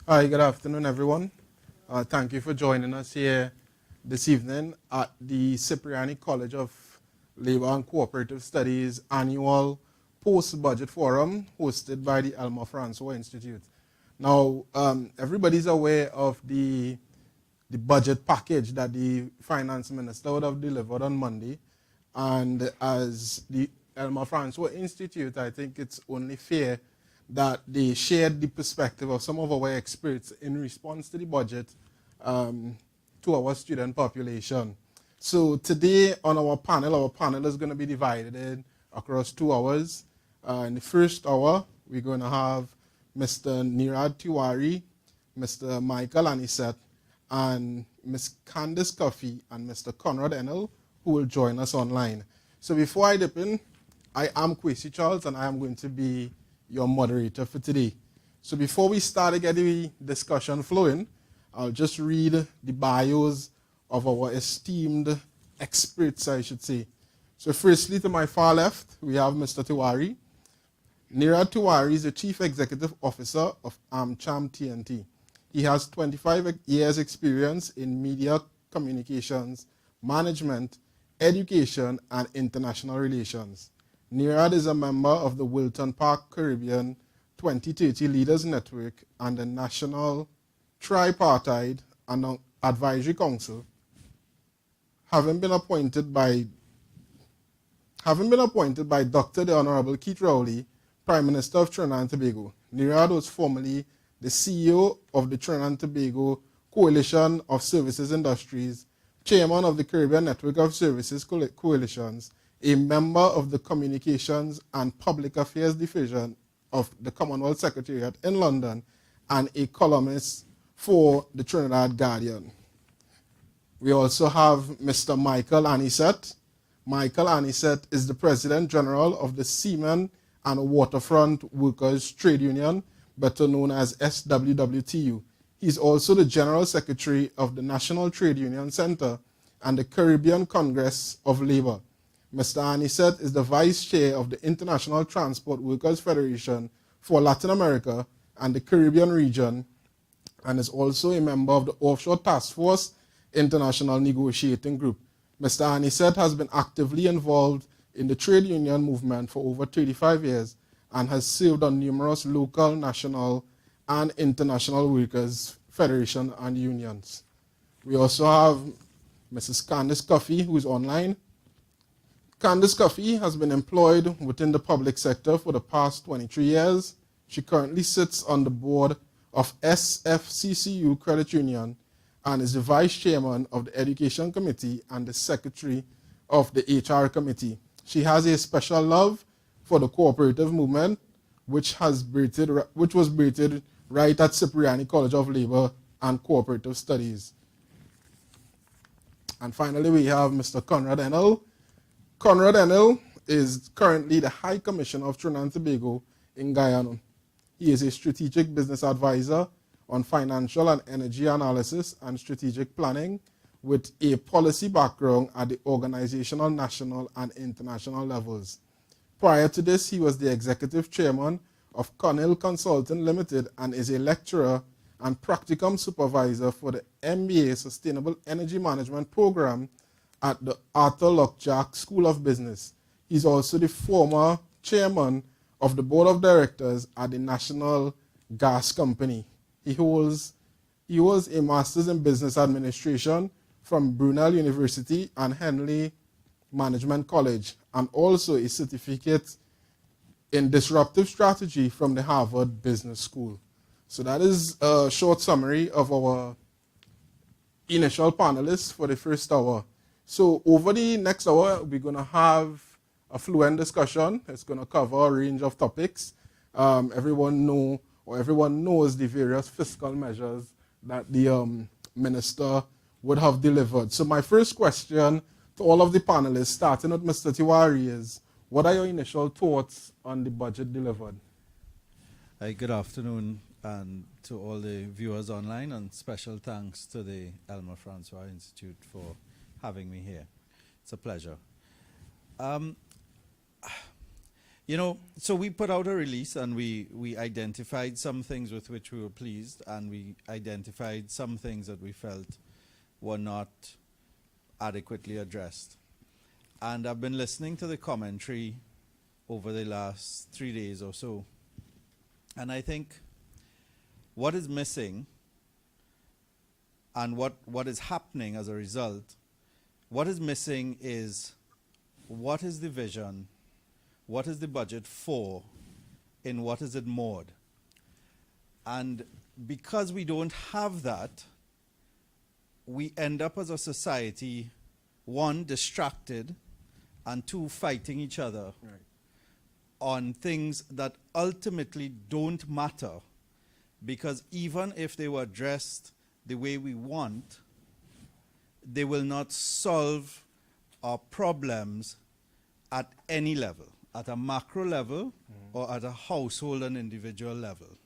Hi, good afternoon, everyone. Thank you for joining us here this evening at the Cipriani College of Labor and Cooperative Studies annual post-budget forum hosted by the Elma-Francois Institute. Now, everybody's aware of the budget package that the finance minister would have delivered on Monday. And as the Elma-Francois Institute, I think it's only fair that they shared the perspective of some of our experts in response to the budget to our student population. So today on our panel is going to be divided across 2 hours. In the first hour, we're going to have Mr. Nirad Tewarie, Mr. Michael Annisette, and Ms. Candace Cuffy and Mr. Conrad Enill, who will join us online. So before I dip in, I am 𝘋𝙬𝙎 and I am going to be your moderator for today. So before we start to get the discussion flowing, I'll just read the bios of our esteemed experts, I should say. So firstly, to my far left, we have Mr. Tewarie. Nirad Tewarie is the Chief Executive Officer of AmCham TNT. He has 25 years experience in media communications, management, education, and international relations. Nirad is a member of the Wilton Park Caribbean 2030 Leaders Network and the National Tripartite and Advisory Council. Having been appointed by Dr. the Honorable 𝘾𝙬𝙂𝙏, Prime Minister of Trinidad and Tobago. Nirad was formerly the CEO of the Trinidad and Tobago Coalition of Services Industries, Chairman of the Caribbean Network of Services Coalitions, a member of the Communications and Public Affairs Division of the Commonwealth Secretariat in London, and a columnist for the Trinidad Guardian. We also have Mr. Michael Annisette. Michael Annisette is the President General of the Seamen and Waterfront Workers Trade Union, better known as SWWTU. He's also the General Secretary of the National Trade Union Center and the Caribbean Congress of Labor. Mr. Annisette is the Vice Chair of the International Transport Workers Federation for Latin America and the Caribbean region, and is also a member of the Offshore Task Force International Negotiating Group. Mr. Annisette has been actively involved in the trade union movement for over 35 years and has served on numerous local, national, and international workers' federation and unions. We also have Mrs. Candace Cuffy, who is online. Candace Cuffy has been employed within the public sector for the past 23 years. She currently sits on the board of SFCCU Credit Union and is the Vice Chairman of the Education Committee and the Secretary of the HR Committee. She has a special love for the cooperative movement, which was birthed right at Cipriani College of Labor and Cooperative Studies. And finally, we have Mr. Conrad Enill. Conrad Enill is currently the High Commissioner of Trinidad and Tobago in Guyana. He is a strategic business advisor on financial and energy analysis and strategic planning with a policy background at the organizational, national, and international levels. Prior to this, he was the executive chairman of Connill Consulting Limited and is a lecturer and practicum supervisor for the MBA Sustainable Energy Management Program at the 𝘾𝙬𝙎𝙏 School of Business. He's also the former chairman of the board of directors at the National Gas Company. He holds a master's in business administration from Brunel University and Henley Management College, and also a certificate in disruptive strategy from the Harvard Business School. So that is a short summary of our initial panelists for the first hour. So over the next hour, we're going to have a fluent discussion. It's going to cover a range of topics. Everyone knows the various fiscal measures that the minister would have delivered. So my first question to all of the panelists, starting with Mr. Tewarie, is what are your initial thoughts on the budget delivered? Hi, good afternoon, and to all the viewers online, and special thanks to the Elma-Francois Institute for having me here. It's a pleasure. You know, so we put out a release and we identified some things with which we were pleased, and we identified some things that we felt were not adequately addressed. And I've been listening to the commentary over the last 3 days or so. And I think what is missing and what is happening as a result, what is missing is what is the vision, what is the budget for, and what is it moored? And because we don't have that, we end up as a society, one, distracted, and two, fighting each other on things that ultimately don't matter, because even if they were addressed the way we want, they will not solve our problems at any level, at a macro level or at a household and individual level.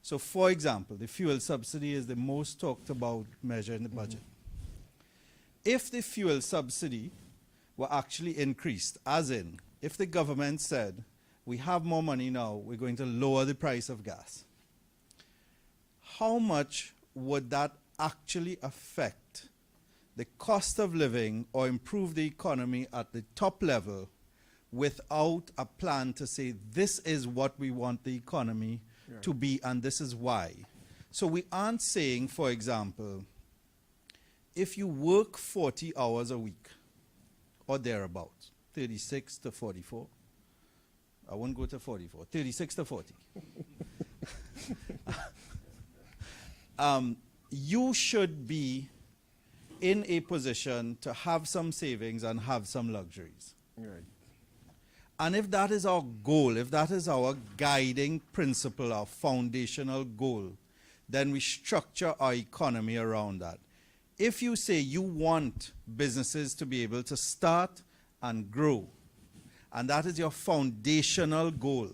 So for example, the fuel subsidy is the most talked about measure in the budget. If the fuel subsidy were actually increased, as in, if the government said, we have more money now, we're going to lower the price of gas, how much would that actually affect the cost of living or improve the economy at the top level without a plan to say, this is what we want the economy to be and this is why? So we aren't saying, for example, if you work 40 hours a week or thereabouts, 36 to 44, I won't go to 44, 36 to 40. You should be in a position to have some savings and have some luxuries. Right. And if that is our goal, if that is our guiding principle, our foundational goal, then we structure our economy around that. If you say you want businesses to be able to start and grow, and that is your foundational goal,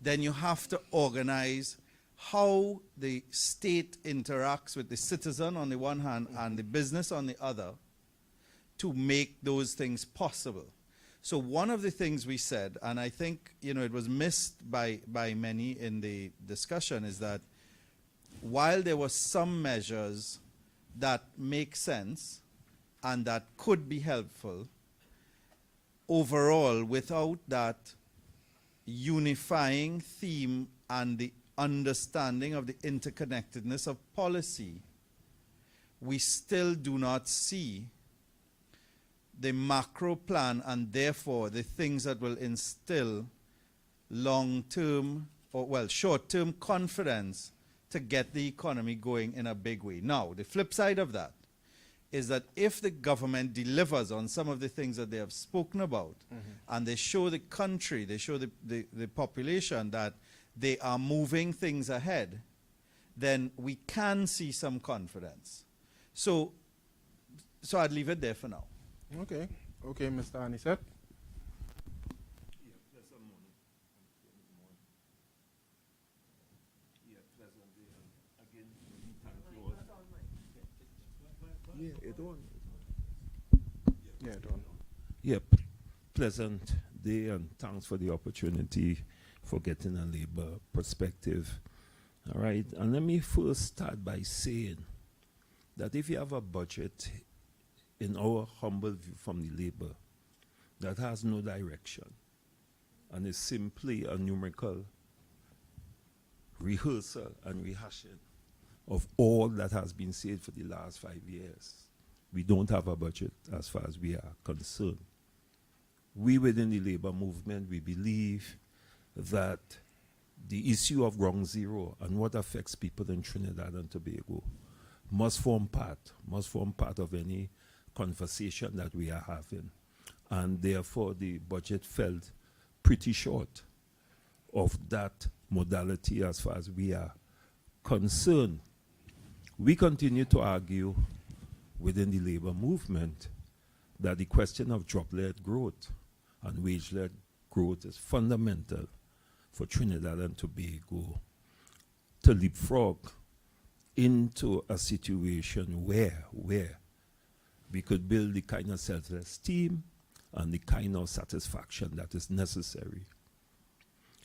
then you have to organize how the state interacts with the citizen on the one hand and the business on the other to make those things possible. So one of the things we said, and I think it was missed by many in the discussion, is that while there were some measures that make sense and that could be helpful, overall, without that unifying theme and the understanding of the interconnectedness of policy, we still do not see the macro plan and therefore the things that will instill long-term or, well, short-term confidence to get the economy going in a big way. Now, the flip side of that is that if the government delivers on some of the things that they have spoken about, and they show the country, they show the population that they are moving things ahead, then we can see some confidence. So I'd leave it there for now. Okay. Okay, Mr. Annisette. Yep. Pleasant day, and thanks for the opportunity for getting a labor perspective. All right. And let me first start by saying that if you have a budget, in our humble view from the labor, that has no direction and is simply a numerical rehearsal and rehashing of all that has been said for the last 5 years, we don't have a budget as far as we are concerned. We within the labor movement, we believe that the issue of ground zero and what affects people in Trinidad and Tobago must form part of any conversation that we are having. And therefore the budget felt pretty short of that modality as far as we are concerned. We continue to argue within the labor movement that the question of job-led growth and wage-led growth is fundamental for Trinidad and Tobago to leapfrog into a situation where we could build the kind of self-esteem and the kind of satisfaction that is necessary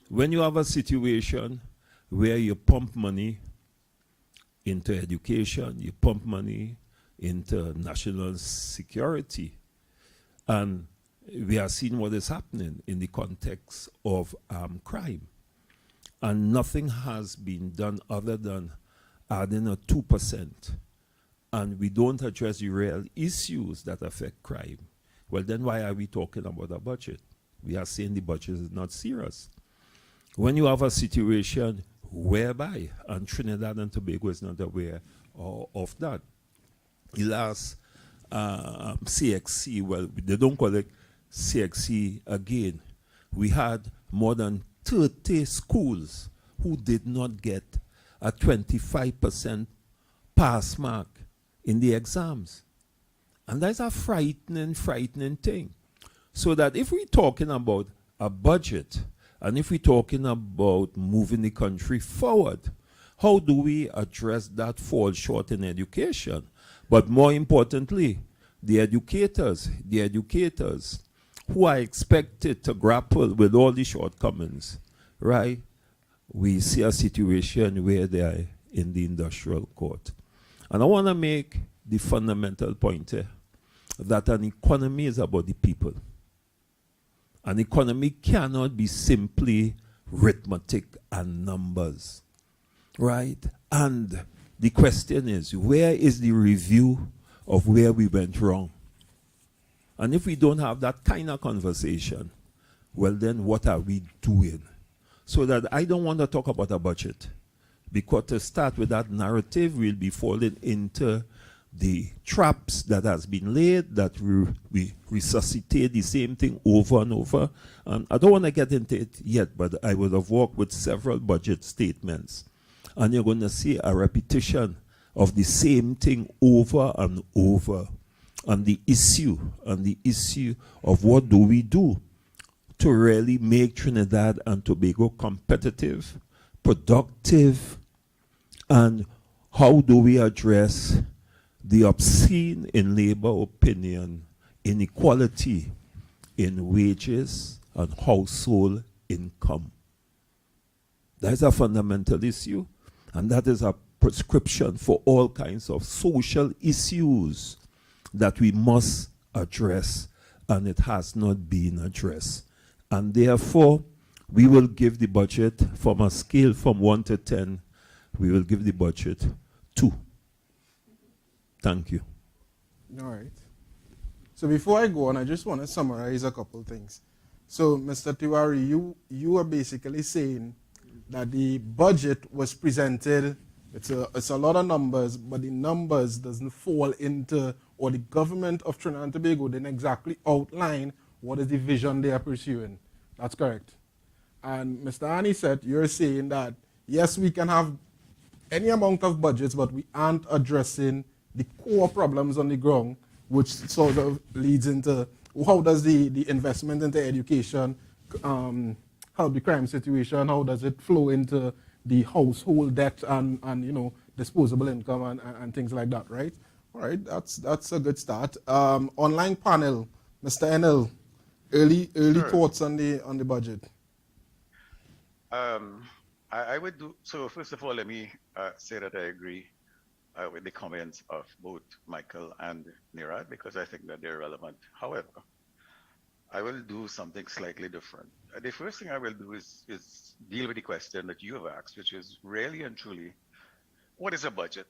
When you have a situation where you pump money into education, you pump money into national security, and we are seeing what is happening in the context of crime. And nothing has been done other than adding a 2%. And we don't address the real issues that affect crime. Well, then why are we talking about a budget? We are saying the budget is not serious. When you have a situation whereby, and Trinidad and Tobago is not aware of that, the last CXC, well, they don't call it CXC again, we had more than 30 schools who did not get a 25% pass mark in the exams. And that's a frightening thing. So that if we're talking about a budget, and if we're talking about moving the country forward, how do we address that fall short in education? But more importantly, the educators who are expected to grapple with all the shortcomings, right? We see a situation where they are in the industrial court. And I want to make the fundamental point here that an economy is about the people. An economy cannot be simply arithmetic and numbers, right? And the question is, where is the review of where we went wrong? And if we don't have that kind of conversation, well then what are we doing? So that I don't want to talk about a budget, because to start with that narrative, we'll be falling into the traps that has been laid, that we resuscitate the same thing over and over. I don't want to get into it yet, but I would have worked with several budget statements. And you're going to see a repetition of the same thing over and over. And the issue of what do we do to really make Trinidad and Tobago competitive, productive, and how do we address the obscene, in labor opinion, inequality in wages and household income. That is a fundamental issue, and that is a prescription for all kinds of social issues that we must address, and it has not been addressed. And therefore, we will give the budget from a scale from 1 to 10, we will give the budget 2. Thank you. All right. So before I go on, I just want to summarize a couple things. So, Mr. Tewarie, you are basically saying that the budget was presented, it's a lot of numbers, but the numbers doesn't fall into, or the government of Trinidad and Tobago didn't exactly outline what is the vision they are pursuing. That's correct. And Mr. Annisette, you're saying that, yes, we can have any amount of budgets, but we aren't addressing the core problems on the ground, which sort of leads into how does the investment into education help the crime situation, how does it flow into the household debt and disposable income and things like that, right? All right, that's a good start. Online panel, Mr. Enill, early Sure. thoughts on the budget. I would do, so first of all, let me say that I agree with the comments of both Michael and Nirad, because I think that they're relevant. However, I will do something slightly different. The first thing I will do is deal with the question that you have asked, which is really and truly, what is a budget?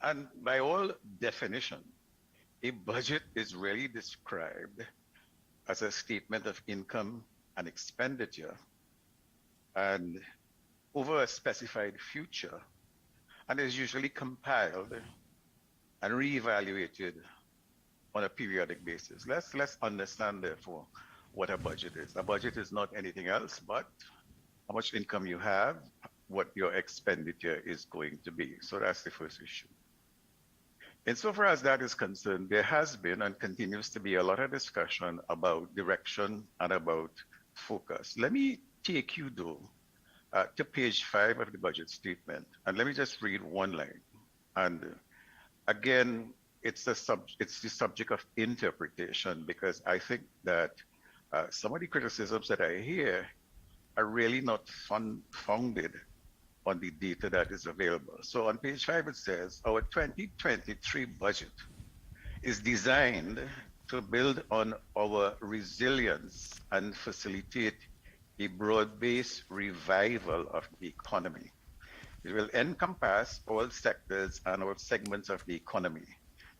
And by all definition, a budget is really described as a statement of income and expenditure and over a specified future, and is usually compiled and reevaluated on a periodic basis. Let's understand, therefore, what a budget is. A budget is not anything else but how much income you have, what your expenditure is going to be. So that's the first issue. Insofar as that is concerned, there has been and continues to be a lot of discussion about direction and about focus. Let me take you, though, to page 5 of the budget statement, and let me just read one line. And again, it's the subject of interpretation, because I think that some of the criticisms that I hear are really not founded on the data that is available. So on page 5, it says our 2023 budget is designed to build on our resilience and facilitate a broad-based revival of the economy. It will encompass all sectors and all segments of the economy.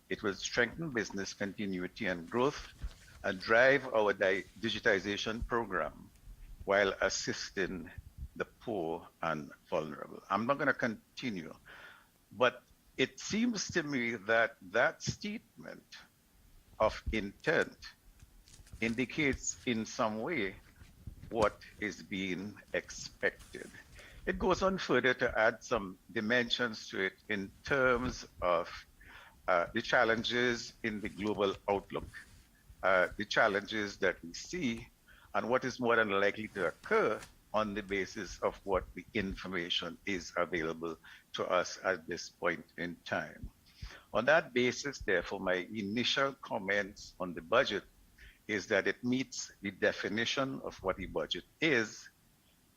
It will strengthen business continuity and growth and drive our digitization program while assisting the poor and vulnerable. I'm not going to continue, but it seems to me that that statement of intent indicates in some way what is being expected. It goes on further to add some dimensions to it in terms of the challenges in the global outlook, the challenges that we see, and what is more than likely to occur on the basis of what the information is available to us at this point in time. On that basis, therefore, my initial comments on the budget is that it meets the definition of what a budget is,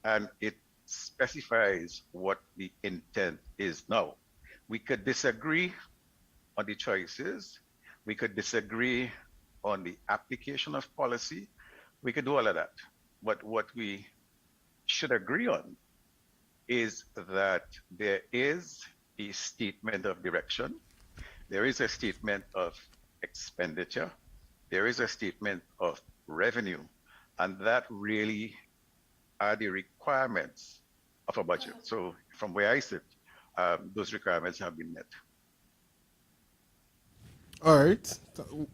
and it specifies what the intent is. Now, we could disagree on the choices, we could disagree on the application of policy, we could do all of that. But what we should agree on is that there is a statement of direction, there is a statement of expenditure, there is a statement of revenue, and that really are the requirements of a budget. So from where I sit, those requirements have been met. All right,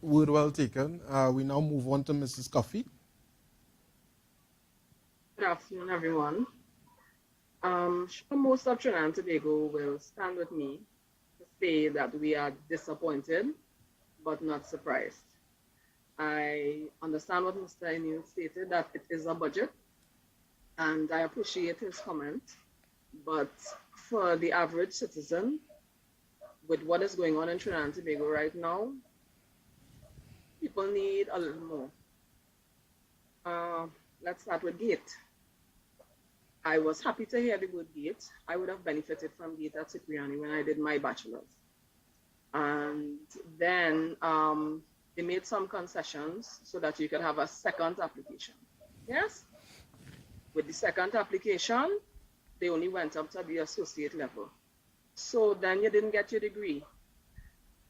word well taken. We now move on to Mrs. Cuffy. Good afternoon, everyone. Sure, most of Trinidad and Tobago will stand with me to say that we are disappointed, but not surprised. I understand what Mr. Enill stated, that it is a budget, and I appreciate his comment. But for the average citizen, with what is going on in Trinidad and Tobago right now, people need a little more. Let's start with gate. I was happy to hear the word gate. I would have benefited from gate at Cipriani when I did my bachelor's. And then they made some concessions so that you could have a second application. Yes? With the second application, they only went up to the associate level. So then you didn't get your degree.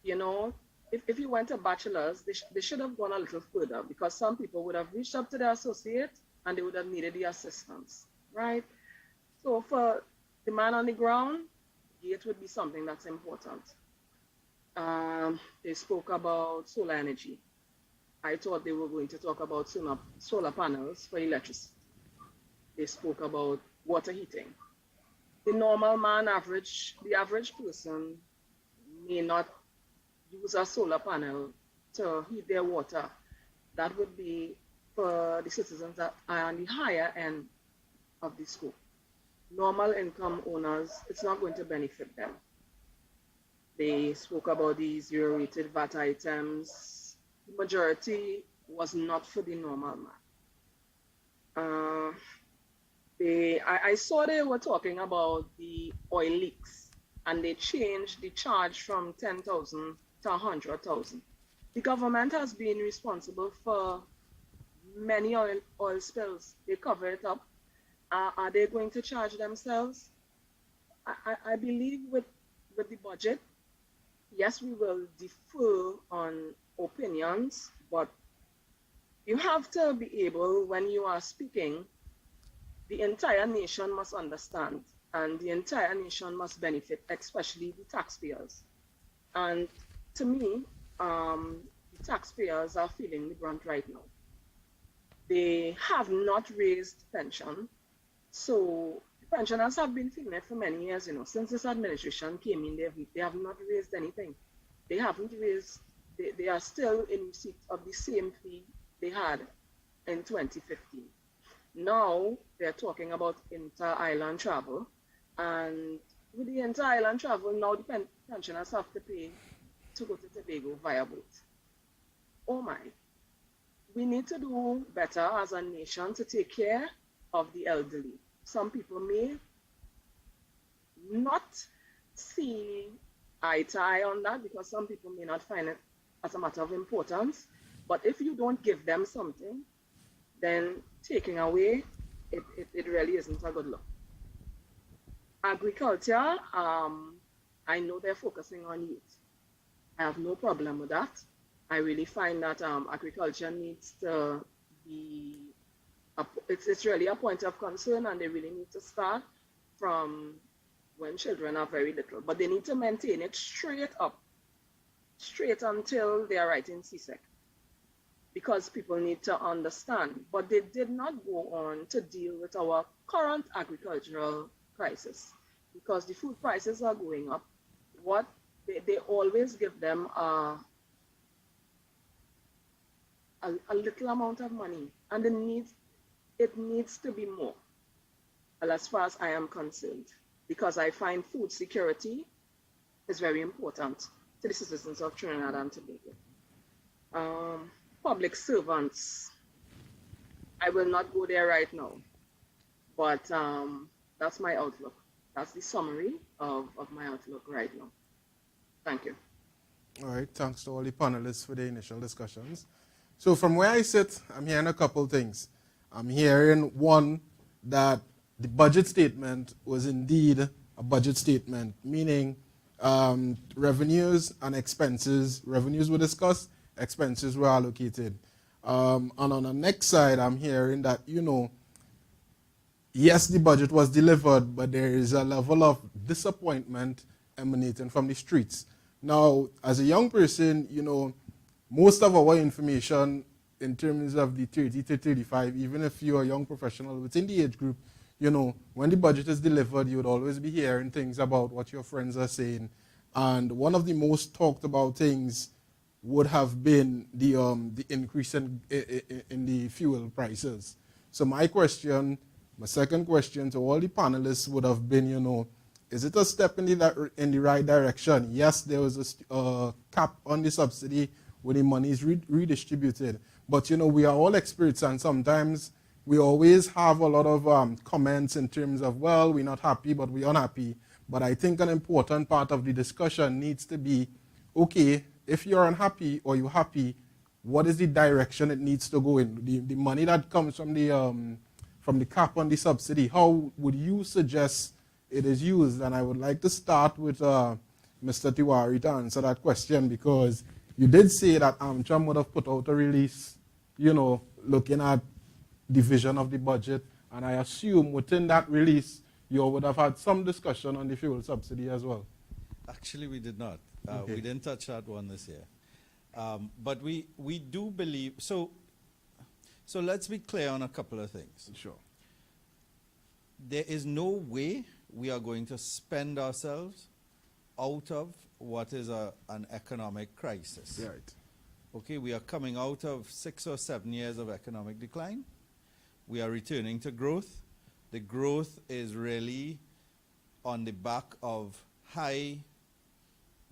You know, if you went to bachelor's, they should have gone a little further, because some people would have reached up to their associate and they would have needed the assistance, right? So for the man on the ground, gate would be something that's important. They spoke about solar energy. I thought they were going to talk about solar panels for electricity. They spoke about water heating. The normal man, the average person may not use a solar panel to heat their water. That would be for the citizens that are on the higher end of the scope. Normal income owners, it's not going to benefit them. They spoke about the zero-rated VAT items. The majority was not for the normal man. I saw they were talking about the oil leaks, and they changed the charge from 10,000 to 100,000. The government has been responsible for many oil spills. They cover it up. Are they going to charge themselves? I believe with the budget, yes, we will defer on opinions, but you have to be able, when you are speaking, the entire nation must understand, and the entire nation must benefit, especially the taxpayers. And to me, the taxpayers are feeling the brunt right now. They have not raised pension, so the pensioners have been feeling it for many years. You know, since this administration came in, they have not raised anything. They haven't raised. They are still in receipt of the same fee they had in 2015. Now they're talking about inter-island travel, and with the inter-island travel, now the pensioners have to pay to go to Tobago via boat. Oh my. We need to do better as a nation to take care of the elderly. Some people may not see eye to eye on that because some people may not find it as a matter of importance. But if you don't give them something, then taking away, it really isn't a good look. Agriculture, I know they're focusing on youth. I have no problem with that. I really find that agriculture needs to be, it's really a point of concern, and they really need to start from when children are very little. But they need to maintain it straight up, straight until they are writing CSEC, because people need to understand. But they did not go on to deal with our current agricultural crisis, because the food prices are going up. What they always give them a little amount of money, and it needs to be more, well, as far as I am concerned, because I find food security is very important to the citizens of Trinidad and Tobago. Public servants, I will not go there right now, but that's my outlook. That's the summary of my outlook right now. Thank you. All right, thanks to all the panelists for the initial discussions. So from where I sit, I'm hearing a couple things. I'm hearing, one, that the budget statement was indeed a budget statement, meaning revenues and expenses. Revenues were discussed, expenses were allocated. And on the next side, I'm hearing that, yes, the budget was delivered, but there is a level of disappointment emanating from the streets. Now, as a young person, most of our information in terms of the 30 to 35, even if you're a young professional within the age group, when the budget is delivered, you would always be hearing things about what your friends are saying. And one of the most talked about things would have been the increase in the fuel prices. So my second question to all the panelists would have been, is it a step in the right direction? Yes, there was a cap on the subsidy when the money is redistributed. But, we are all experts, and sometimes we always have a lot of comments in terms of, well, we're not happy, but we're unhappy. But I think an important part of the discussion needs to be, okay, if you're unhappy or you're happy, what is the direction it needs to go in? The money that comes from the cap on the subsidy, how would you suggest it is used? And I would like to start with Mr. Tewarie to answer that question, because you did say that AmCham would have put out a release, looking at the vision of the budget, and I assume within that release, you would have had some discussion on the fuel subsidy as well. Actually, we did not. Okay. We didn't touch that one this year. But we do believe, so let's be clear on a couple of things. Sure. There is no way we are going to spend ourselves out of what is an economic crisis. Right. Okay, we are coming out of 6 or 7 years of economic decline. We are returning to growth. The growth is really on the back of high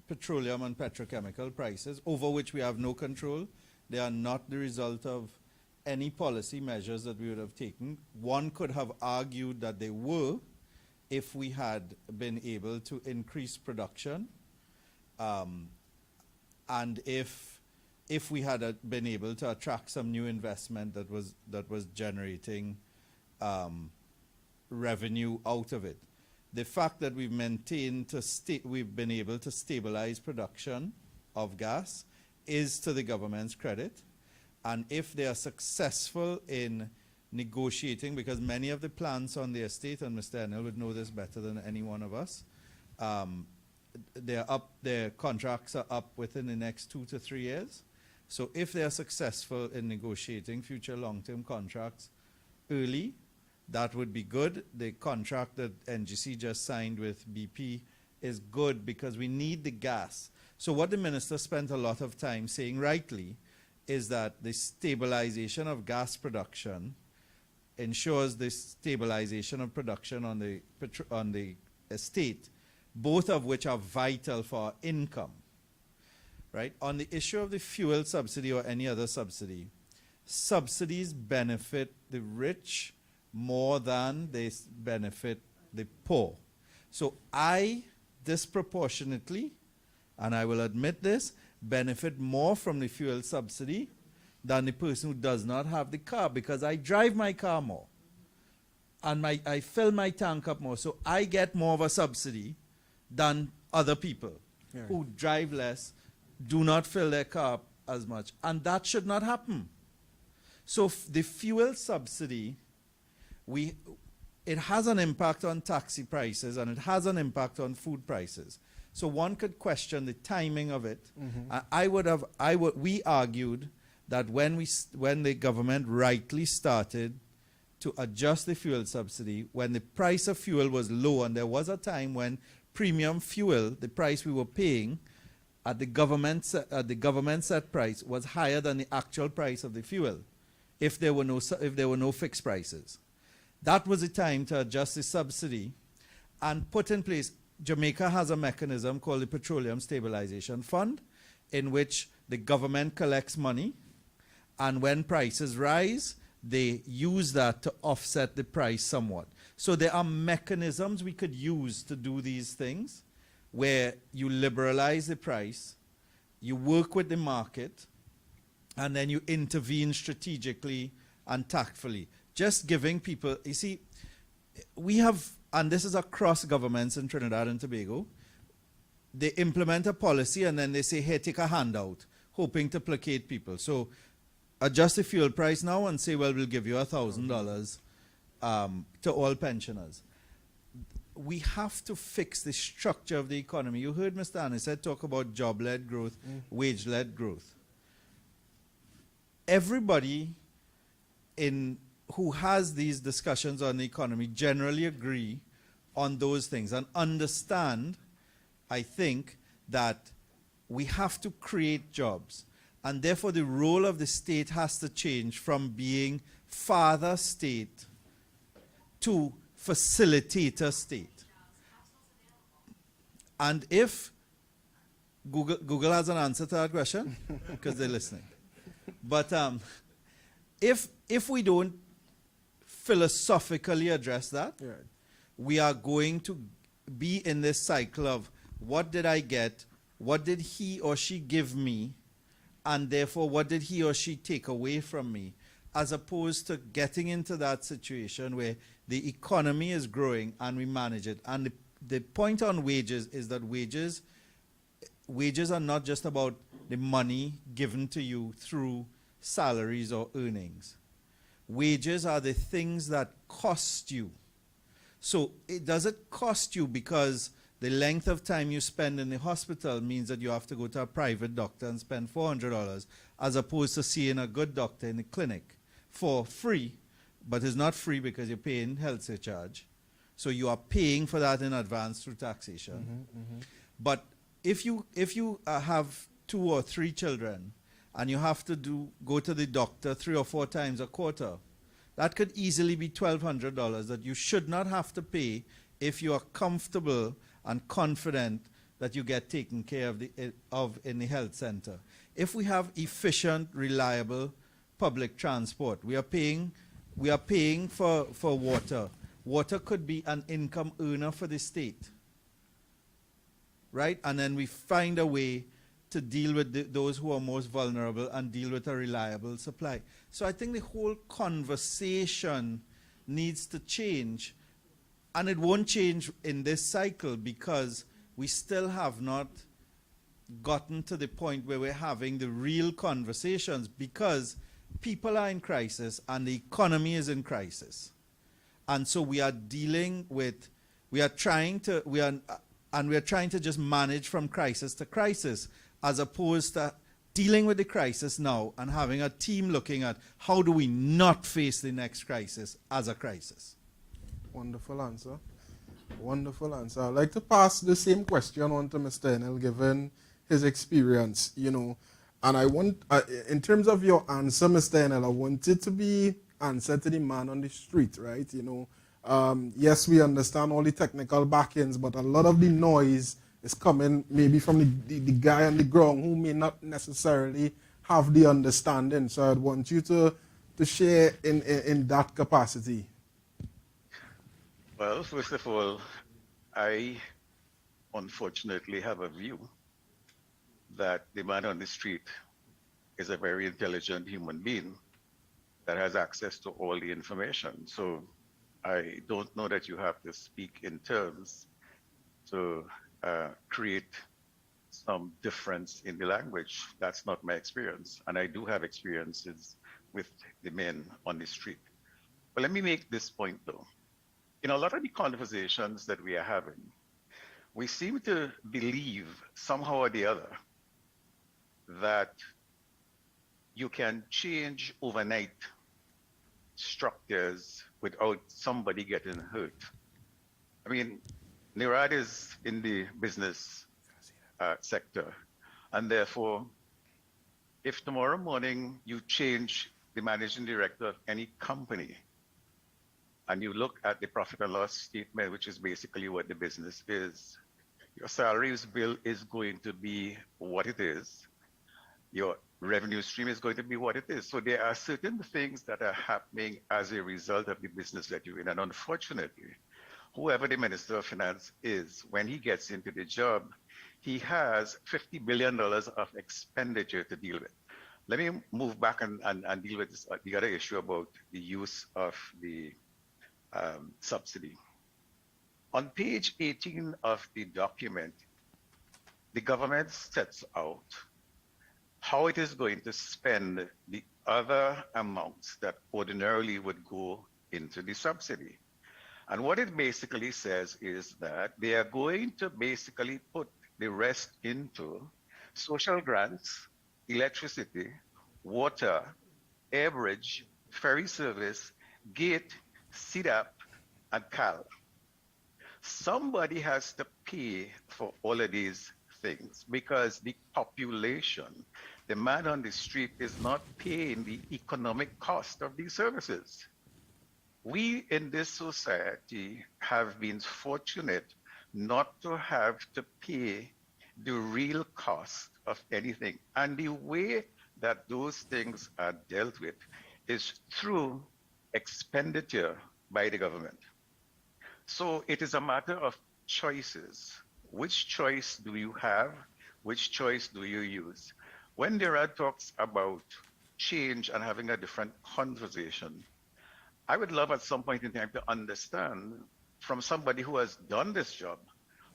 petroleum and petrochemical prices, over which we have no control. They are not the result of any policy measures that we would have taken. One could have argued that they were, if we had been able to increase production, and if we had been able to attract some new investment that was generating revenue out of it. The fact that we've we've been able to stabilize production of gas is to the government's credit. And if they are successful in negotiating, because many of the plants on the estate, and Mr. Enill would know this better than any one of us, their contracts are up within the next 2 to 3 years. So if they are successful in negotiating future long-term contracts early, that would be good. The contract that NGC just signed with BP is good because we need the gas. So what the minister spent a lot of time saying rightly is that the stabilization of gas production ensures the stabilization of production on the estate, both of which are vital for our income. Right? On the issue of the fuel subsidy or any other subsidy, subsidies benefit the rich more than they benefit the poor. So I disproportionately, and I will admit this, benefit more from the fuel subsidy than the person who does not have the car, because I drive my car more and I fill my tank up more. So I get more of a subsidy than other people who drive less, do not fill their car up as much. And that should not happen. So the fuel subsidy, it has an impact on taxi prices and it has an impact on food prices. So one could question the timing of it. We argued that when the government rightly started to adjust the fuel subsidy, when the price of fuel was low, and there was a time when premium fuel, the price we were paying at the government set price, was higher than the actual price of the fuel, if there were no fixed prices. That was the time to adjust the subsidy and put in place. Jamaica has a mechanism called the Petroleum Stabilization Fund, in which the government collects money, and when prices rise, they use that to offset the price somewhat. So there are mechanisms we could use to do these things, where you liberalize the price, you work with the market, and then you intervene strategically and tactfully. Just giving people, you see, we have, and this is across governments in Trinidad and Tobago, they implement a policy and then they say, hey, take a handout, hoping to placate people. So adjust the fuel price now and say, well, we'll give you $1,000 to all pensioners. We have to fix the structure of the economy. You heard Mr. Annisette talk about job-led growth, wage-led growth. Everybody who has these discussions on the economy generally agree on those things and understand, I think, that we have to create jobs. And therefore, the role of the state has to change from being father state to facilitator state. And if Google has an answer to that question, because they're listening. But if we don't philosophically address that, we are going to be in this cycle of what did I get, what did he or she give me, and therefore what did he or she take away from me, as opposed to getting into that situation where the economy is growing and we manage it. And the point on wages is that wages are not just about the money given to you through salaries or earnings. Wages are the things that cost you. So does it cost you because the length of time you spend in the hospital means that you have to go to a private doctor and spend $400, as opposed to seeing a good doctor in the clinic for free, but it's not free because you're paying health surcharge. So you are paying for that in advance through taxation. But if you have 2 or 3 children and you have to go to the doctor 3 or 4 times a quarter, that could easily be $1,200 that you should not have to pay if you are comfortable and confident that you get taken care of in the health center. If we have efficient, reliable public transport, we are paying for water. Water could be an income earner for the state, right? And then we find a way to deal with those who are most vulnerable and deal with a reliable supply. So I think the whole conversation needs to change, and it won't change in this cycle because we still have not gotten to the point where we're having the real conversations, because people are in crisis and the economy is in crisis. And so we are trying to just manage from crisis to crisis, as opposed to dealing with the crisis now and having a team looking at how do we not face the next crisis as a crisis. Wonderful answer. Wonderful answer. I'd like to pass the same question on to Mr. Enill, given his experience, and I want, in terms of your answer, Mr. Enill, I want it to be answered to the man on the street, right? Yes, we understand all the technical backends, but a lot of the noise is coming maybe from the guy on the ground who may not necessarily have the understanding. So I'd want you to share in that capacity. Well, first of all, I unfortunately have a view that the man on the street is a very intelligent human being that has access to all the information. So I don't know that you have to speak in terms to create some difference in the language. That's not my experience. And I do have experiences with the men on the street. But let me make this point though. In a lot of the conversations that we are having, we seem to believe somehow or the other that you can change overnight structures without somebody getting hurt. I mean, Nirad is in the business sector, and therefore, if tomorrow morning you change the managing director of any company, and you look at the profit and loss statement, which is basically what the business is, your salaries bill is going to be what it is. Your revenue stream is going to be what it is. So there are certain things that are happening as a result of the business that you're in. And unfortunately, whoever the Minister of Finance is, when he gets into the job, he has $50 billion of expenditure to deal with. Let me move back and deal with this, the other issue about the use of the subsidy. On page 18 of the document, the government sets out how it is going to spend the other amounts that ordinarily would go into the subsidy. And what it basically says is that they are going to basically put the rest into social grants, electricity, water, air bridge, ferry service, gate, CDAP, and CAL. Somebody has to pay for all of these things because the population, the man on the street, is not paying the economic cost of these services. We in this society have been fortunate not to have to pay the real cost of anything. And the way that those things are dealt with is through expenditure by the government. So it is a matter of choices. Which choice do you have? Which choice do you use? When Nirad talks about change and having a different conversation, I would love at some point in time to understand from somebody who has done this job,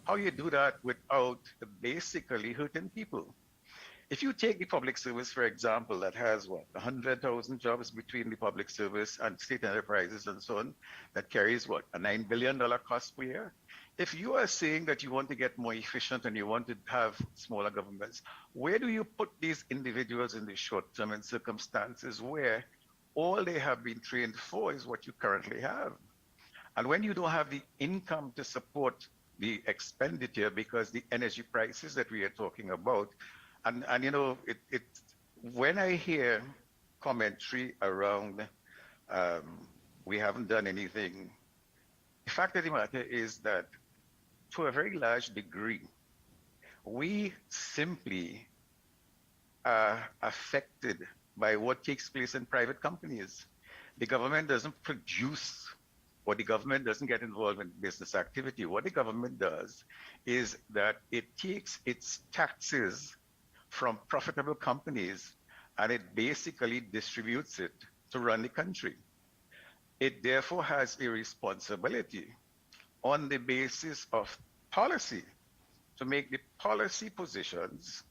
how you do that without basically hurting people. If you take the public service, for example, that has 100,000 jobs between the public service and state enterprises and so on, that carries a $9 billion cost per year. If you are saying that you want to get more efficient and you want to have smaller governments, where do you put these individuals in the short term in circumstances where all they have been trained for is what you currently have? And when you don't have the income to support the expenditure because the energy prices that we are talking about, and you know, when I hear commentary around we haven't done anything, the fact of the matter is that to a very large degree, we simply are affected by what takes place in private companies. The government doesn't produce, or the government doesn't get involved in business activity. What the government does is that it takes its taxes from profitable companies and it basically distributes it to run the country. It therefore has a responsibility on the basis of policy to make the policy positions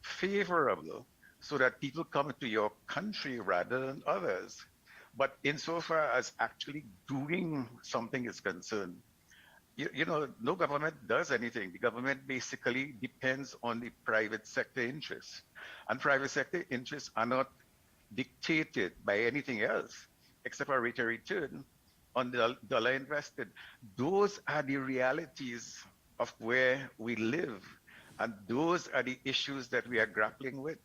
favorable so that people come to your country rather than others. But insofar as actually doing something is concerned, you know, no government does anything. The government basically depends on the private sector interests. And private sector interests are not dictated by anything else except a rate of return on the dollar invested. Those are the realities of where we live. And those are the issues that we are grappling with.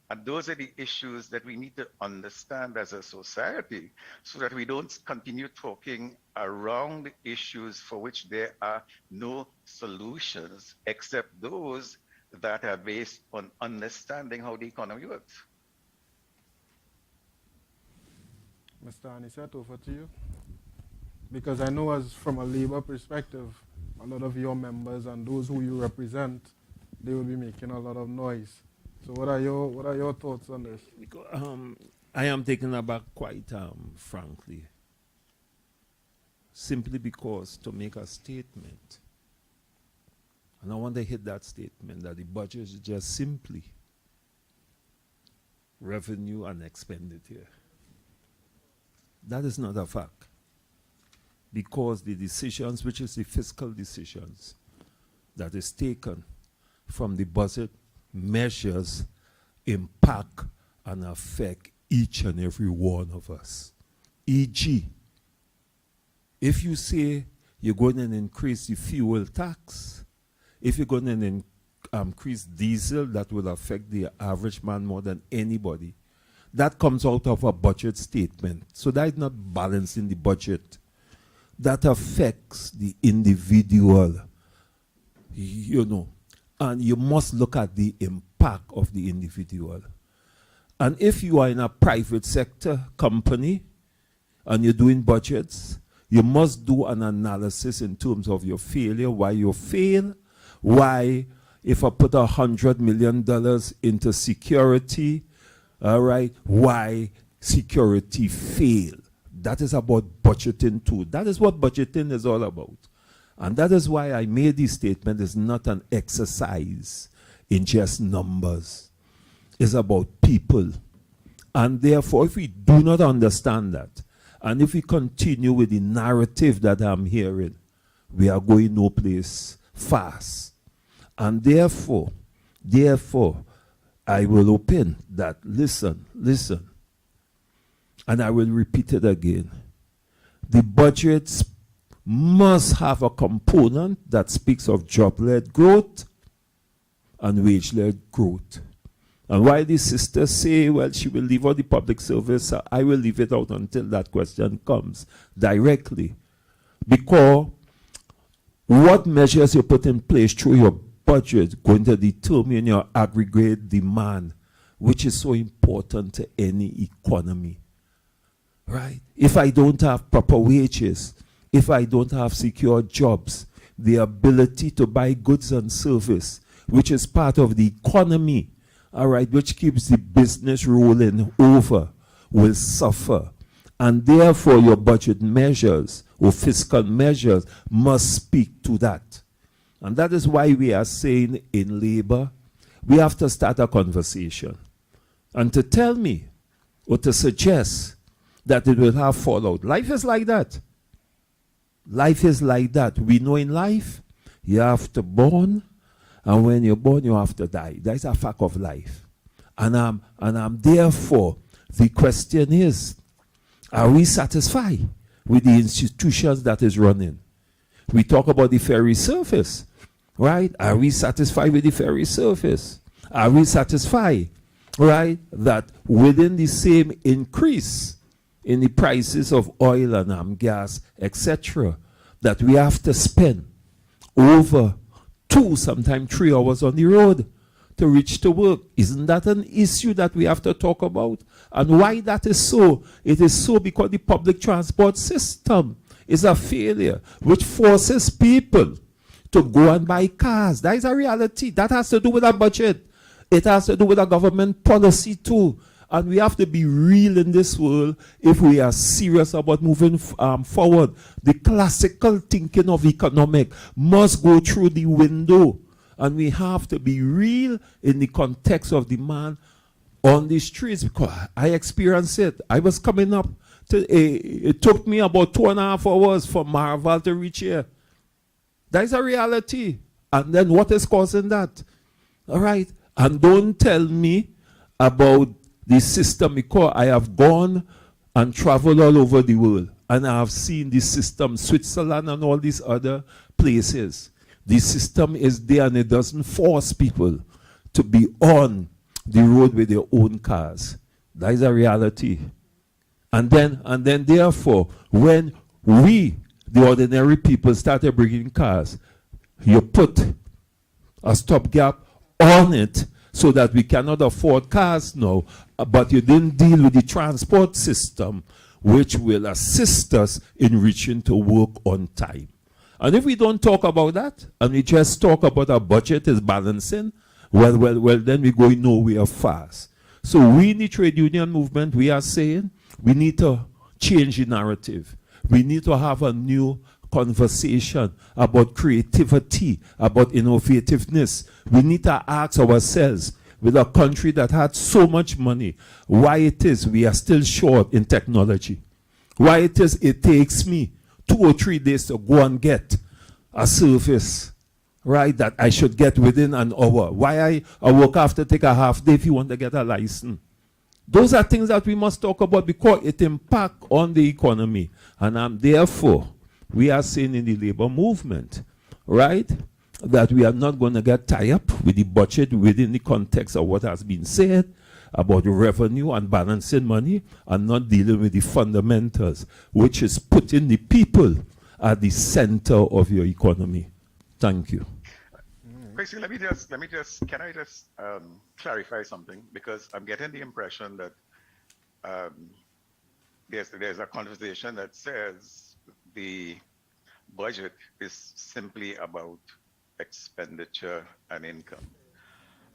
And those are the issues that we need to understand as a society so that we don't continue talking around issues for which there are no solutions except those that are based on understanding how the economy works. Mr. Annisette, over to you. Because I know as from a Labour perspective, a lot of your members and those who you represent, they will be making a lot of noise. So what are your thoughts on this? I am taken aback quite frankly. Simply because to make a statement, and I want to hit that statement, that the budget is just simply revenue and expenditure. That is not a fact. Because the decisions, which is the fiscal decisions, that is taken from the budget measures impact and affect each and every one of us. E.g., if you say you're going to increase the fuel tax, if you're going to increase diesel, that will affect the average man more than anybody. That comes out of a budget statement. So that is not balancing the budget. That affects the individual, you know. And you must look at the impact of the individual. And if you are in a private sector company and you're doing budgets, you must do an analysis in terms of your failure, why you fail, why if I put $100 million into security, all right, why security fail. That is about budgeting too. That is what budgeting is all about. And that is why I made this statement. It's not an exercise in just numbers. It's about people. And therefore, if we do not understand that, and if we continue with the narrative that I'm hearing, we are going no place fast. And therefore, I will open that, listen, and I will repeat it again. The budgets must have a component that speaks of job-led growth and wage-led growth. And while the sisters say, well, she will leave out the public service, I will leave it out until that question comes directly. Because what measures you put in place through your budget going to determine your aggregate demand, which is so important to any economy. Right? If I don't have proper wages, if I don't have secure jobs, the ability to buy goods and service, which is part of the economy, all right, which keeps the business rolling over, will suffer. And therefore, your budget measures or fiscal measures must speak to that. And that is why we are saying in labor, we have to start a conversation. And to tell me or to suggest that it will have fallout. Life is like that. Life is like that. We know in life, you have to born, and when you're born, you have to die. That is a fact of life. And I'm therefore, the question is, are we satisfied with the institutions that is running? We talk about the ferry service, right? Are we satisfied with the ferry service? Are we satisfied, right, that within the same increase in the prices of oil and gas, etc., that we have to spend over 2, sometimes 3 hours on the road to reach to work? Isn't that an issue that we have to talk about? And why that is so? It is so because the public transport system is a failure, which forces people to go and buy cars. That is a reality. That has to do with a budget. It has to do with a government policy too. And we have to be real in this world if we are serious about moving forward. The classical thinking of economic must go through the window. And we have to be real in the context of demand on the streets, because I experienced it. I was coming up to it took me about 2.5 hours from Marval to reach here. That is a reality. And then what is causing that? All right. And don't tell me about the system, because I have gone and traveled all over the world, and I have seen the system, Switzerland and all these other places. The system is there, and it doesn't force people to be on the road with their own cars. That is a reality. And then therefore, when we, the ordinary people, started bringing cars, you put a stopgap on it so that we cannot afford cars now, but you didn't deal with the transport system, which will assist us in reaching to work on time. And if we don't talk about that, and we just talk about our budget is balancing, well, then we're going nowhere fast. So we in the trade union movement, we are saying we need to change the narrative. We need to have a new conversation about creativity, about innovativeness. We need to ask ourselves, with a country that had so much money, why it is we are still short in technology. Why it is it takes me 2 or 3 days to go and get a service, right, that I should get within an hour. Why I work after take a half day if you want to get a license. Those are things that we must talk about because it impacts on the economy. And therefore, we are saying in the labor movement, right, that we are not going to get tied up with the budget within the context of what has been said about revenue and balancing money and not dealing with the fundamentals, which is putting the people at the center of your economy. Thank you. Basically, can I just clarify something? Because I'm getting the impression that there's a conversation that says the budget is simply about expenditure and income.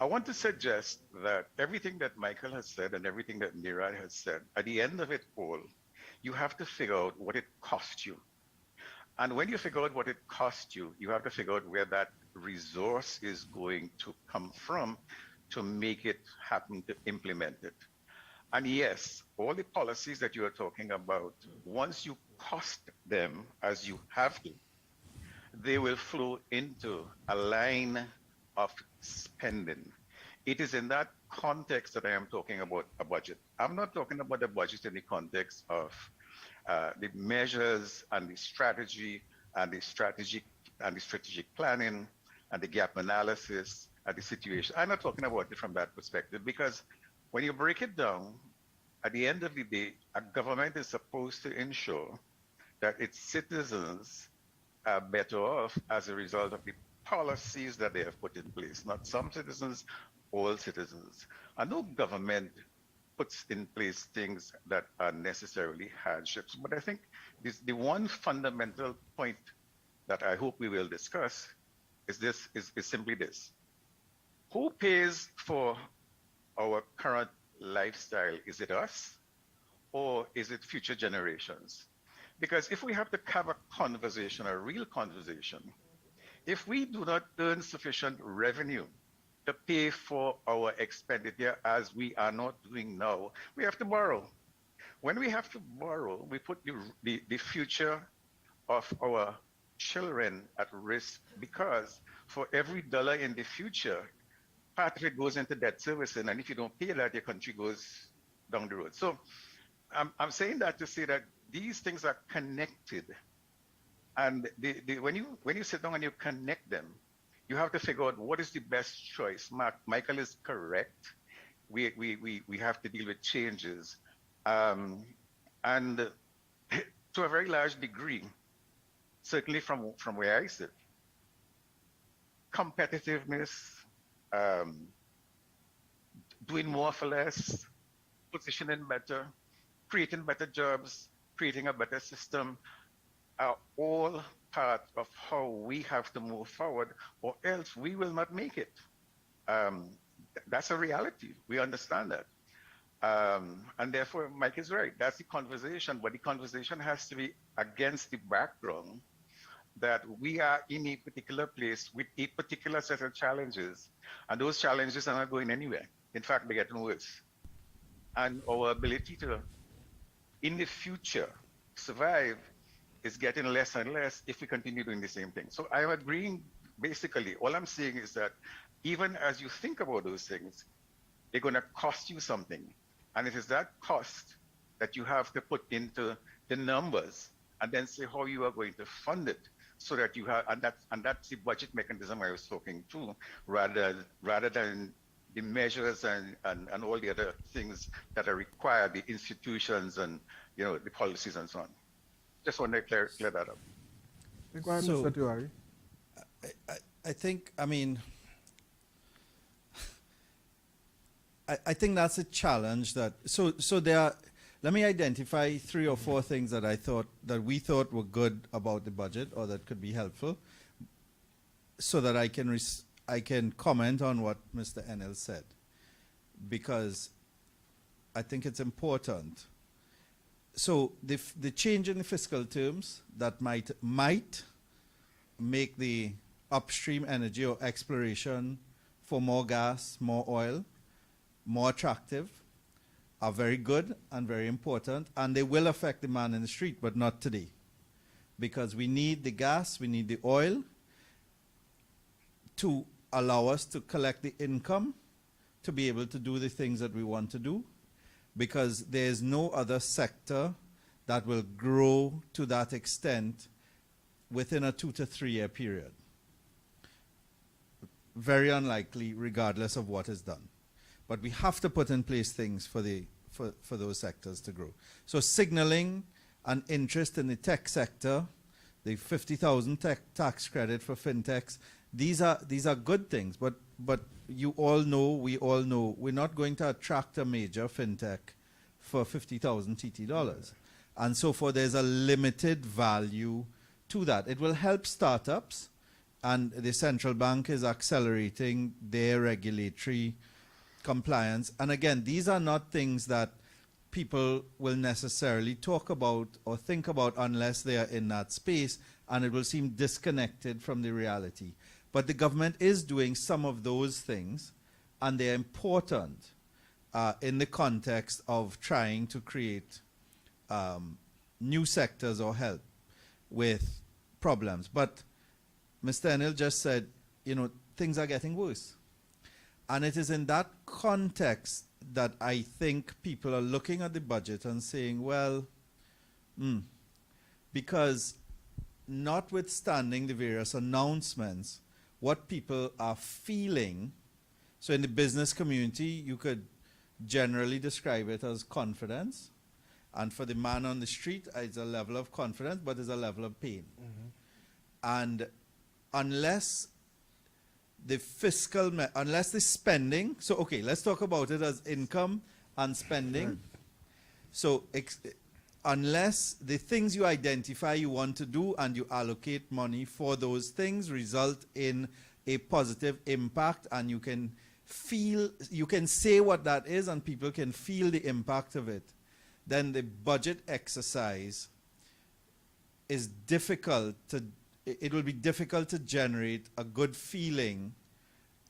I want to suggest that everything that Michael has said and everything that Nirad has said, at the end of it all, you have to figure out what it cost you. And when you figure out what it cost you, you have to figure out where that resource is going to come from to make it happen, to implement it. And yes, all the policies that you are talking about, once you cost them as you have to, they will flow into a line of spending. It is in that context that I am talking about a budget. I'm not talking about a budget in the context of the measures and the strategy and the strategic strategic planning and the gap analysis and the situation. I'm not talking about it from that perspective because when you break it down, at the end of the day, a government is supposed to ensure that its citizens are better off as a result of the policies that they have put in place. Not some citizens, all citizens. And no government puts in place things that are necessarily hardships. But I think the one fundamental point that I hope we will discuss is simply this. Who pays for our current lifestyle? Is it us or is it future generations? Because if we have to have a conversation, a real conversation, if we do not earn sufficient revenue to pay for our expenditure as we are not doing now, we have to borrow. When we have to borrow, we put the future of our children at risk because for every dollar in the future, part of it goes into debt servicing, and if you don't pay that, your country goes down the road. So I'm saying that to say that these things are connected, and when you sit down and you connect them, you have to figure out what is the best choice. Michael is correct. We have to deal with changes, and to a very large degree, certainly from where I sit, competitiveness, doing more for less, positioning better, creating better jobs, creating a better system are all part of how we have to move forward, or else we will not make it. That's a reality. We understand that. And therefore, Mike is right. That's the conversation, but the conversation has to be against the background that we are in a particular place with a particular set of challenges, and those challenges are not going anywhere. In fact, they're getting worse. And our ability to, in the future, survive is getting less and less if we continue doing the same thing. So I'm agreeing, basically, all I'm saying is that even as you think about those things, they're gonna cost you something. And it is that cost that you have to put into the numbers and then say how you are going to fund it so that you have, and that's the budget mechanism I was talking to, rather than the measures and all the other things that are required, the institutions and the policies and so on. Just want to clear that up. Go ahead, Mr. Tewarie. I think, I think that's a challenge that, so there are, let me identify 3 or 4 things that we thought were good about the budget or that could be helpful, so that I can comment on what Mr. Enill said, because I think it's important. So the change in the fiscal terms that might make the upstream energy or exploration for more gas, more oil, more attractive, are very good and very important, and they will affect demand in the street, but not today. Because we need the gas, we need the oil to allow us to collect the income to be able to do the things that we want to do, because there's no other sector that will grow to that extent within a 2 to 3 year period. Very unlikely, regardless of what is done. But we have to put in place things for those sectors to grow. So signaling an interest in the tech sector, the 50,000 tax credit for fintechs, these are good things. But you all know, we all know, we're not going to attract a major fintech for 50,000 TT dollars. And so forth, there's a limited value to that. It will help startups, and the central bank is accelerating their regulatory compliance. And again, these are not things that people will necessarily talk about or think about unless they are in that space, and it will seem disconnected from the reality. But the government is doing some of those things, and they're important in the context of trying to create new sectors or help with problems. But Mr. Enill just said, you know, things are getting worse. And it is in that context that I think people are looking at the budget and saying, well, because notwithstanding the various announcements, what people are feeling, so in the business community, you could generally describe it as confidence. And for the man on the street, it's a level of confidence, but it's a level of pain. And unless the unless the spending, so okay, let's talk about it as income and spending. So unless the things you identify you want to do and you allocate money for those things result in a positive impact, and you can feel, you can say what that is and people can feel the impact of it, then the budget exercise is difficult to, it will be difficult to generate a good feeling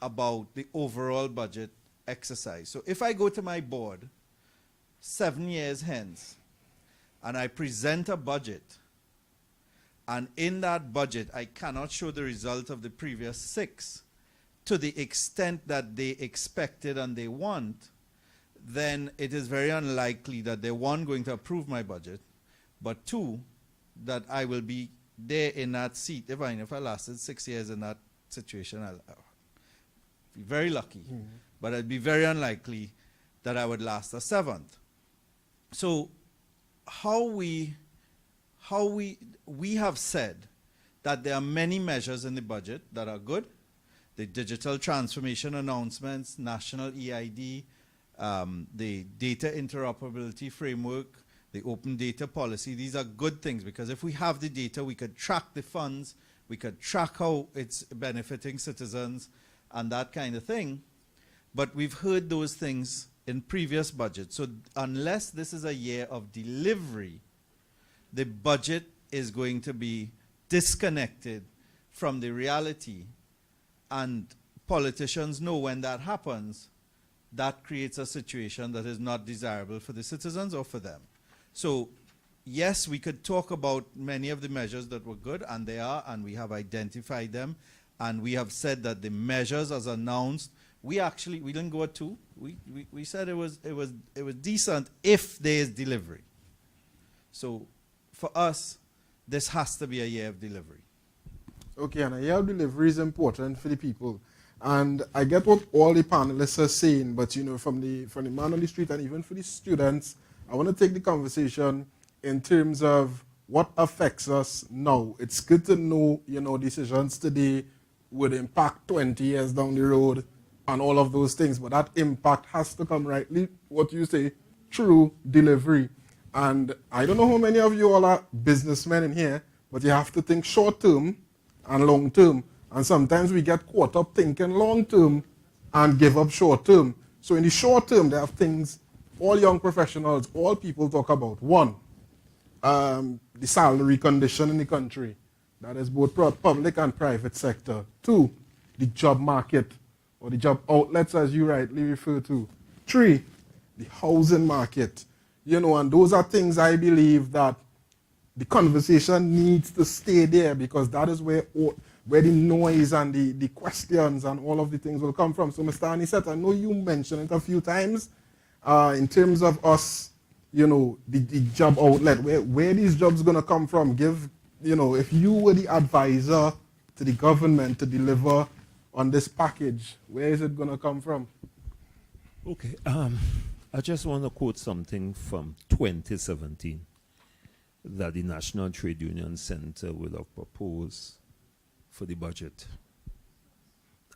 about the overall budget exercise. So if I go to my board 7 years hence and I present a budget, and in that budget I cannot show the result of the previous 6 to the extent that they expected and they want, then it is very unlikely that they're, 1, going to approve my budget, but 2, that I will be there in that seat. If I lasted 6 years in that situation, I'll be very lucky. But it'd be very unlikely that I would last a 7th. So we have said that there are many measures in the budget that are good. The digital transformation announcements, national EID, the data interoperability framework, the open data policy. These are good things, because if we have the data, we could track the funds, we could track how it's benefiting citizens and that kind of thing. But we've heard those things in previous budgets. So unless this is a year of delivery, the budget is going to be disconnected from the reality. And politicians know when that happens, that creates a situation that is not desirable for the citizens or for them. So yes, we could talk about many of the measures that were good, and they are, and we have identified them, and we have said that the measures as announced, we didn't go at 2. We said it was decent if there is delivery. So for us, this has to be a year of delivery. Okay, and a year of delivery is important for the people. And I get what all the panelists are saying, but you know, from the man on the street and even for the students, I want to take the conversation in terms of what affects us now. It's good to know, you know, decisions today would impact 20 years down the road and all of those things, but that impact has to come rightly, what you say, through delivery. And I don't know how many of you all are businessmen in here, but you have to think short term and long term. And sometimes we get caught up thinking long term and give up short term. So in the short term, there are things all young professionals, all people talk about. One, the salary condition in the country. That is both public and private sector. Two, the job market or the job outlets, as you rightly refer to. Three, the housing market. You know, and those are things I believe that the conversation needs to stay there, because that is where the noise and the questions and all of the things will come from. So, Mr. Annisette, I know you mentioned it a few times in terms of us, you know, the job outlet, where these jobs going to come from. Give, you know, if you were the advisor to the government to deliver on this package, where is it going to come from? Okay, I just want to quote something from 2017 that the National Trade Union Center will have proposed for the budget.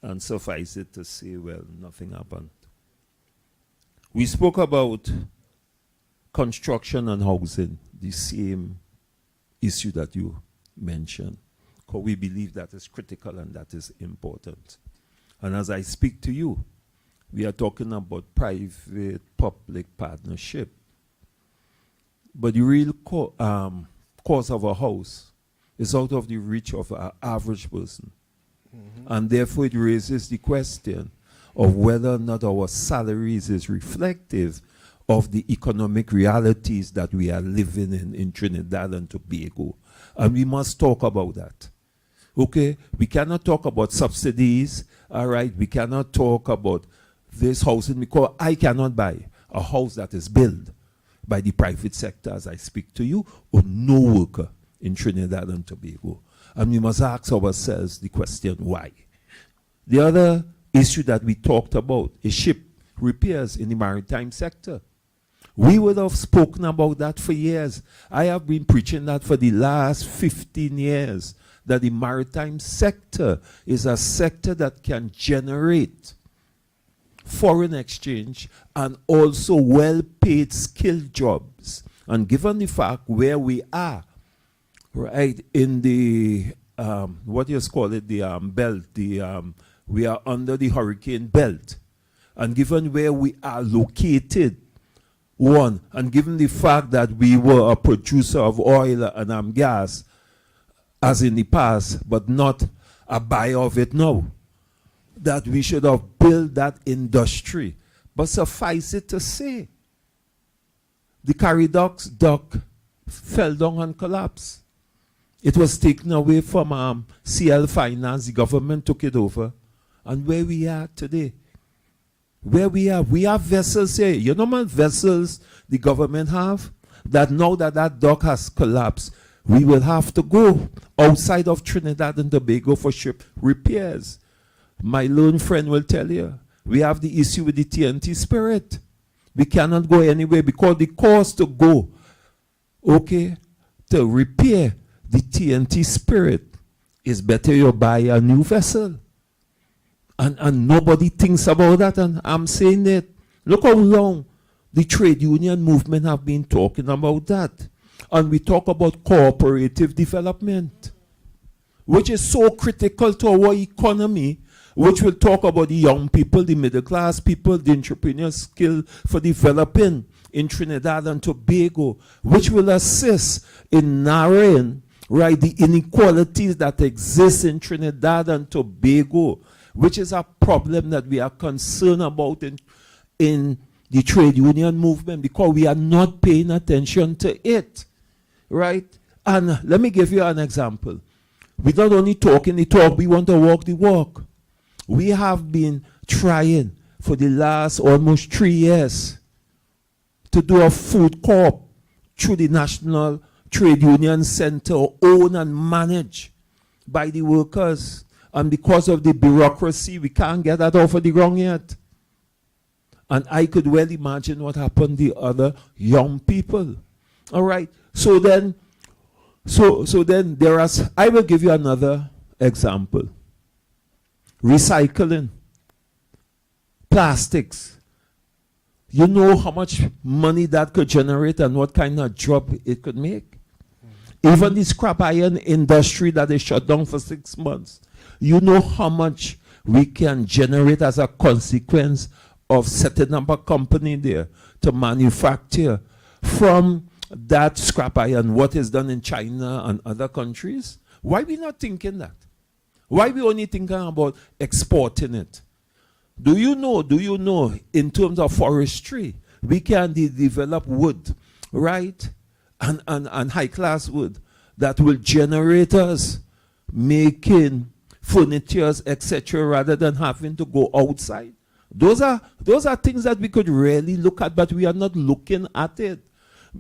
And suffice it to say, well, nothing happened. We spoke about construction and housing, the same issue that you mentioned, because we believe that is critical and that is important. And as I speak to you, we are talking about private-public partnership. But the real cost of a house is out of the reach of an average person. And therefore it raises the question of whether or not our salaries is reflective of the economic realities that we are living in Trinidad and Tobago. And we must talk about that. Okay? We cannot talk about subsidies, all right? We cannot talk about this housing, because I cannot buy a house that is built by the private sector as I speak to you, or no worker in Trinidad and Tobago. And we must ask ourselves the question, why? The other issue that we talked about is ship repairs in the maritime sector. We would have spoken about that for years. I have been preaching that for the last 15 years, that the maritime sector is a sector that can generate foreign exchange and also well-paid skilled jobs. And given the fact where we are, right, in the, what you call it, the belt, we are under the hurricane belt. And given where we are located, one, and given the fact that we were a producer of oil and gas, as in the past, but not a buyer of it now, that we should have built that industry. But suffice it to say, the Caridox dock fell down and collapsed. It was taken away from CL Finance. The government took it over. And where we are today, we have vessels here. You know how many vessels the government have? That now that that dock has collapsed, we will have to go outside of Trinidad and Tobago for ship repairs. My learned friend will tell you, we have the issue with the TNT Spirit. We cannot go anywhere because the cost to go, okay, to repair the TNT Spirit is better you buy a new vessel. And nobody thinks about that, and I'm saying that. Look how long the trade union movement have been talking about that. And we talk about cooperative development, which is so critical to our economy, which will talk about the young people, the middle class people, the entrepreneurial skill for developing in Trinidad and Tobago, which will assist in narrowing, right, the inequalities that exist in Trinidad and Tobago, which is a problem that we are concerned about in the trade union movement, because we are not paying attention to it, right? And let me give you an example. We don't only talking the talk, we want to walk the walk. We have been trying for the last almost 3 years to do a food co-op through the National Trade Union Center, owned and managed by the workers. And because of the bureaucracy, we can't get that off of the ground yet. And I could well imagine what happened to the other young people. All right. So then there is, I will give you another example. Recycling. Plastics. You know how much money that could generate and what kind of job it could make? Even the scrap iron industry that is shut down for 6 months, you know how much we can generate as a consequence of setting up a company there to manufacture from that scrap iron what is done in China and other countries? Why we not thinking that? Why we only thinking about exporting it? Do you know, in terms of forestry, we can develop wood, right? And high-class wood that will generate us making furnitures, etc., rather than having to go outside. Those are things that we could really look at, but we are not looking at it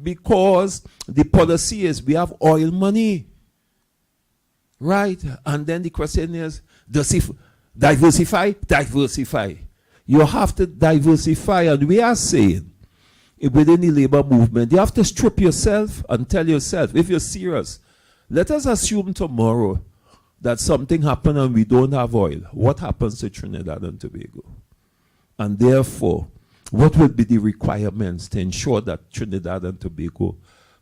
because the policy is we have oil money, right? And then the question is, diversify? Diversify. You have to diversify, and we are saying, within the labor movement, you have to strip yourself and tell yourself, if you're serious, let us assume tomorrow that something happened and we don't have oil. What happens to Trinidad and Tobago? And therefore, what will be the requirements to ensure that Trinidad and Tobago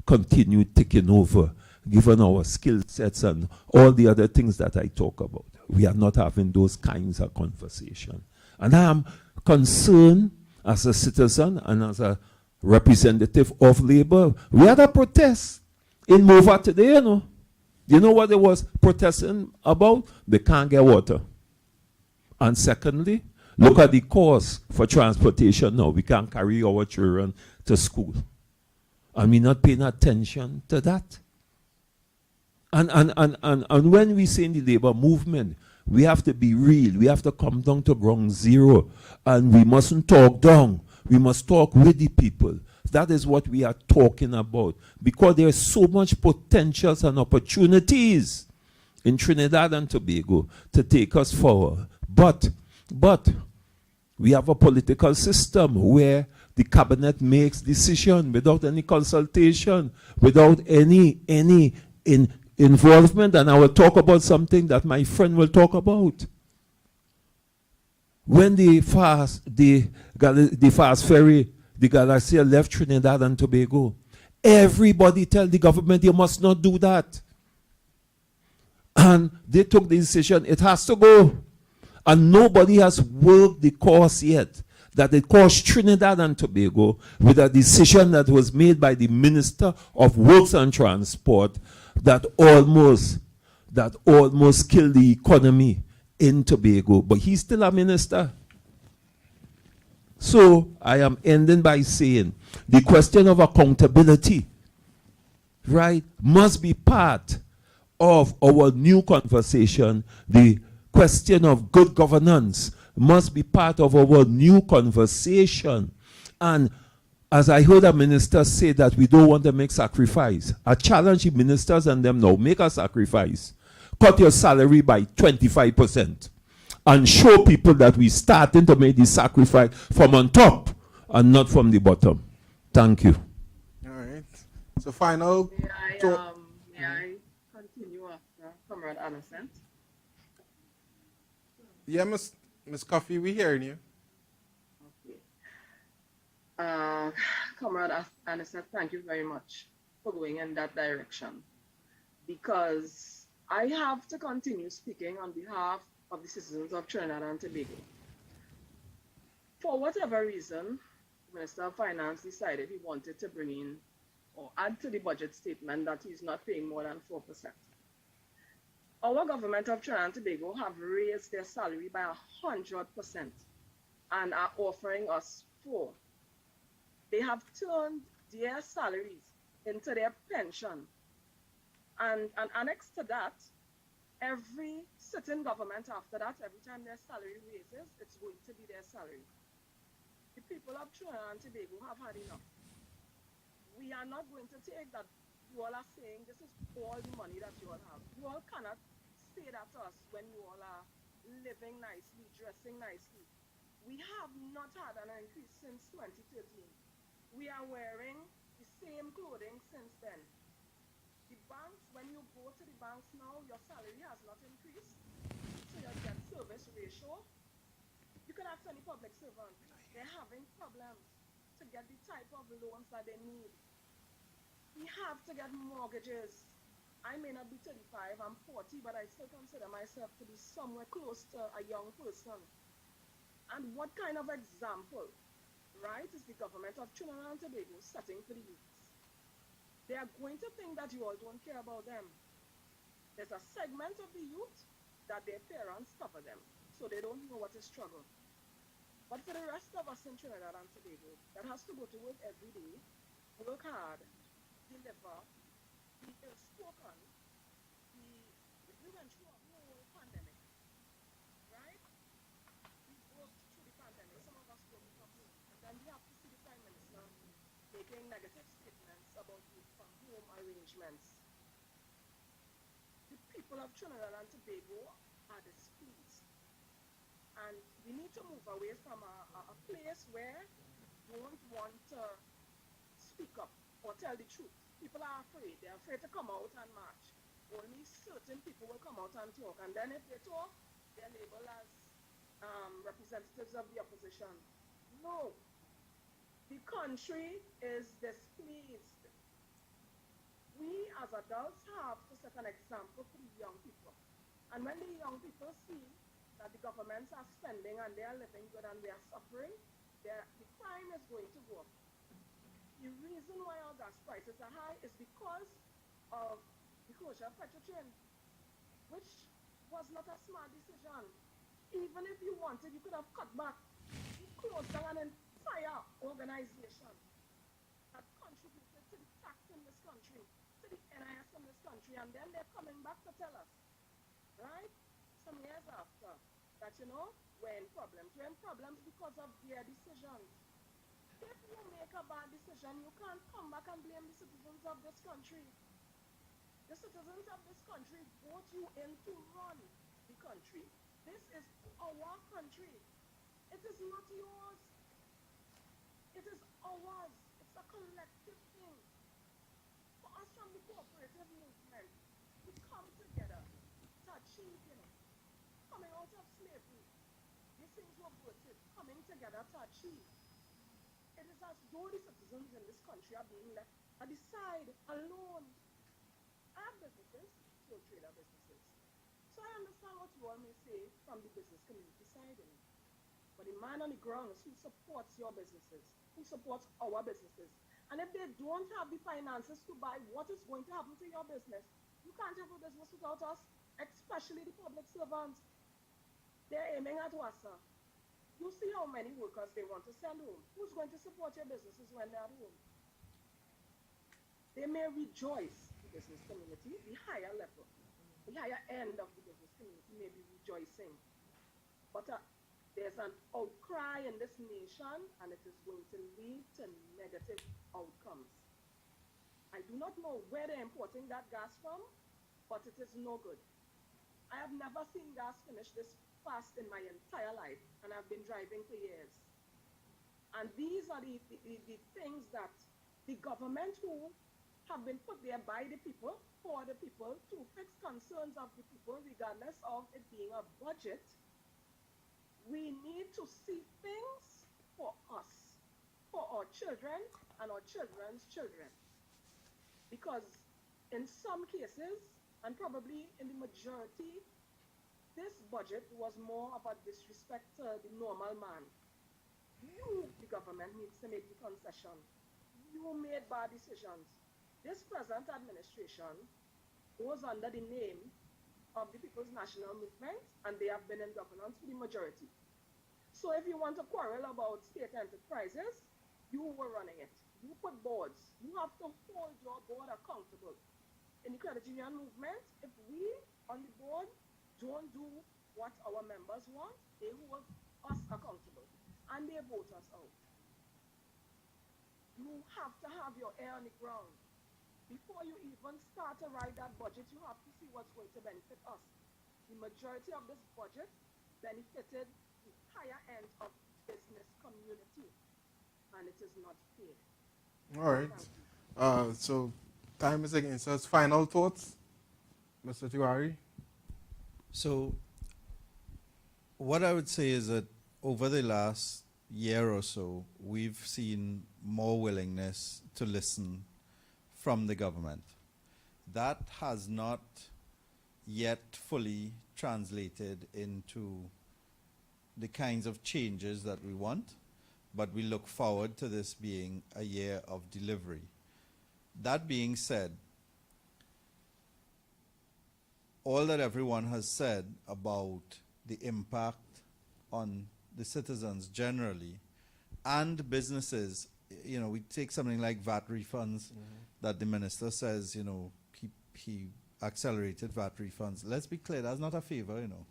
continue taking over, given our skill sets and all the other things that I talk about? We are not having those kinds of conversation. And I am concerned as a citizen and as a representative of labor. We had a protest in Mova today, you know. You know what they was protesting about? They can't get water. And secondly, look at the cost for transportation now. We can't carry our children to school. And we're not paying attention to that. And when we say in the labor movement, we have to be real. We have to come down to ground zero. And we mustn't talk down. We must talk with the people. That is what we are talking about. Because there is so much potentials and opportunities in Trinidad and Tobago to take us forward. But we have a political system where the cabinet makes decisions without any consultation, without any involvement. And I will talk about something that my friend will talk about. When the fast ferry, the Galaxia left Trinidad and Tobago, everybody tell the government you must not do that. And they took the decision, it has to go. And nobody has worked the course yet that it cost Trinidad and Tobago with a decision that was made by the Minister of Works and Transport that almost killed the economy in Tobago. But he's still a minister. So I am ending by saying the question of accountability, right, must be part of our new conversation. The question of good governance must be part of our new conversation. And as I heard a minister say that we don't want to make sacrifice, I challenge the ministers and them now, make a sacrifice. Cut your salary by 25%. And show people that we're starting to make the sacrifice from on top and not from the bottom. Thank you. All right. So final. May I continue after Comrade Annisette? Yeah, Miss Cuffy, we hearing you. Okay. Comrade Annisette, thank you very much for going in that direction. Because I have to continue speaking on behalf of the citizens of Trinidad and Tobago. For whatever reason, the Minister of Finance decided he wanted to bring in or add to the budget statement that he's not paying more than 4%. Our government of Trinidad and Tobago have raised their salary by 100% and are offering us 4%. They have turned their salaries into their pension. And annexed to that, every sitting government after that, every time their salary raises, it's going to be their salary. The people of Trinidad and Tobago have had enough. We are not going to take that you all are saying this is all the money that you all have. You all cannot say that to us when you all are living nicely, dressing nicely. We have not had an increase since 2013. We are wearing the same clothing since then. The banks, when you go to the banks now, your salary has not increased. So your debt service ratio, you can ask any public servant, they're having problems. to get the type of loans that they need. We have to get mortgages. I may not be 35, I'm 40, but I still consider myself to be somewhere close to a young person. And what kind of example, right, is the government of Trinidad and Tobago setting for the youth? They are going to think that you all don't care about them. There's a segment of the youth that their parents cover them, so they don't know what is struggle. But for the rest of us in Trinidad and Tobago, that has to go to work every day, work hard, deliver, be ill-spoken, we went through a whole pandemic, right? We worked through the pandemic, some of us worked from home, and then we have to see the Prime Minister making negative statements about the from home arrangements. The people of Trinidad and Tobago are displeased. And we need to move away from a place where we don't want to speak up or tell the truth. People are afraid. They're afraid to come out and march. Only certain people will come out and talk. And then if they talk, they're labeled as representatives of the opposition. No. The country is displeased. We as adults have to set an example for the young people. And when the young people see that the governments are spending and they are living good and we are suffering, the crime is going to go up. The reason why our gas prices are high is because of the closure of Petrotrain, which was not a smart decision. Even if you wanted, you could have cut back. You closed down an entire organization that contributed to the tax in this country, to the NIS in this country, and then they're coming back to tell us, right? Some years after, that, we're in problems. We're in problems because of their decisions. If you make a bad decision, you can't come back and blame the citizens of this country. The citizens of this country vote you in to run the country. This is our country. It is not yours. It is ours. It's a collective thing. For us from the cooperative movement, we come together to achieve, coming out of slavery. These things were voted, coming together to achieve. It is as though the citizens in this country are being left at the side, alone. I have businesses, sole trader businesses. So I understand what you all may say from the business community side. But the man on the ground is who supports your businesses, who supports our businesses. And if they don't have the finances to buy, what is going to happen to your business? You can't have a business without us, especially the public servants. They're aiming at us, sir. You see how many workers they want to send home. Who's going to support your businesses when they're at home? They may rejoice, the business community, the higher level, the higher end of the business community may be rejoicing. But there's an outcry in this nation, and it is going to lead to negative outcomes. I do not know where they're importing that gas from, but it is no good. I have never seen gas finish this fast in my entire life, and I've been driving for years. And these are the things that the government who have been put there by the people, for the people, to fix concerns of the people, regardless of it being a budget. We need to see things for us, for our children and our children's children. Because in some cases, and probably in the majority, this budget was more about disrespect to the normal man. You, the government, needs to make the concession. You made bad decisions. This present administration goes under the name of the People's National Movement, and they have been in governance for the majority. So if you want to quarrel about state enterprises, you were running it. You put boards. You have to hold your board accountable. In the credit union movement, if we on the board don't do what our members want, they hold us accountable and they vote us out. You have to have your ear on the ground. Before you even start to write that budget, you have to see what's going to benefit us. The majority of this budget benefited the higher end of business community, and it is not fair. All right. So time is against us. Final thoughts, Mr. Tewarie? So what I would say is that over the last year or so, we've seen more willingness to listen from the government. That has not yet fully translated into the kinds of changes that we want, but we look forward to this being a year of delivery. That being said, all that everyone has said about the impact on the citizens generally and businesses, you know, we take something like VAT refunds that the minister says, you know, he accelerated VAT refunds. Let's be clear, that's not a favor, you know.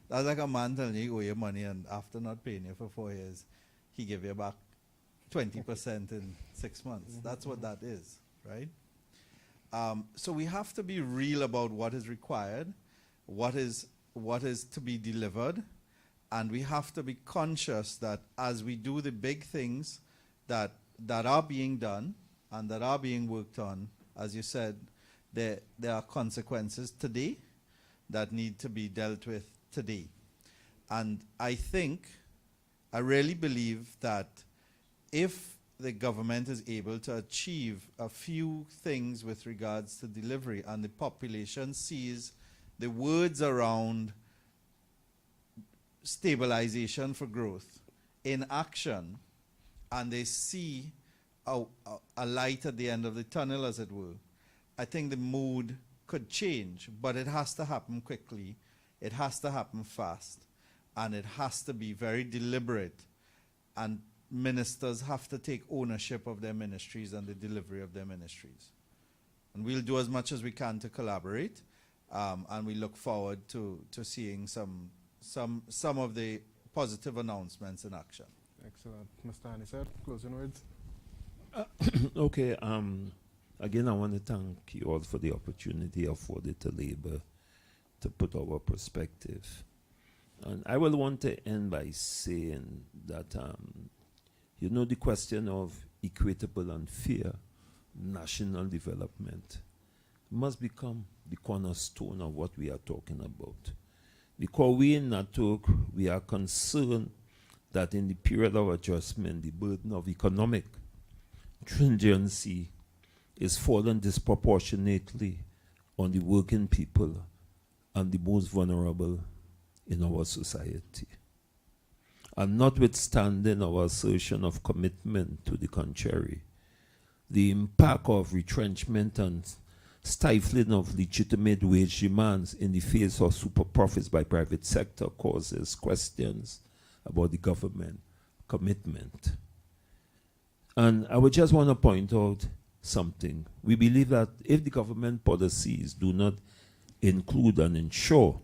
That's like a man telling you you owe your money and after not paying you for 4 years, he give you back 20% in 6 months. That's what that is, right? So we have to be real about what is required, what is to be delivered, and we have to be conscious that as we do the big things that are being done and that are being worked on, as you said, there are consequences today that need to be dealt with today. And I really believe that if the government is able to achieve a few things with regards to delivery and the population sees the words around stabilization for growth in action, and they see a light at the end of the tunnel, as it were, I think the mood could change, but it has to happen quickly, it has to happen fast, and it has to be very deliberate, and ministers have to take ownership of their ministries and the delivery of their ministries. And we'll do as much as we can to collaborate, and we look forward to seeing some of the positive announcements in action. Excellent. Mr. Annisette, closing words. Okay, again, I want to thank you all for the opportunity afforded to Labour to put our perspective. And I will want to end by saying that, you know, the question of equitable and fair national development must become the cornerstone of what we are talking about. Because we in NATOC, we are concerned that in the period of adjustment, the burden of economic stringency is falling disproportionately on the working people and the most vulnerable in our society. And notwithstanding our assertion of commitment to the contrary, the impact of retrenchment and stifling of legitimate wage demands in the face of super profits by private sector causes questions about the government commitment. And I would just want to point out something. We believe that if the government policies do not include and ensure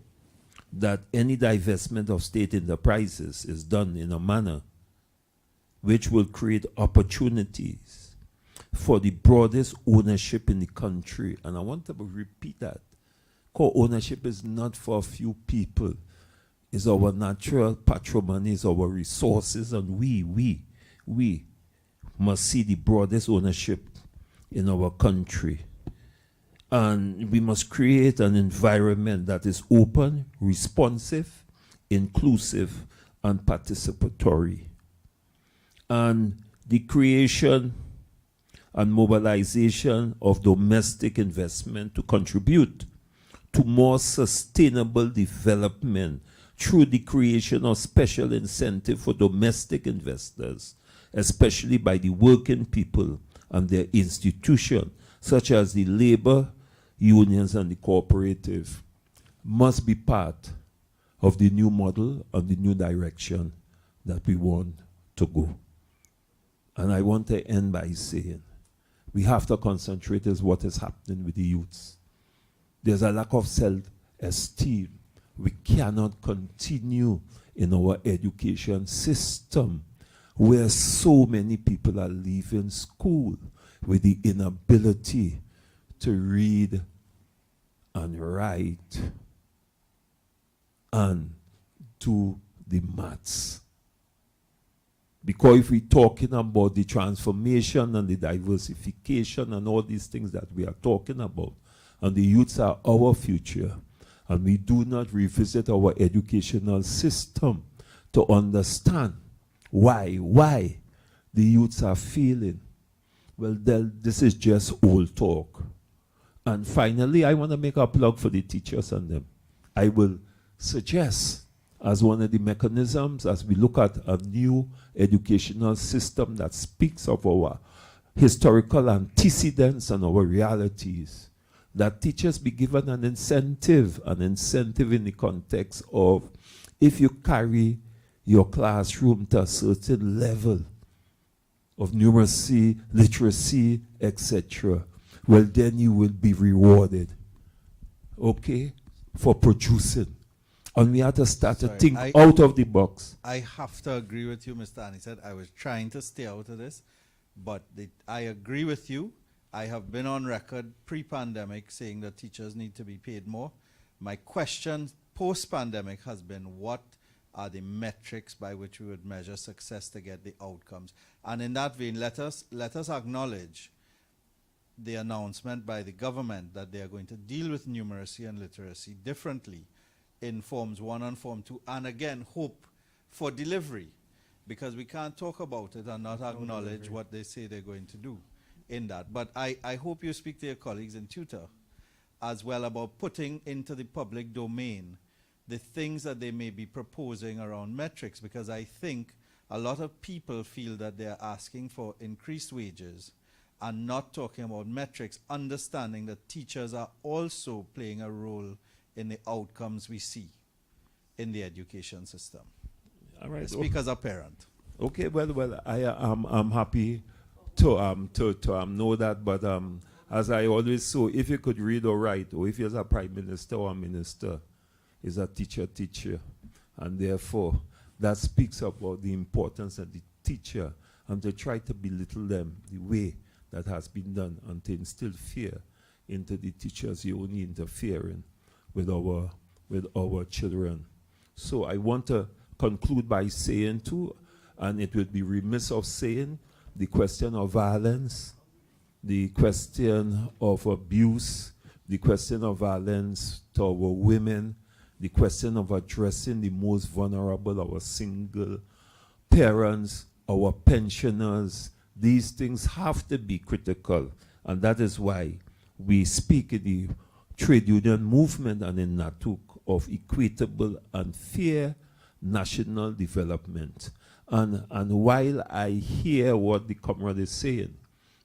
that any divestment of state enterprises is done in a manner which will create opportunities for the broadest ownership in the country, and I want to repeat that, co-ownership is not for a few people. It's our natural patrimony, it's our resources, and we must see the broadest ownership in our country. And we must create an environment that is open, responsive, inclusive, and participatory. And the creation and mobilization of domestic investment to contribute to more sustainable development through the creation of special incentive for domestic investors, especially by the working people and their institutions, such as the labor unions and the cooperative, must be part of the new model and the new direction that we want to go. And I want to end by saying, we have to concentrate on what is happening with the youths. There's a lack of self-esteem. We cannot continue in our education system where so many people are leaving school with the inability to read and write and do the maths. Because if we're talking about the transformation and the diversification and all these things that we are talking about, and the youths are our future, and we do not revisit our educational system to understand Why the youths are failing? Well, this is just old talk. And finally, I want to make a plug for the teachers and them. I will suggest as one of the mechanisms as we look at a new educational system that speaks of our historical antecedents and our realities, that teachers be given an incentive in the context of if you carry your classroom to a certain level of numeracy, literacy, etc., well, then you will be rewarded, okay, for producing. And we have to start to think out of the box. I have to agree with you, Mr. Annisette. I was trying to stay out of this, but I agree with you. I have been on record pre-pandemic saying that teachers need to be paid more. My question post-pandemic has been, what are the metrics by which we would measure success to get the outcomes? And in that vein, let us acknowledge the announcement by the government that they are going to deal with numeracy and literacy differently in Forms 1 and Form 2, and again, hope for delivery, because we can't talk about it and not acknowledge what they say they're going to do in that. But I hope you speak to your colleagues in tutor as well about putting into the public domain the things that they may be proposing around metrics, because I think a lot of people feel that they're asking for increased wages and not talking about metrics, understanding that teachers are also playing a role in the outcomes we see in the education system. All right. I speak as a parent. Okay, well, I'm happy to know that, but as I always say, if you could read or write, or if you're a prime minister or a minister, is a teacher, and therefore that speaks about the importance of the teacher, and to try to belittle them the way that has been done and to instill fear into the teachers. You're only interfering with our children. So I want to conclude by saying too, and it would be remiss of saying, the question of violence, the question of abuse, the question of violence to our women, the question of addressing the most vulnerable, our single parents, our pensioners. These things have to be critical, and that is why we speak in the trade union movement and in NATUC of equitable and fair national development. And while I hear what the comrade is saying,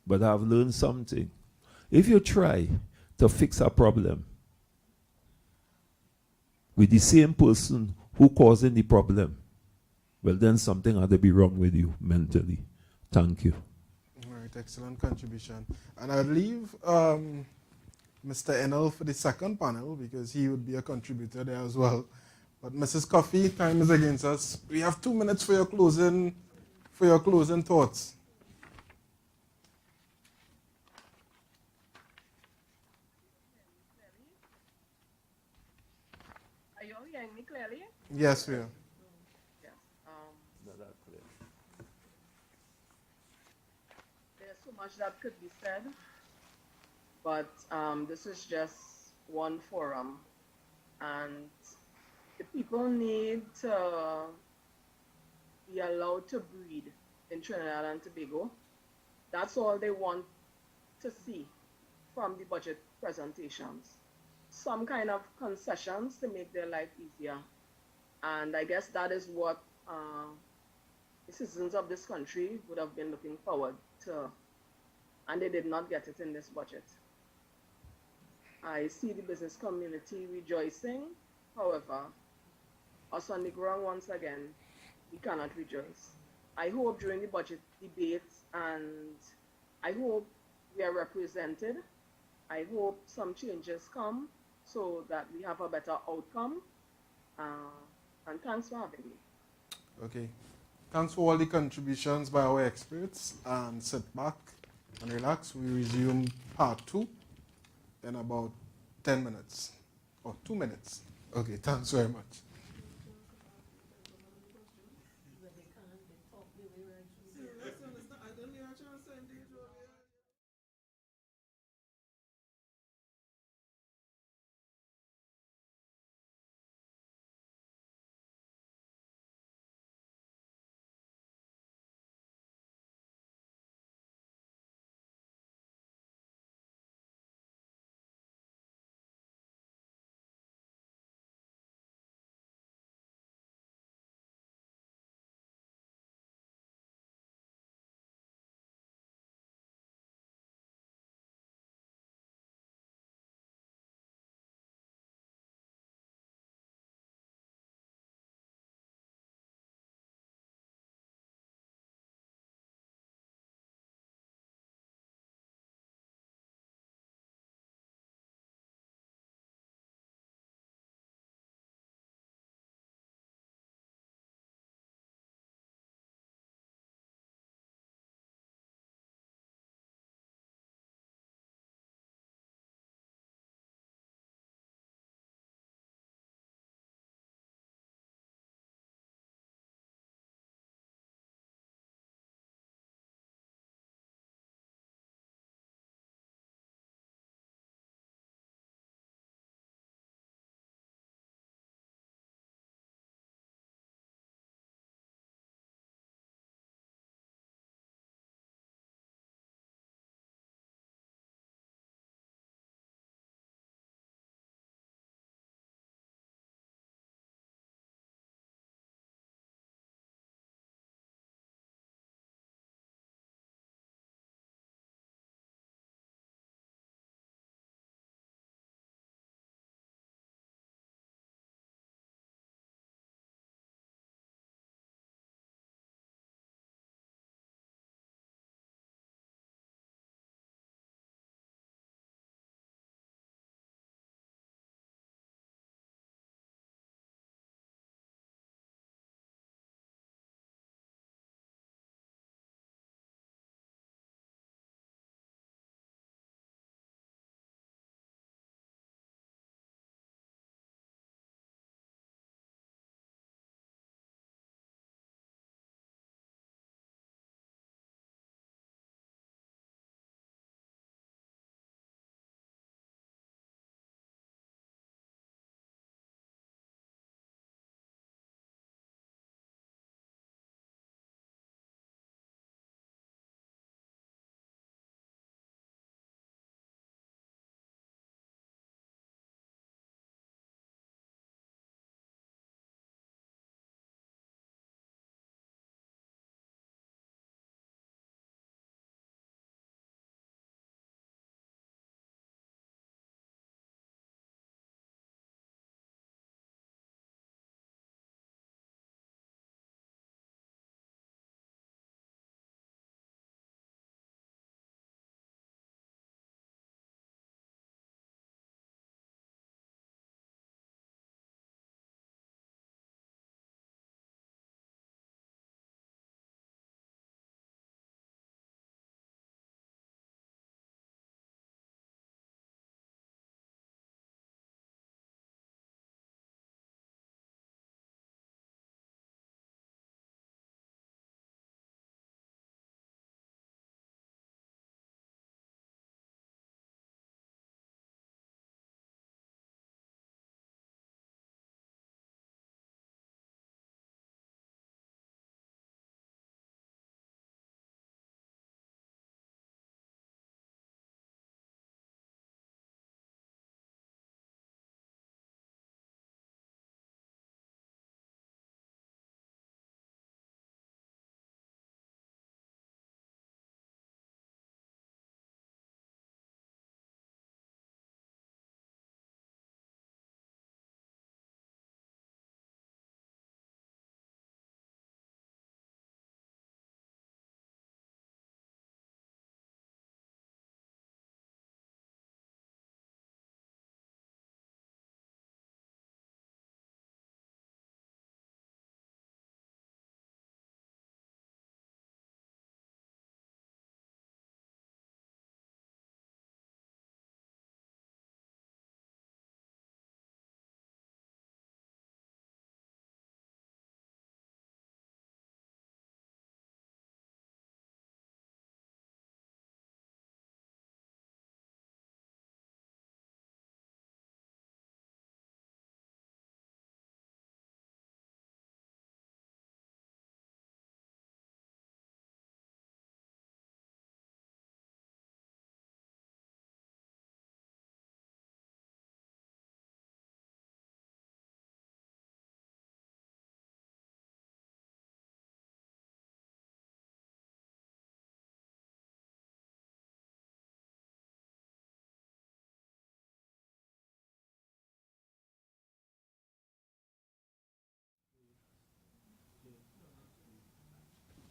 but I've learned something. If you try to fix a problem with the same person who causing the problem, well, then something had to be wrong with you mentally. Thank you. All right, excellent contribution. And I'd leave Mr. Enill for the second panel because he would be a contributor there as well. But Mrs. Cuffy, time is against us. We have 2 minutes for your closing thoughts. Are you all hearing me clearly? Yes, we are. Yes. There's so much that could be said, but this is just one forum, and the people need to be allowed to breed in Trinidad and Tobago. That's all they want to see from the budget presentations. Some kind of concessions to make their life easier. And I guess that is what the citizens of this country would have been looking forward to. And they did not get it in this budget. I see the business community rejoicing. However, us on the ground, once again, we cannot rejoice. I hope during the budget debates, and I hope we are represented. I hope some changes come so that we have a better outcome. And thanks for having me. Okay. Thanks for all the contributions by our experts. And sit back and relax. We resume part 2 in about 10 minutes or 2 minutes. Okay, thanks very much.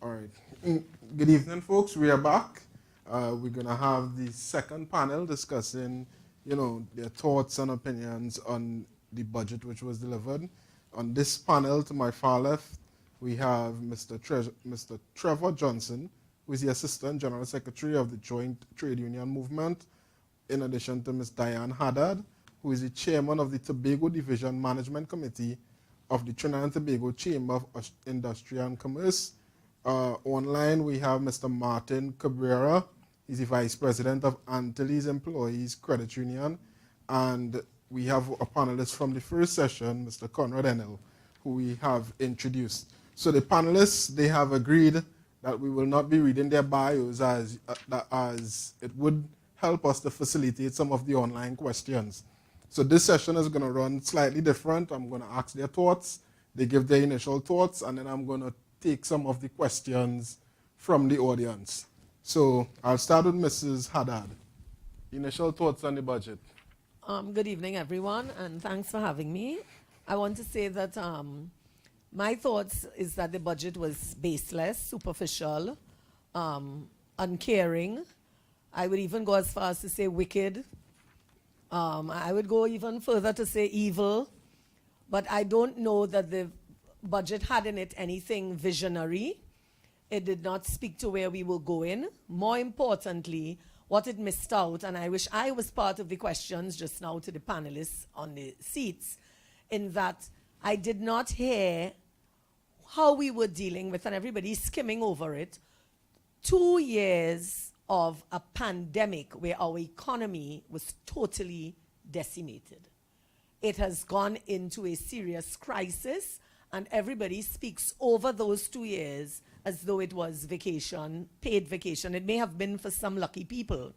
All right. Good evening, folks. We are back. We're going to have the second panel discussing, their thoughts and opinions on the budget which was delivered. On this panel, to my far left, we have Mr. Trevor Johnson, who is the Assistant General Secretary of the Joint Trade Union Movement, in addition to Ms. Diane Haddad, who is the Chairman of the Tobago Division Management Committee of the Trinidad and Tobago Chamber of Industry and Commerce. Online, we have Mr. Martin Cabrera. He's the Vice President of Antilles Employees Credit Union. And we have a panelist from the first session, Mr. Conrad Enill, who we have introduced. So the panelists, they have agreed that we will not be reading their bios as it would help us to facilitate some of the online questions. So this session is going to run slightly different. I'm going to ask their thoughts. They give their initial thoughts, and then I'm going to take some of the questions from the audience. So I'll start with Mrs. Haddad. Initial thoughts on the budget. Good evening, everyone, and thanks for having me. I want to say that my thoughts is that the budget was baseless, superficial, uncaring. I would even go as far as to say wicked. I would go even further to say evil. But I don't know that the budget had in it anything visionary. It did not speak to where we were going. More importantly, what it missed out, and I wish I was part of the questions just now to the panelists on the seats, in that I did not hear how we were dealing with, and everybody skimming over it, 2 years of a pandemic where our economy was totally decimated. It has gone into a serious crisis, and everybody speaks over those 2 years as though it was vacation, paid vacation. It may have been for some lucky people,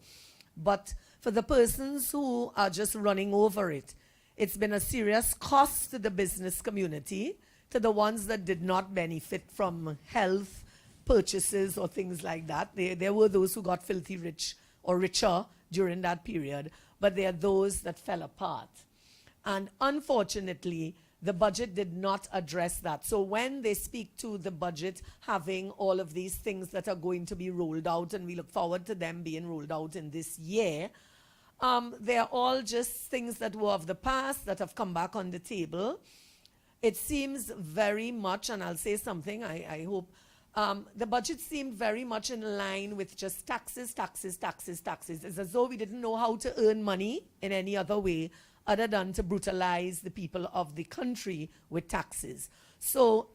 but for the persons who are just running over it, it's been a serious cost to the business community, to the ones that did not benefit from health purchases or things like that. There were those who got filthy rich or richer during that period, but there are those that fell apart. And unfortunately, the budget did not address that. So when they speak to the budget having all of these things that are going to be rolled out, and we look forward to them being rolled out in this year, they're all just things that were of the past that have come back on the table. It seems very much, and I'll say something, I hope, the budget seemed very much in line with just taxes, taxes, taxes, taxes. It's as though we didn't know how to earn money in any other way other than to brutalize the people of the country with taxes. So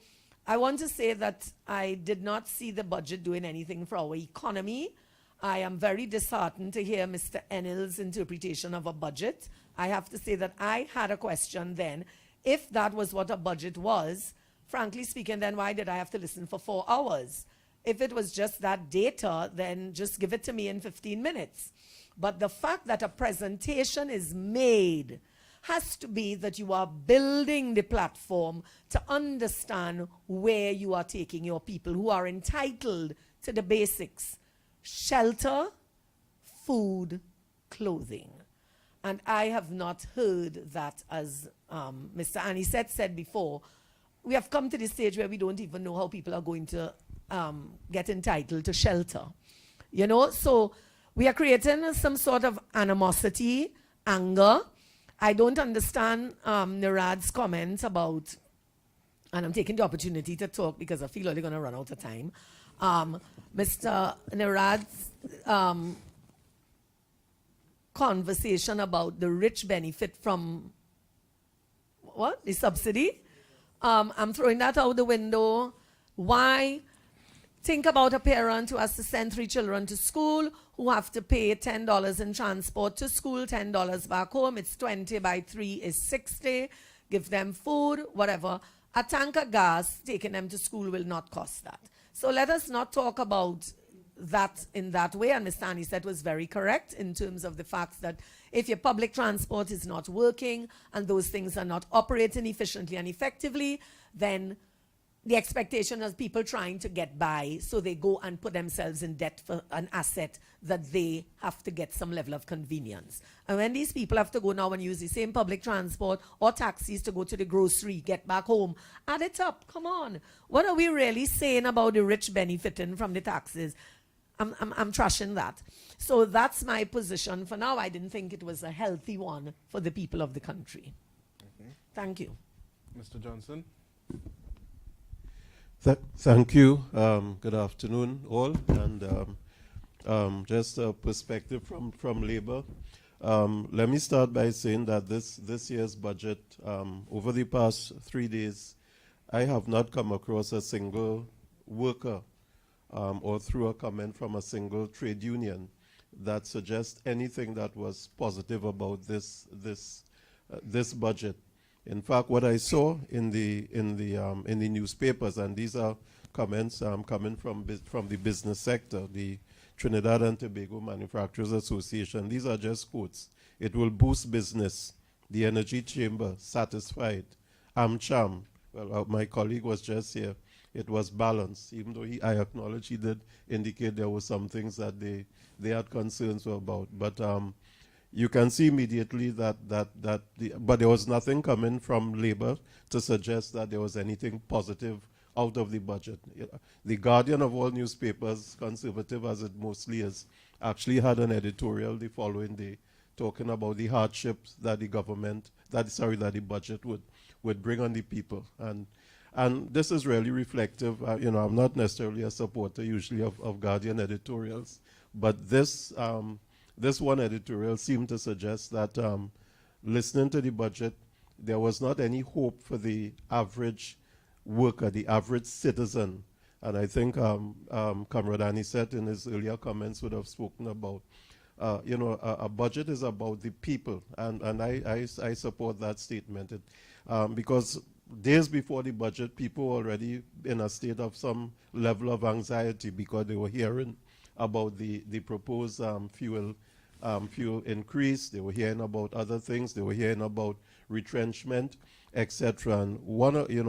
I want to say that I did not see the budget doing anything for our economy. I am very disheartened to hear Mr. Enill's interpretation of a budget. I have to say that I had a question then. If that was what a budget was, frankly speaking, then why did I have to listen for 4 hours? If it was just that data, then just give it to me in 15 minutes. But the fact that a presentation is made has to be that you are building the platform to understand where you are taking your people who are entitled to the basics: shelter, food, clothing. And I have not heard that, as Mr. Annisette said before. We have come to the stage where we don't even know how people are going to get entitled to shelter. So we are creating some sort of animosity, anger. I don't understand Nirad's comment about, and I'm taking the opportunity to talk because I feel like they're going to run out of time. Mr. Nirad's conversation about the rich benefit from what? The subsidy? I'm throwing that out the window. Why? Think about a parent who has to send 3 children to school, who have to pay $10 in transport to school, $10 back home. It's 20 by 3 is 60. Give them food, whatever. A tank of gas taking them to school will not cost that. So let us not talk about that in that way. And Mr. Annisette was very correct in terms of the fact that if your public transport is not working and those things are not operating efficiently and effectively, then the expectation is people trying to get by, so they go and put themselves in debt for an asset that they have to get some level of convenience. And when these people have to go now and use the same public transport or taxis to go to the grocery, get back home, add it up, come on. What are we really saying about the rich benefiting from the taxes? I'm trashing that. So that's my position. For now, I didn't think it was a healthy one for the people of the country. Thank you. Mr. Johnson. Thank you. Good afternoon, all. And just a perspective from Labour. Let me start by saying that this year's budget, over the past 3 days, I have not come across a single worker or through a comment from a single trade union that suggests anything that was positive about this budget. In fact, what I saw in the newspapers, and these are comments coming from the business sector, the Trinidad and Tobago Manufacturers Association. These are just quotes. It will boost business. The energy chamber satisfied. AmCham. Well, my colleague was just here. It was balanced, even though I acknowledge he did indicate there were some things that they had concerns about. But you can see immediately but there was nothing coming from Labour to suggest that there was anything positive out of the budget. The Guardian of all newspapers, conservative as it mostly is, actually had an editorial the following day talking about the hardships that the the budget would bring on the people. And this is really reflective. I'm not necessarily a supporter usually of Guardian editorials, but this one editorial seemed to suggest that listening to the budget, there was not any hope for the average worker, the average citizen. And I think Comrade Annisette in his earlier comments would have spoken about, a budget is about the people. And I support that statement. Because days before the budget, people were already in a state of some level of anxiety because they were hearing about the proposed fuel increase. They were hearing about other things. They were hearing about retrenchment, etc. And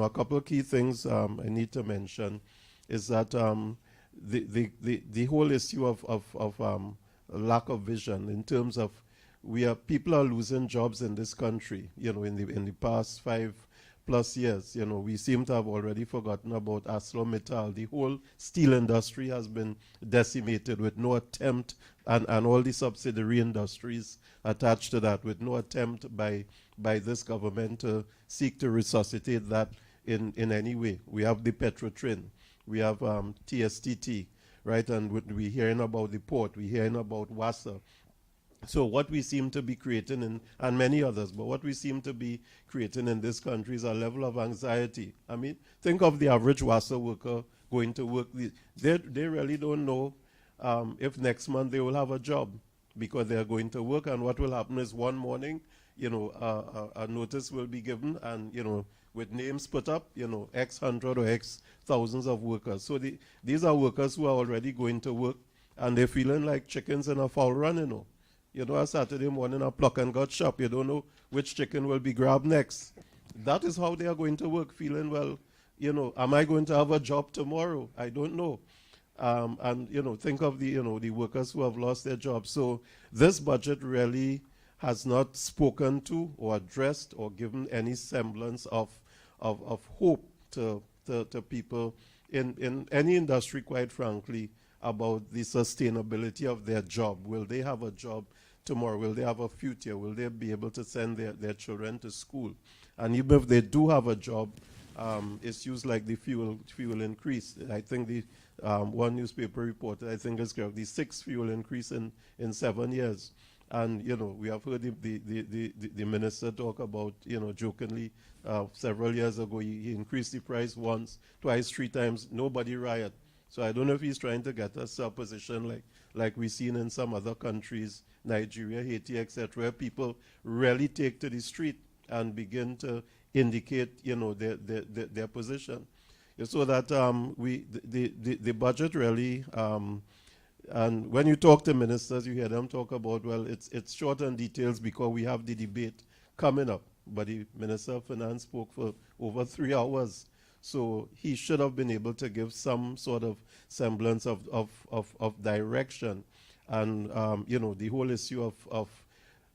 a couple of key things I need to mention is that the whole issue of lack of vision in terms of people are losing jobs in this country. In the past 5+ years, we seem to have already forgotten about ArcelorMittal. The whole steel industry has been decimated with no attempt, and all the subsidiary industries attached to that, with no attempt by this government to seek to resuscitate that in any way. We have the Petrotrin, we have TSTT, right? And we're hearing about the port, we're hearing about WASA. So what we seem to be creating, and many others, but what we seem to be creating in this country is a level of anxiety. I mean, think of the average WASA worker going to work. They really don't know if next month they will have a job because they are going to work, and what will happen is one morning, a notice will be given, and, with names put up, X hundred or X thousands of workers. So these are workers who are already going to work, and they're feeling like chickens in a fowl run, a Saturday morning, a pluck and gut shop. You don't know which chicken will be grabbed next. That is how they are going to work, feeling, well, am I going to have a job tomorrow? I don't know. And, think of the workers who have lost their jobs. So this budget really has not spoken to or addressed or given any semblance of hope to people in any industry, quite frankly, about the sustainability of their job. Will they have a job tomorrow? Will they have a future? Will they be able to send their children to school? And even if they do have a job, issues like the fuel increase. I think the one newspaper reported, I think it's correct, the 6th fuel increase in 7 years. And, we have heard the minister talk about, jokingly, several years ago, he increased the price once, twice, 3 times, nobody riot. So I don't know if he's trying to get us to a position like we've seen in some other countries, Nigeria, Haiti, etc., where people really take to the street and begin to indicate, their position. So that the budget really, and when you talk to ministers, you hear them talk about, well, it's short on details because we have the debate coming up. But the Minister of Finance spoke for over 3 hours. So he should have been able to give some sort of semblance of direction. And, you know, the whole issue of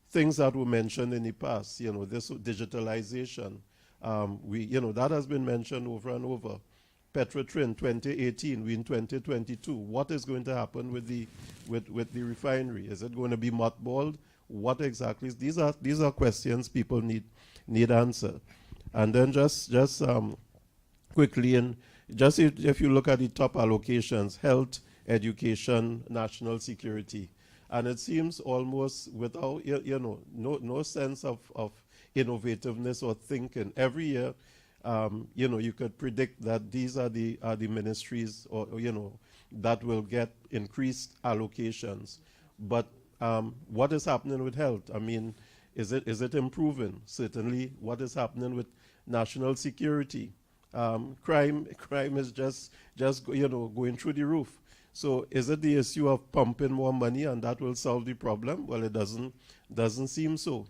things that were mentioned in the past, you know, this digitalization, you know, that has been mentioned over and over. Petrotrin 2018, we in 2022. What is going to happen with the refinery? Is it going to be mothballed? What exactly? These are questions people need answer. And then just quickly, and just if you look at the top allocations, health, education, national security, and it seems almost without you know no sense of innovativeness or thinking. Every year, you know, you could predict that these are the ministries, or you know, that will get increased allocations. But what is happening with health? I mean, is it improving? Certainly. What is happening with national security? Crime is just you know, going through the roof. So is it the issue of pumping more money and that will solve the problem? Well, it doesn't seem so,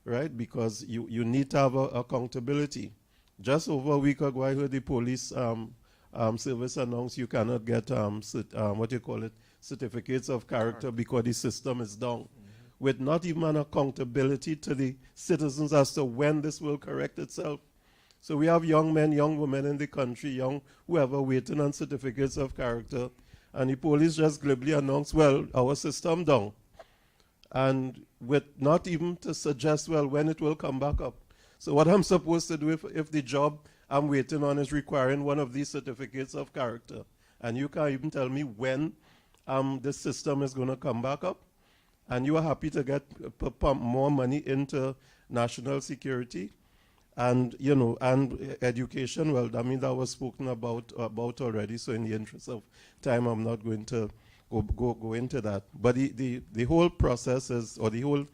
right? Because you need to have accountability. Just over a week ago, I heard the police service announce you cannot get certificates of character because the system is down, with not even an accountability to the citizens as to when this will correct itself. So we have young men, young women in the country, young whoever, waiting on certificates of character, and the police just glibly announce, well, our system down, and with not even to suggest, well, when it will come back up. So what I'm supposed to do if the job I'm waiting on is requiring one of these certificates of character, and you can't even tell me when the system is going to come back up, and you are happy to get pump more money into national security, and you know, and education. Well, I mean, that was spoken about already. So in the interest of time, I'm not going to go into that. But the whole process is, or the whole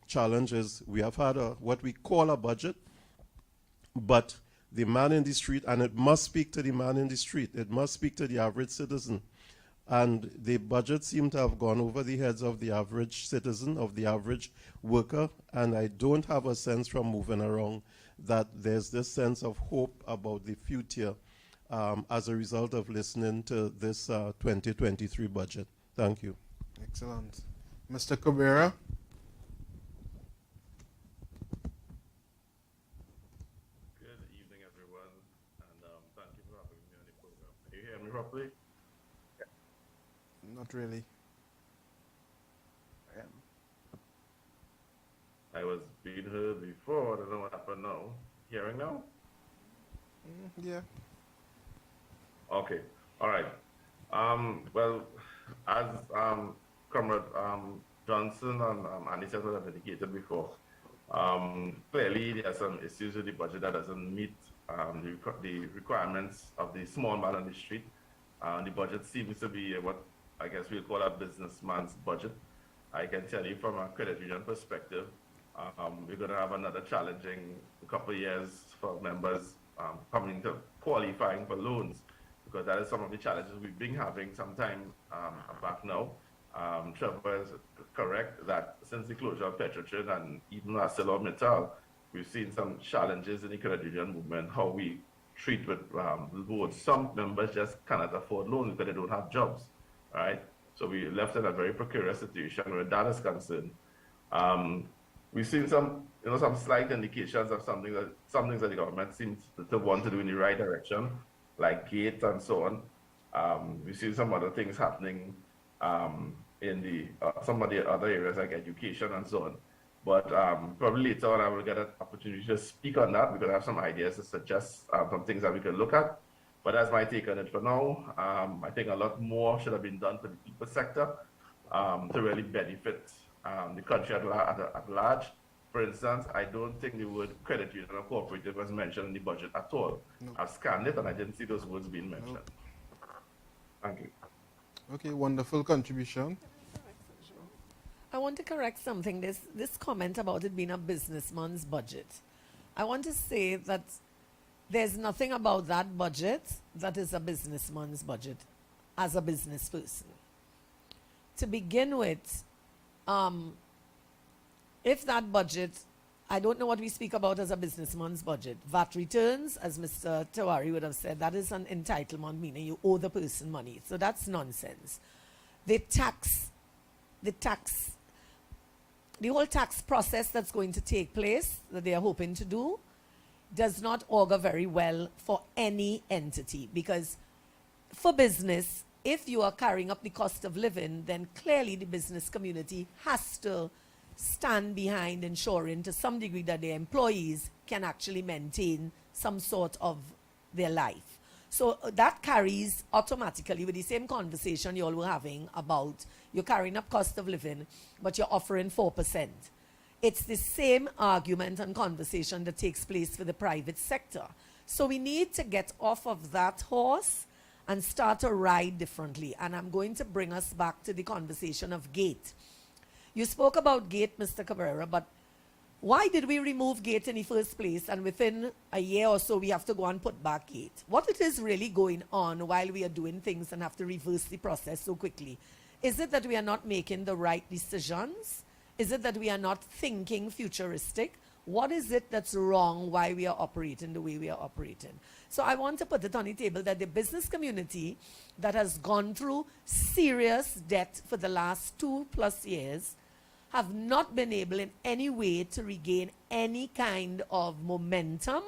challenge is, we have had what we call a budget, but the man in the street, and it must speak to the man in the street. It must speak to the average citizen. And the budget seemed to have gone over the heads of the average citizen, of the average worker, and I don't have a sense from moving around that there's this sense of hope about the future as a result of listening to this 2023 budget. Thank you. Excellent. Mr. 𝘾𝙀🎢. Good evening, everyone, and thank you for having me on the program. Can you hear me properly? Not really. I was being heard before. I don't know what happened now. Hearing now? Yeah. Okay. All right. Well, as Comrade Johnson and Annisette have indicated before, clearly there are some issues with the budget that doesn't meet the requirements of the small man on the street. The budget seems to be what I guess we'll call a businessman's budget. I can tell you from a credit union perspective, we're going to have another challenging couple of years for members coming to qualifying for loans, because that is some of the challenges we've been having some time back now. Trevor is correct that since the closure of Petrotrin and even ArcelorMittal, we've seen some challenges in the credit union movement, how we treat with loans. Some members just cannot afford loans because they don't have jobs. Right, so we left in a very precarious situation where that is concerned. We've seen some slight indications of some things that the government seems to want to do in the right direction, like gates and so on. We've seen some other things happening in the some of the other areas like education and so on. But probably later on I will get an opportunity to speak on that, because I have some ideas to suggest some things that we can look at. But that's my take on it for now. I think a lot more should have been done for the people sector to really benefit the country at large. For instance, I don't think the word credit union or cooperative was mentioned in the budget at all. No. I've scanned it and I didn't see those words being mentioned. No. Thank you. Okay, wonderful contribution. I want to correct something. This comment about it being a businessman's budget. I want to say that there's nothing about that budget that is a businessman's budget as a business person. To begin with, if that budget I don't know what we speak about as a businessman's budget. VAT returns, as Mr. Tewarie would have said, that is an entitlement, meaning you owe the person money. So that's nonsense. The whole tax process that's going to take place, that they are hoping to do, does not augur very well for any entity, because for business, if you are carrying up the cost of living, then clearly the business community has to stand behind ensuring to some degree that their employees can actually maintain some sort of their life. So that carries automatically with the same conversation you all were having about you're carrying up cost of living, but you're offering 4%. It's the same argument and conversation that takes place for the private sector. So we need to get off of that horse and start to ride differently. And I'm going to bring us back to the conversation of GATE. You spoke about GATE, Mr. Cabrera, but why did we remove GATE in the first place, and within a year or so we have to go and put back GATE? What it is really going on while we are doing things and have to reverse the process so quickly? Is it that we are not making the right decisions? Is it that we are not thinking futuristic? What is it that's wrong why we are operating the way we are operating? So I want to put it on the table that the business community that has gone through serious debt for the last 2+ years have not been able in any way to regain any kind of momentum,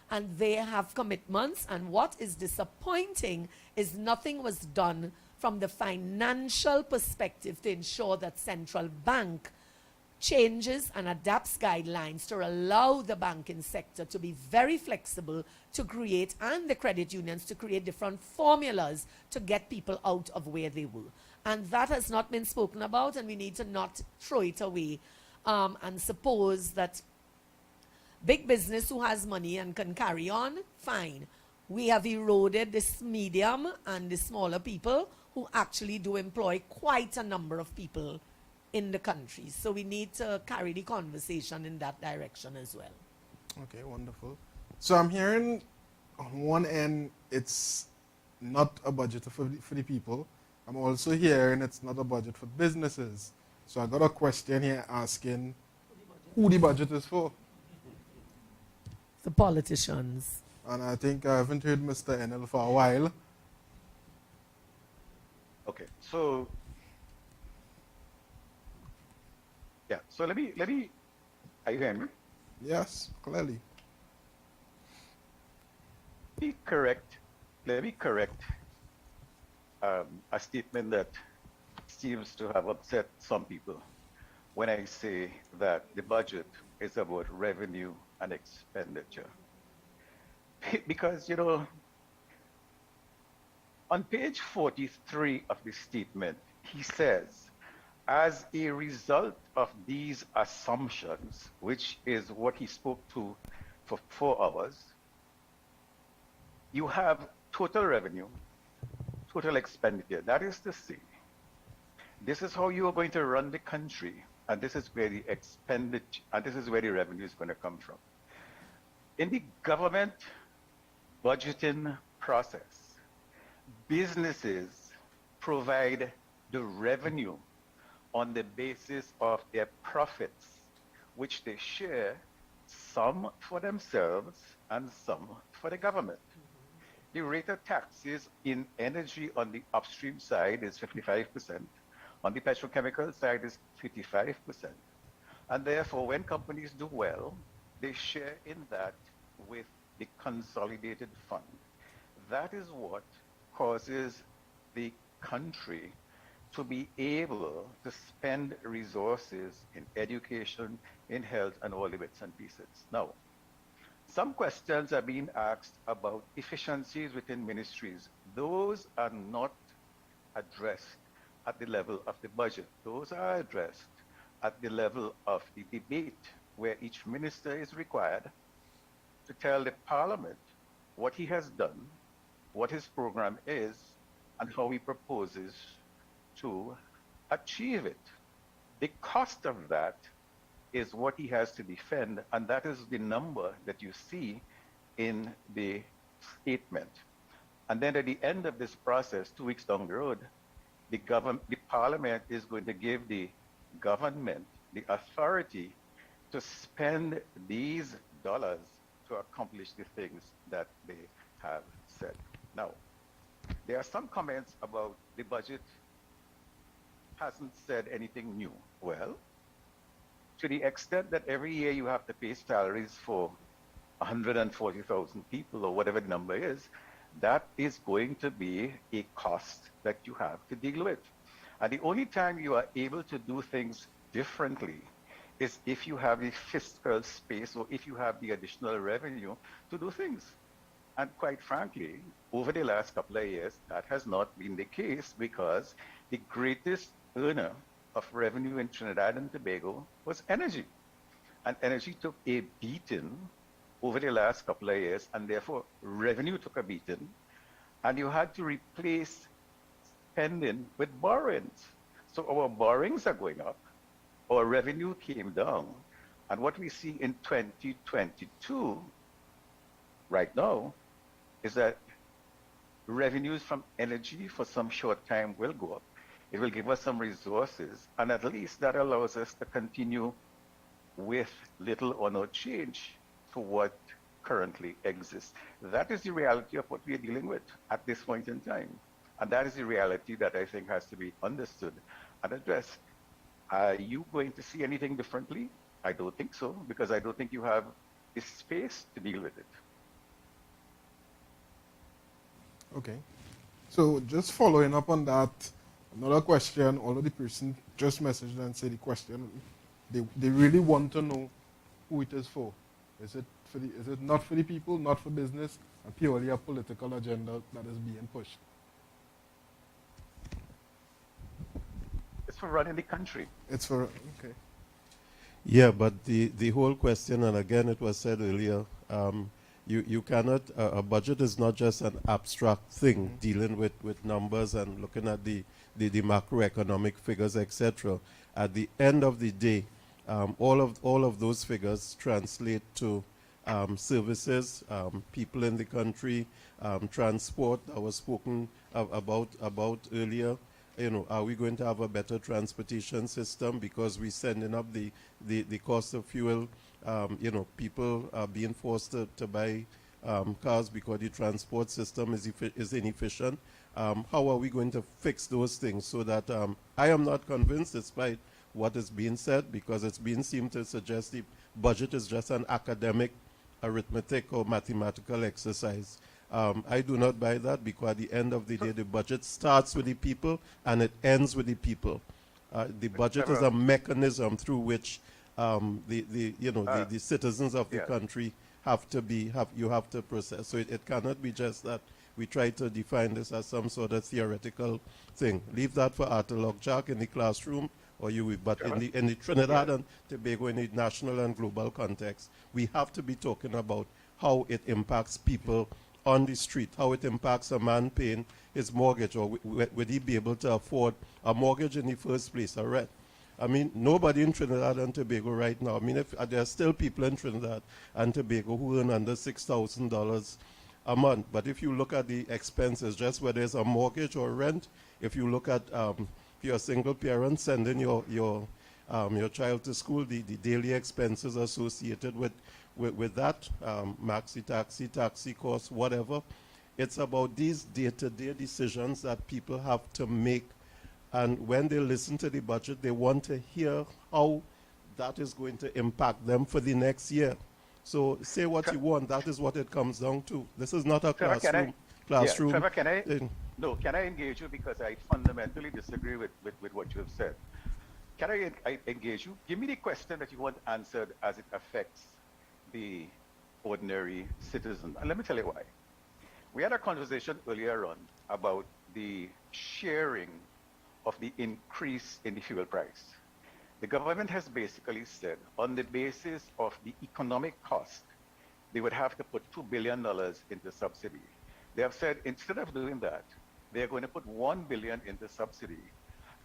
and they have commitments, and what is disappointing is nothing was done from the financial perspective to ensure that central bank changes and adapts guidelines to allow the banking sector to be very flexible to create, and the credit unions to create different formulas to get people out of where they were. And that has not been spoken about, and we need to not throw it away and suppose that big business who has money and can carry on, fine. We have eroded this medium and the smaller people who actually do employ quite a number of people in the country. So we need to carry the conversation in that direction as well. Okay, wonderful. So I'm hearing on one end, it's not a budget for the people. I'm also hearing it's not a budget for businesses. So I got a question here asking who the budget is for. The politicians. And I think I haven't heard Mr. Enill for a while. Okay, so yeah, so let me. Are you hearing me? Yes, clearly. Let me correct a statement that seems to have upset some people when I say that the budget is about revenue and expenditure. Because, you know, on page 43 of the statement, he says, as a result of these assumptions, which is what he spoke to for 4 hours, you have total revenue, total expenditure. That is to say, this is how you are going to run the country, and this is where the expenditure, and this is where the revenue is going to come from. In the government budgeting process, businesses provide the revenue on the basis of their profits, which they share, some for themselves and some for the government. The rate of taxes in energy on the upstream side is 55%. On the petrochemical side is 55%. And therefore, when companies do well, they share in that with the consolidated fund. That is what causes the country to be able to spend resources in education, in health, and all the bits and pieces. Now, some questions are being asked about efficiencies within ministries. Those are not addressed at the level of the budget. Those are addressed at the level of the debate, where each minister is required to tell the parliament what he has done, what his program is, and how he proposes to achieve it. The cost of that is what he has to defend, and that is the number that you see in the statement. And then at the end of this process, 2 weeks down the road, the parliament is going to give the government the authority to spend these dollars to accomplish the things that they have said. Now, there are some comments about the budget hasn't said anything new. Well, to the extent that every year you have to pay salaries for 140,000 people or whatever the number is, that is going to be a cost that you have to deal with. And the only time you are able to do things differently is if you have the fiscal space or if you have the additional revenue to do things. And quite frankly, over the last couple of years, that has not been the case because the greatest earner of revenue in Trinidad and Tobago was energy. And energy took a beating over the last couple of years, and therefore revenue took a beating, and you had to replace spending with borrowings. So our borrowings are going up, our revenue came down, and what we see in 2022 right now is that revenues from energy for some short time will go up. It will give us some resources, and at least that allows us to continue with little or no change to what currently exists. That is the reality of what we are dealing with at this point in time. And that is the reality that I think has to be understood and addressed. Are you going to see anything differently? I don't think so, because I don't think you have the space to deal with it. Okay. So just following up on that, another question, although the person just messaged and said the question, they really want to know who it is for. Is it not for the people, not for business, and purely a political agenda that is being pushed? It's for running the country. It's for, okay. Yeah, but the whole question, and again it was said earlier, you cannot, a budget is not just an abstract thing dealing with numbers and looking at the macroeconomic figures, etc. At the end of the day, all of those figures translate to services, people in the country, transport that was spoken about earlier. You know, are we going to have a better transportation system because we're sending up the cost of fuel? You know, people are being forced to buy cars because the transport system is inefficient. How are we going to fix those things so that I am not convinced, despite what is being said, because it's being seemed to suggest the budget is just an academic arithmetic or mathematical exercise. I do not buy that, because at the end of the day, the budget starts with the people and it ends with the people. The budget is a mechanism through which the citizens of the country you have to process. So it cannot be just that we try to define this as some sort of theoretical thing. Leave that for 𝘾𝙀𝙏 in the classroom, but in the Trinidad and Tobago, in the national and global context, we have to be talking about how it impacts people on the street, how it impacts a man paying his mortgage, or would he be able to afford a mortgage in the first place, a rent. I mean, nobody in Trinidad and Tobago right now, I mean, if there are still people in Trinidad and Tobago who earn under $6,000 a month, but if you look at the expenses, just whether it's a mortgage or rent, if you look at if you're a single parent sending your child to school, the daily expenses associated with that, maxi taxi costs, whatever. It's about these day-to-day decisions that people have to make. And when they listen to the budget, they want to hear how that is going to impact them for the next year. So say what you want, that is what it comes down to. This is not a classroom. Trevor, can I engage you, because I fundamentally disagree with what you have said. Can I engage you? Give me the question that you want answered as it affects the ordinary citizen. And let me tell you why. We had a conversation earlier on about the sharing of the increase in the fuel price. The government has basically said, on the basis of the economic cost, they would have to put $2 billion into subsidy. They have said, instead of doing that, they are going to put $1 billion into subsidy,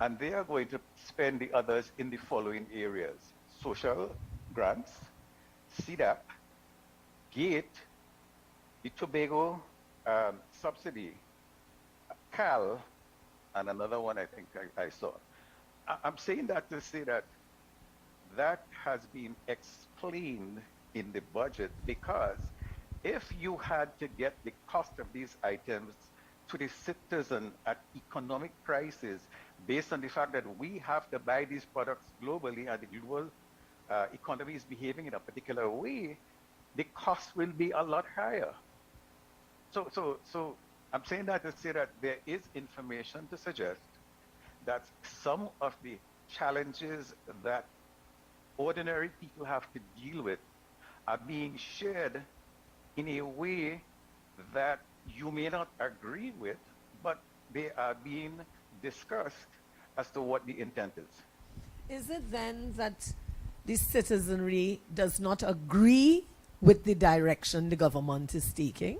and they are going to spend the others in the following areas: social grants, CDAP, GATE, the Tobago subsidy, CAL, and another one I think I saw. I'm saying that to say that that has been explained in the budget, because if you had to get the cost of these items to the citizen at economic prices, based on the fact that we have to buy these products globally and the global economy is behaving in a particular way, the cost will be a lot higher. So I'm saying that to say that there is information to suggest that some of the challenges that ordinary people have to deal with are being shared in a way that you may not agree with, but they are being discussed as to what the intent is. Is it then that the citizenry does not agree with the direction the government is taking?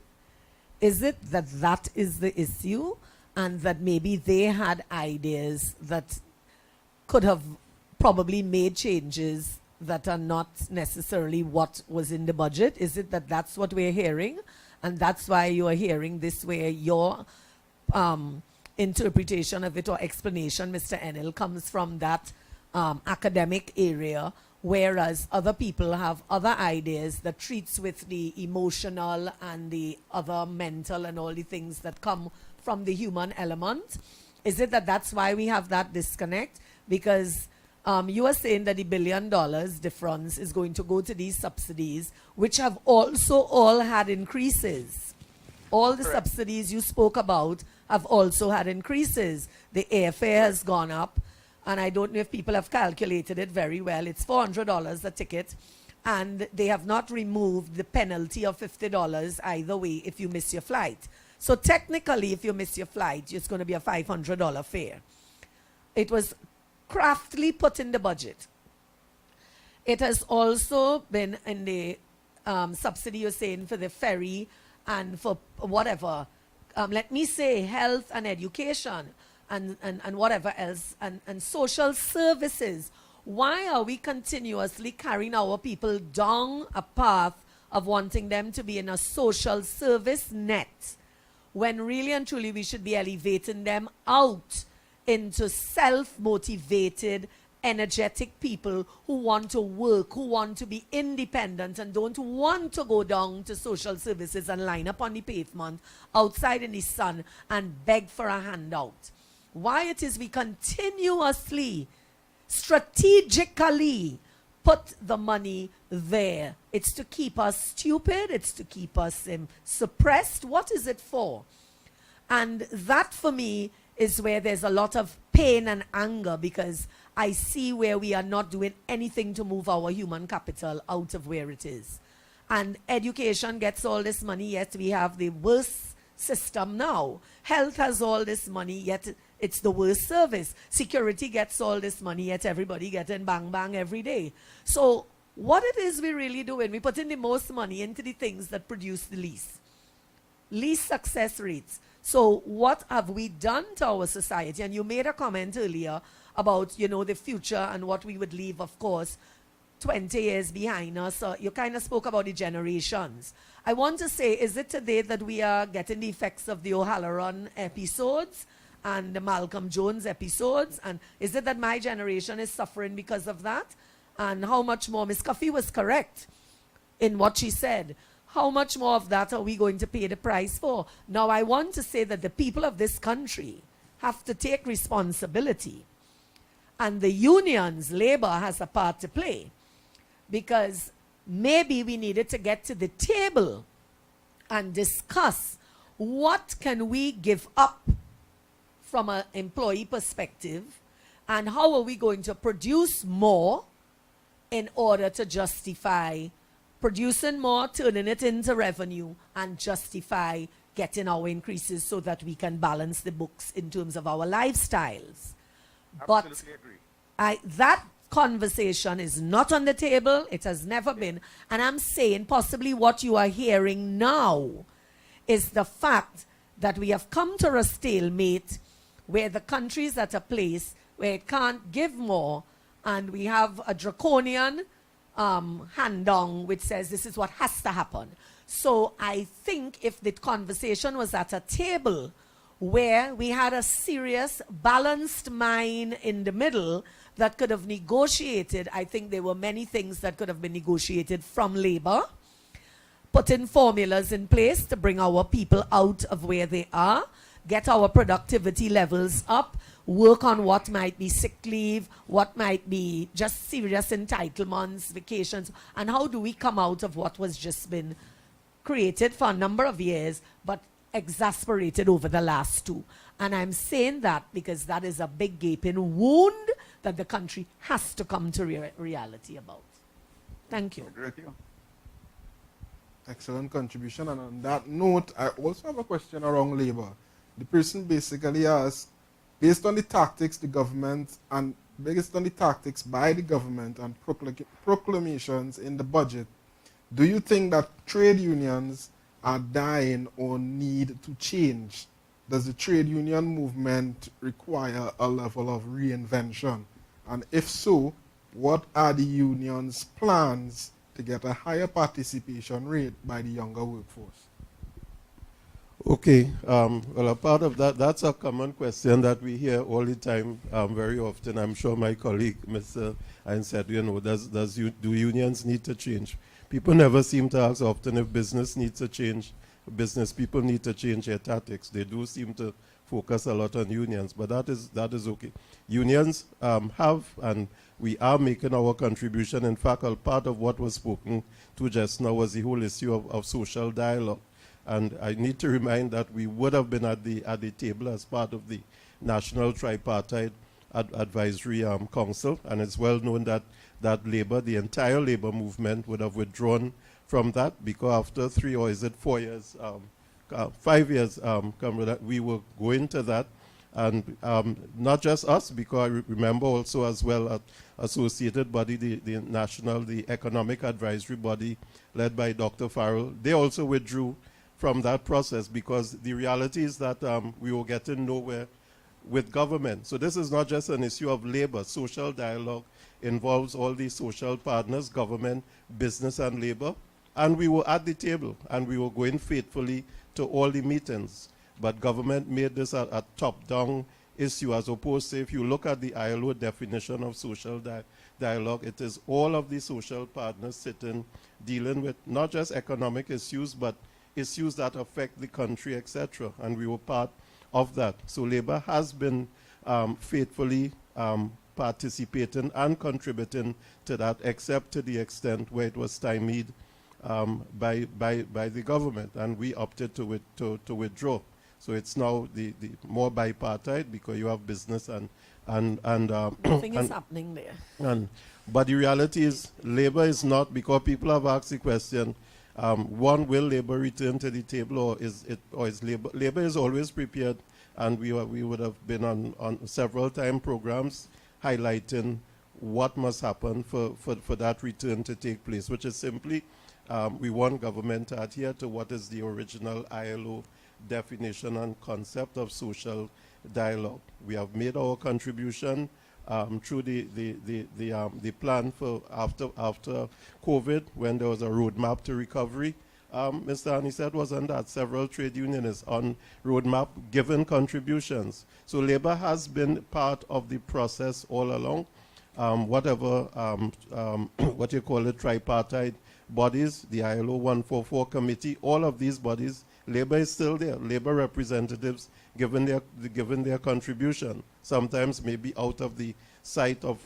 Is it that that is the issue, and that maybe they had ideas that could have probably made changes that are not necessarily what was in the budget? Is it that that's what we're hearing, and that's why you are hearing this way? Your interpretation of it or explanation, Mr. Enill, comes from that academic area, whereas other people have other ideas that treats with the emotional and the other mental and all the things that come from the human element. Is it that that's why we have that disconnect? Because you are saying that the $1 billion difference is going to go to these subsidies, which have also all had increases. All the Correct. subsidies you spoke about have also had increases. The airfare has gone up, and I don't know if people have calculated it very well. It's $400 a ticket, and they have not removed the penalty of $50 either way if you miss your flight. So technically, if you miss your flight, it's going to be a $500 fare. It was craftily put in the budget. It has also been in the subsidy you're saying for the ferry and for whatever, let me say health and education and whatever else, and social services. Why are we continuously carrying our people down a path of wanting them to be in a social service net, when really and truly we should be elevating them out into self-motivated, energetic people who want to work, who want to be independent and don't want to go down to social services and line up on the pavement outside in the sun and beg for a handout? Why it is we continuously, strategically put the money there? It's to keep us stupid, it's to keep us suppressed. What is it for? And that for me is where there's a lot of pain and anger, because I see where we are not doing anything to move our human capital out of where it is. And education gets all this money, yet we have the worst system now. Health has all this money, yet it's the worst service. Security gets all this money, yet everybody getting bang bang every day. So what it is we really doing, we put in the most money into the things that produce the least success rates. So what have we done to our society? And you made a comment earlier about, you know, the future and what we would leave, of course, 20 years behind us. You kind of spoke about the generations. I want to say, is it today that we are getting the effects of the O'Halloran episodes and the Malcolm Jones episodes? And is it that my generation is suffering because of that? And how much more? Ms. Cuffy was correct in what she said. How much more of that are we going to pay the price for? Now, I want to say that the people of this country have to take responsibility. And the unions, labor has a part to play. Because maybe we needed to get to the table and discuss what can we give up from an employee perspective, and how are we going to produce more in order to justify producing more, turning it into revenue, and justify getting our increases so that we can balance the books in terms of our lifestyles. Absolutely agree. That conversation is not on the table. It has never been. And I'm saying possibly what you are hearing now is the fact that we have come to a stalemate where the country is at a place where it can't give more, and we have a draconian hand-down which says this is what has to happen. So I think if the conversation was at a table where we had a serious, balanced mind in the middle that could have negotiated. I think there were many things that could have been negotiated from Labour, putting formulas in place to bring our people out of where they are, get our productivity levels up, work on what might be sick leave, what might be just serious entitlements, vacations, and how do we come out of what was just been created for a number of years, but exasperated over the last 2. And I'm saying that because that is a big gaping wound that the country has to come to reality about. Thank you. Agree with you. Excellent contribution. And on that note, I also have a question around Labour. The person basically asked, based on the tactics the government and based on the tactics by the government and proclamations in the budget, do you think that trade unions are dying or need to change? Does the trade union movement require a level of reinvention? And if so, what are the union's plans to get a higher participation rate by the younger workforce? Okay, well, a part of that, that's a common question that we hear all the time, very often. I'm sure my colleague, Mr. Annisette, do unions need to change? People never seem to ask often if business needs to change. Business people need to change their tactics. They do seem to focus a lot on unions, but that is okay. Unions have, and we are making our contribution. In fact, a part of what was spoken to just now was the whole issue of social dialogue. And I need to remind that we would have been at the table as part of the National Tripartite Advisory Council, and it's well known that Labour, the entire Labour movement, would have withdrawn from that because after 3 or is it 4 years, 5 years, we will go into that. And not just us, because I remember also as well associated body, the Economic Advisory Body led by Dr. Farrell, they also withdrew from that process because the reality is that we were getting nowhere with government. So this is not just an issue of Labour. Social dialogue involves all the social partners, government, business, and Labour. And we were at the table, and we were going faithfully to all the meetings. But government made this a top-down issue, as opposed to, if you look at the ILO definition of social dialogue, it is all of the social partners sitting, dealing with not just economic issues, but issues that affect the country, etc. And we were part of that. So Labour has been faithfully participating and contributing to that, except to the extent where it was stymied by the government, and we opted to withdraw. So it's now the more bipartite because you have business and nothing is happening there. But the reality is, Labour is not, because people have asked the question. One, will Labour return to the table, or is Labour? Labour is always prepared, and we would have been on several time programs highlighting what must happen for that return to take place, which is simply we want government to adhere to what is the original ILO definition and concept of social dialogue. We have made our contribution through the plan for after COVID, when there was a roadmap to recovery. Mr. Annisette was on that. Several trade unionists on roadmap given contributions. So Labour has been part of the process all along. Whatever what you call it, tripartite bodies, the ILO 144 committee, all of these bodies, Labour is still there. Labour representatives given their contribution, sometimes maybe out of the sight of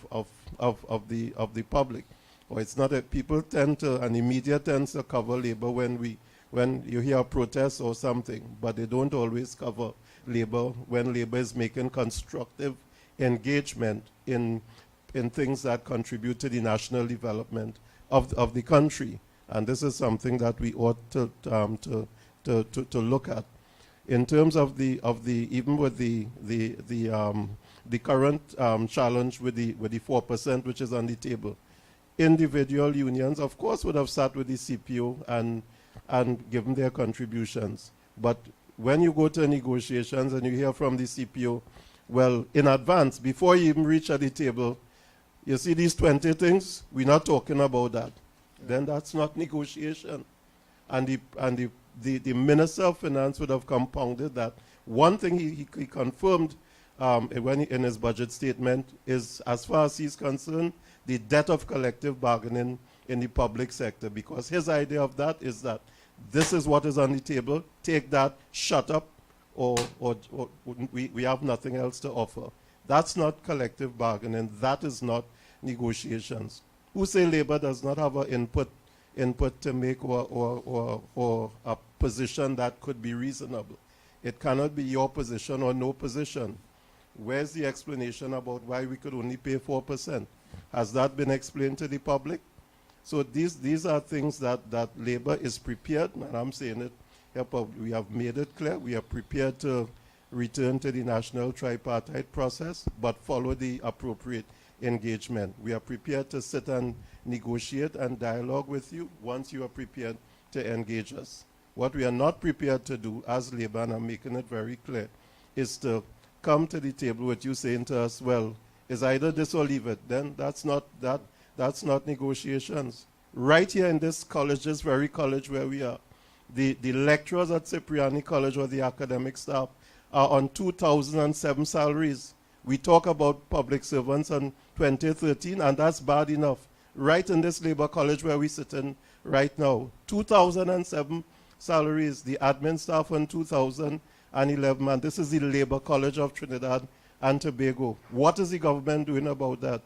the public. Or it's not that people tend to, and the media tends to cover Labour when you hear a protest or something, but they don't always cover Labour when Labour is making constructive engagement in things that contribute to the national development of the country. And this is something that we ought to look at. In terms of even with the current challenge with the 4%, which is on the table, individual unions, of course, would have sat with the CPO and given their contributions. But when you go to negotiations and you hear from the CPO, well, in advance, before you even reach at the table, you see these 20 things, we're not talking about that. Then that's not negotiation. And the Minister of Finance would have compounded that One thing he confirmed in his budget statement is, as far as he's concerned, the debt of collective bargaining in the public sector, because his idea of that is that this is what is on the table, take that, shut up, or we have nothing else to offer. That's not collective bargaining. That is not negotiations. Who say labor does not have an input to make or a position that could be reasonable? It cannot be your position or no position. Where's the explanation about why we could only pay 4%? Has that been explained to the public? So these are things that labor is prepared, and I'm saying it here, we have made it clear, we are prepared to return to the national tripartite process, but follow the appropriate engagement. We are prepared to sit and negotiate and dialogue with you once you are prepared to engage us. What we are not prepared to do as labor, and I'm making it very clear, is to come to the table with you saying to us, well, it's either this or leave it. Then that's not negotiations. Right here in this college, this very college where we are, the lecturers at Cipriani College or the academic staff are on 2007 salaries. We talk about public servants on 2013, and that's bad enough. Right in this labor college where we sit in right now, 2007 salaries, the admin staff on 2011, and this is the Labor College of Trinidad and Tobago. What is the government doing about that?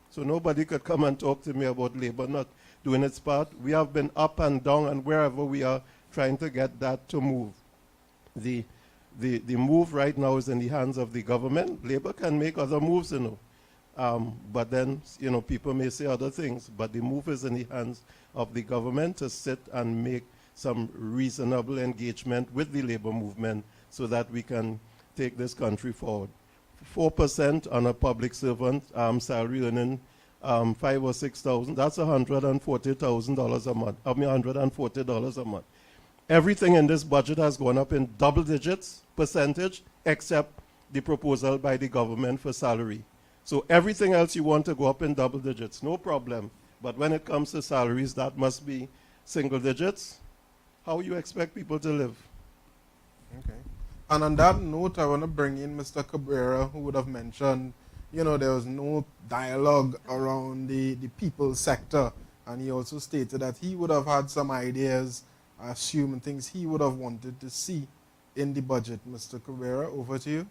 So nobody could come and talk to me about labor not doing its part. We have been up and down, and wherever we are trying to get that to move. The move right now is in the hands of the government. Labor can make other moves, but then, people may say other things, but the move is in the hands of the government to sit and make some reasonable engagement with the labor movement so that we can take this country forward. 4% on a public servant salary earning $5,000 or $6,000, that's $140,000 a month. $140 a month. Everything in this budget has gone up in double digits percentage, except the proposal by the government for salary. So everything else you want to go up in double digits, no problem. But when it comes to salaries, that must be single digits. How you expect people to live? Okay. And on that note, I want to bring in Mr. Cabrera, who would have mentioned, there was no dialogue around the people sector. And he also stated that he would have had some ideas, assuming things he would have wanted to see in the budget. Mr. Cabrera, over to you.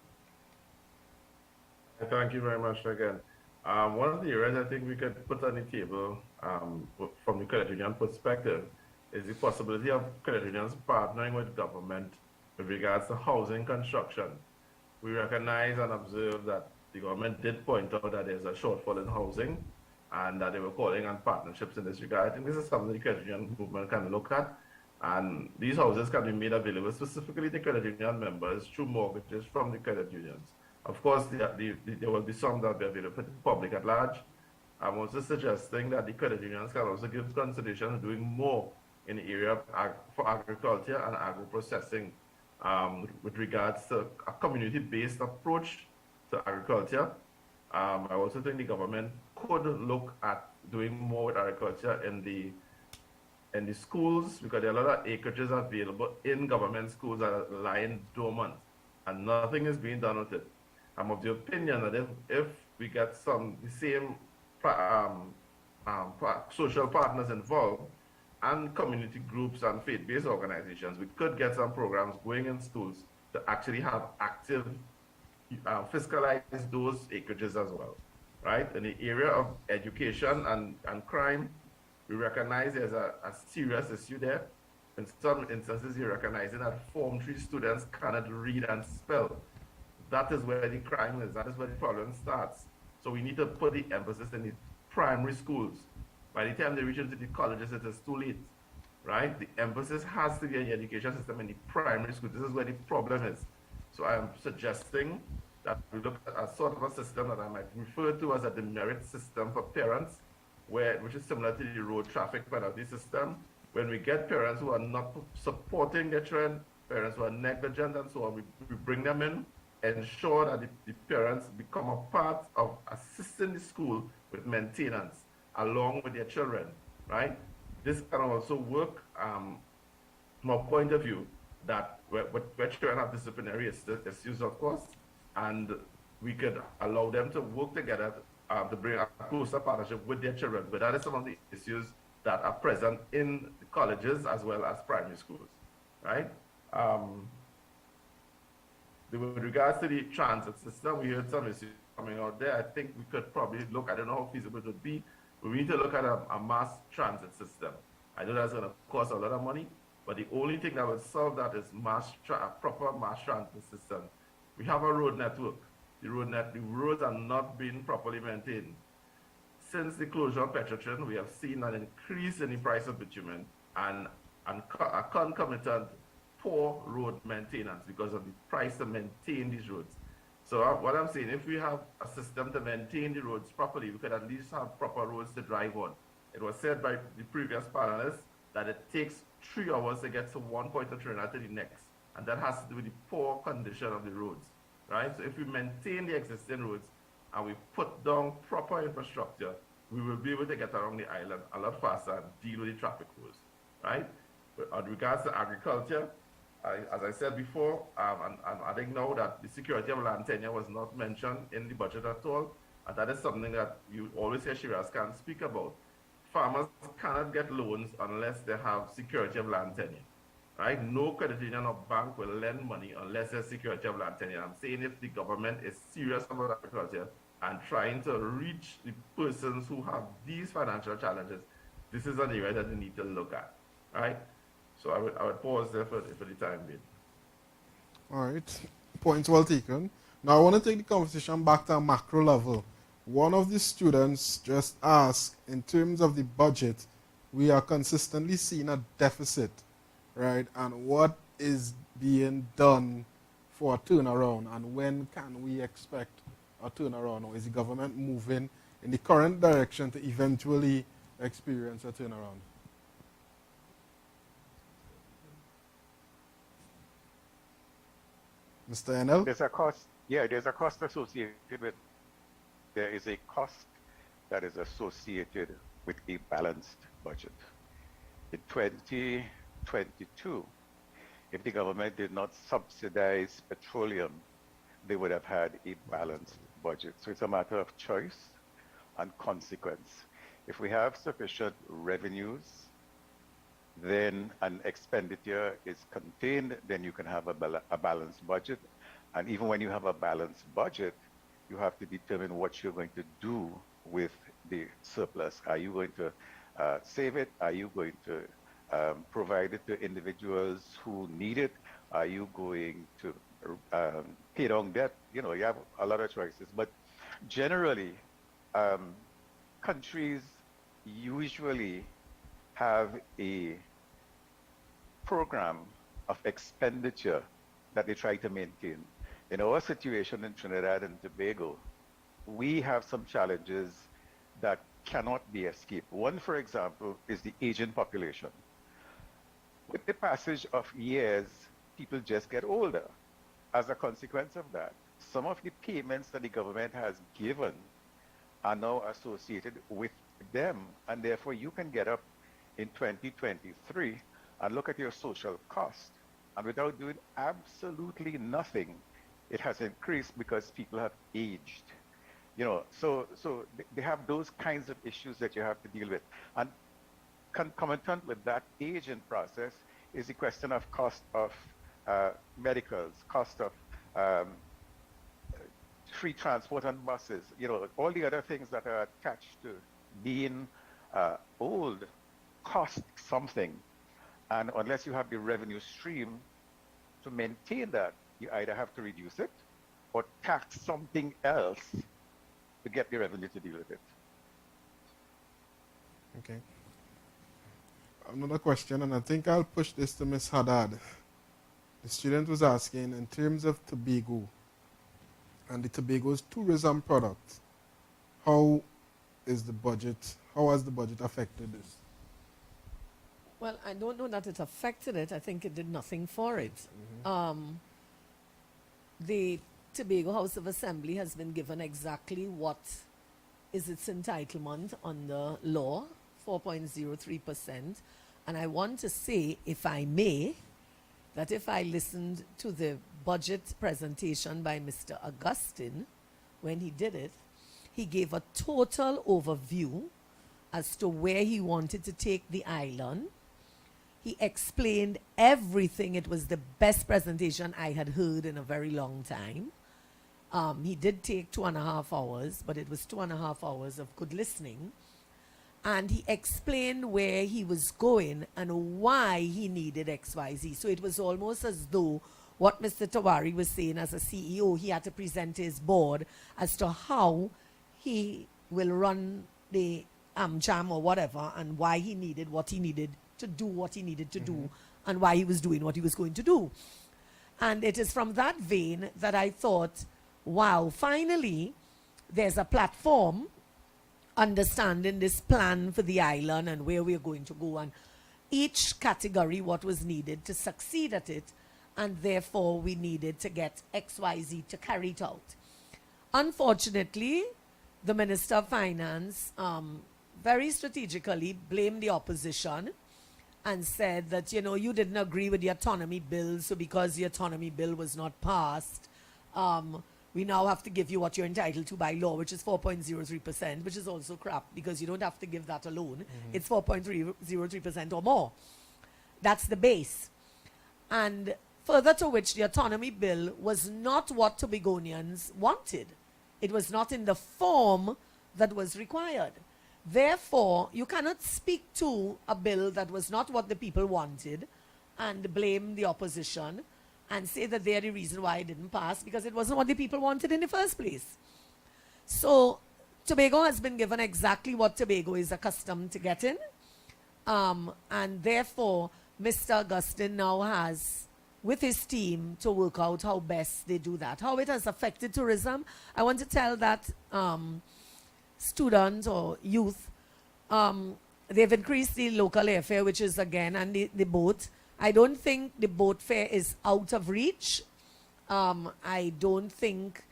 Thank you very much again. One of the areas I think we could put on the table from the credit union perspective is the possibility of credit unions partnering with government with regards to housing construction. We recognize and observe that the government did point out that there's a shortfall in housing and that they were calling on partnerships in this regard. I think this is something the credit union movement can look at, and these houses can be made available specifically to credit union members through mortgages from the credit unions. Of course, there will be some that will be available to the public at large. I'm also suggesting that the credit unions can also give consideration of doing more in the area for agriculture and agro-processing with regards to a community-based approach to agriculture. I also think the government could look at doing more with agriculture in the schools, because there are a lot of acreages available in government schools that are lying dormant and nothing is being done with it. I'm of the opinion that if we get the same social partners involved and community groups and faith-based organizations, we could get some programs going in schools to actually have active fiscalize those acreages as well, right? In the area of education and crime, we recognize there's a serious issue there. In some instances, you're recognizing that Form 3 students cannot read and spell. That is where the crime is. That is where the problem starts. So we need to put the emphasis in the primary schools. By the time they reach into the colleges, it is too late, right? The emphasis has to be in the education system in the primary schools. This is where the problem is. So I am suggesting that we look at a sort of a system that I might refer to as a demerit system for parents, which is similar to the road traffic penalty system. When we get parents who are not supporting their children, parents who are negligent and so on, we bring them in, ensure that the parents become a part of assisting the school with maintenance along with their children, right? This can also work from a point of view that we're trying to have disciplinary issues, of course, and we could allow them to work together to bring a closer partnership with their children. But that is some of the issues that are present in the colleges as well as primary schools, right? With regards to the transit system, we heard some issues coming out there. I think we could probably look, I don't know how feasible it would be, but we need to look at a mass transit system. I know that's going to cost a lot of money, but the only thing that would solve that is a proper mass transit system. We have a road network. The roads are not being properly maintained. Since the closure of Petrotrin, we have seen an increase in the price of bitumen and a concomitant poor road maintenance because of the price to maintain these roads. So what I'm saying, if we have a system to maintain the roads properly, we could at least have proper roads to drive on. It was said by the previous panelists that it takes 3 hours to get from one point of Trinidad to the next. And that has to do with the poor condition of the roads, right? So if we maintain the existing roads and we put down proper infrastructure, we will be able to get around the island a lot faster and deal with the traffic flows, right? But in regards to agriculture, as I said before, I'm adding now that the security of land tenure was not mentioned in the budget at all, and that is something that you always hear Shiraz can speak about. Farmers cannot get loans unless they have security of land tenure, right? No credit union or bank will lend money unless there's security of land tenure. I'm saying if the government is serious about agriculture and trying to reach the persons who have these financial challenges, this is an area that they need to look at, right? So I would pause there for the time being. All right, points well taken. Now I want to take the conversation back to a macro level. One of the students just asked, in terms of the budget, we are consistently seeing a deficit, right? And what is being done for a turnaround, and when can we expect a turnaround? Or is the government moving in the current direction to eventually experience a turnaround? Mr. Enill? There's a cost, there's a cost associated with, there is a cost that is associated with a balanced budget. In 2022, if the government did not subsidize petroleum, they would have had a balanced budget. So it's a matter of choice and consequence. If we have sufficient revenues, then an expenditure is contained, then you can have a balanced budget. And even when you have a balanced budget, you have to determine what you're going to do with the surplus. Are you going to save it? Are you going to provide it to individuals who need it? Are you going to pay down debt? You know, you have a lot of choices. But generally, countries usually have a program of expenditure that they try to maintain. In our situation in Trinidad and Tobago, we have some challenges that cannot be escaped. One, for example, is the aging population. With the passage of years, people just get older. As a consequence of that, some of the payments that the government has given are now associated with them, and therefore you can get up in 2023 and look at your social cost, and without doing absolutely nothing, it has increased because people have aged. You know, so they have those kinds of issues that you have to deal with. And concomitant with that aging process is the question of cost of medicals, cost of free transport on buses, you know, all the other things that are attached to being old cost something. And unless you have the revenue stream to maintain that, you either have to reduce it or tax something else to get the revenue to deal with it. Okay. Another question, and I think I'll push this to Ms. Haddad. The student was asking, in terms of Tobago and the Tobago's tourism product, how has the budget affected this? Well, I don't know that it affected it. I think it did nothing for it. The Tobago House of Assembly has been given exactly what is its entitlement under law, 4.03%. And I want to say, if I may, that if I listened to the budget presentation by Mr. Augustine, when he did it, he gave a total overview as to where he wanted to take the island. He explained everything. It was the best presentation I had heard in a very long time. He did take 2.5 hours, but it was 2.5 hours of good listening. And he explained where he was going and why he needed XYZ. So it was almost as though what Mr. Tewarie was saying as a CEO, he had to present to his board as to how he will run the AmJam or whatever, and why he needed what he needed to do, what he needed to do, and why he was doing what he was going to do. And it is from that vein that I thought, wow, finally, there's a platform understanding this plan for the island and where we're going to go, and each category what was needed to succeed at it, and therefore we needed to get XYZ to carry it out. Unfortunately, the Minister of Finance very strategically blamed the opposition and said that, you know, you didn't agree with the autonomy bill, so because the autonomy bill was not passed, we now have to give you what you're entitled to by law, which is 4.03%, which is also crap, because you don't have to give that alone. It's 4.03% or more. That's the base. And further to which, the autonomy bill was not what Tobagonians wanted. It was not in the form that was required. Therefore, you cannot speak to a bill that was not what the people wanted and blame the opposition and say that they're the reason why it didn't pass, because it wasn't what the people wanted in the first place. So Tobago has been given exactly what Tobago is accustomed to getting. And therefore, Mr. Augustine now has, with his team, to work out how best they do that. How it has affected tourism, I want to tell that students or youth, they've increased the local airfare, which is again, and the boat. I don't think the boat fare is out of reach. I don't think,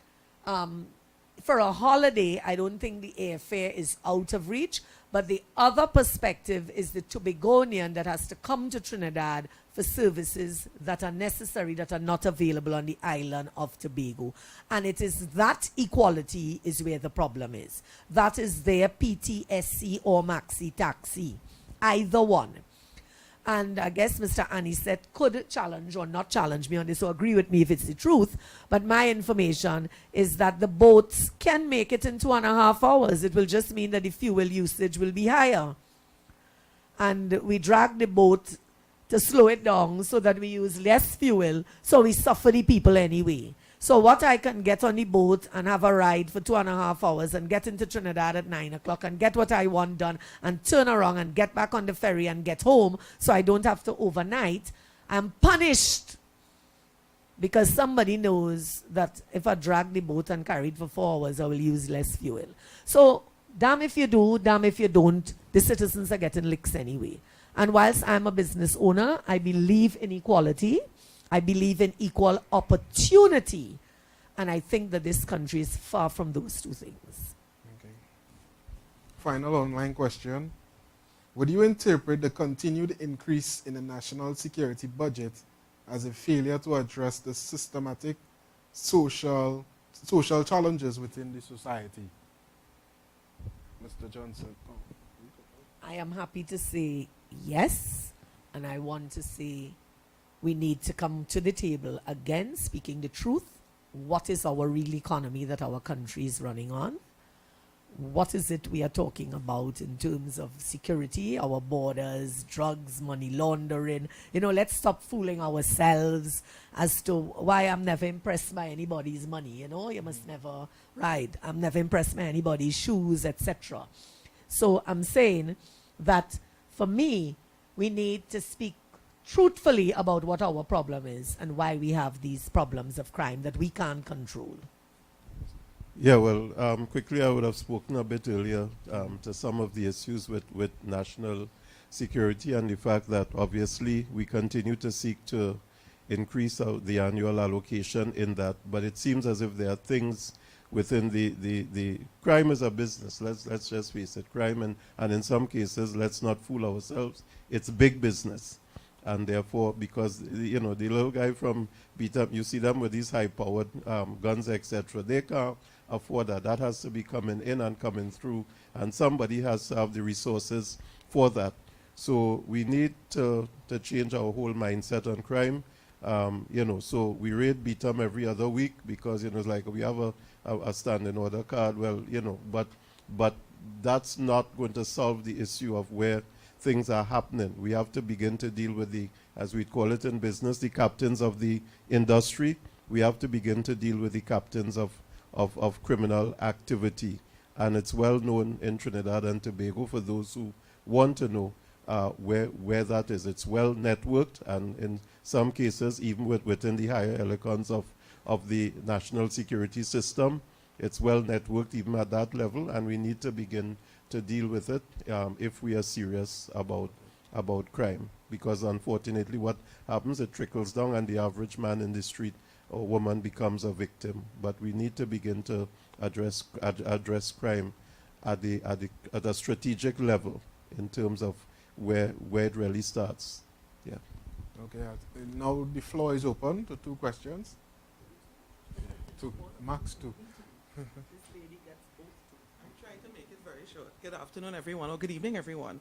for a holiday, I don't think the airfare is out of reach. But the other perspective is the Tobagonian that has to come to Trinidad for services that are necessary, that are not available on the island of Tobago. And it is that equality is where the problem is. That is their PTSC or maxi taxi, either one. And I guess Mr. Annisette could challenge or not challenge me on this, or agree with me if it's the truth. But my information is that the boats can make it in 2.5 hours. It will just mean that the fuel usage will be higher. And we drag the boat to slow it down so that we use less fuel, so we suffer the people anyway. So what I can get on the boat and have a ride for 2.5 hours and get into Trinidad at 9 o'clock and get what I want done and turn around and get back on the ferry and get home so I don't have to overnight, I'm punished because somebody knows that if I drag the boat and carry it for 4 hours, I will use less fuel. So damn if you do, damn if you don't, the citizens are getting licks anyway. And whilst I'm a business owner, I believe in equality. I believe in equal opportunity. And I think that this country is far from those two things. Okay. Final online question. Would you interpret the continued increase in the national security budget as a failure to address the systematic social challenges within the society? Mr. Johnson. Oh. I am happy to say yes, and I want to say we need to come to the table again, speaking the truth. What is our real economy that our country is running on? What is it we are talking about in terms of security, our borders, drugs, money laundering? You know, let's stop fooling ourselves as to why I'm never impressed by anybody's money. You know, you must never, right? I'm never impressed by anybody's shoes, etc. So I'm saying that for me, we need to speak truthfully about what our problem is and why we have these problems of crime that we can't control. Yeah, well, quickly I would have spoken a bit earlier to some of the issues with national security and the fact that obviously we continue to seek to increase the annual allocation in that, but it seems as if there are things within the crime is a business, let's just face it, crime and in some cases, let's not fool ourselves, it's big business. And therefore, because, you know, the little guy from Beat-Up, you see them with these high-powered guns, etc., they can't afford that. That has to be coming in and coming through, and somebody has to have the resources for that. So we need to change our whole mindset on crime. You know, so we raid Beat-Up every other week because, you know, it's like we have a standing order card. Well, you know, but that's not going to solve the issue of where things are happening. We have to begin to deal with the, as we call it in business, the captains of the industry. We have to begin to deal with the captains of criminal activity. And it's well known in Trinidad and Tobago for those who want to know where that is. It's well networked, and in some cases, even within the higher echelons of the national security system, it's well networked even at that level, and we need to begin to deal with it if we are serious about crime. Because unfortunately what happens, it trickles down and the average man in the street or woman becomes a victim. But we need to begin to address crime at a strategic level in terms of where it really starts. Yeah. Okay, now the floor is open to 2 questions. Max 2. I'm trying to make it very short. Good afternoon, everyone, or good evening, everyone.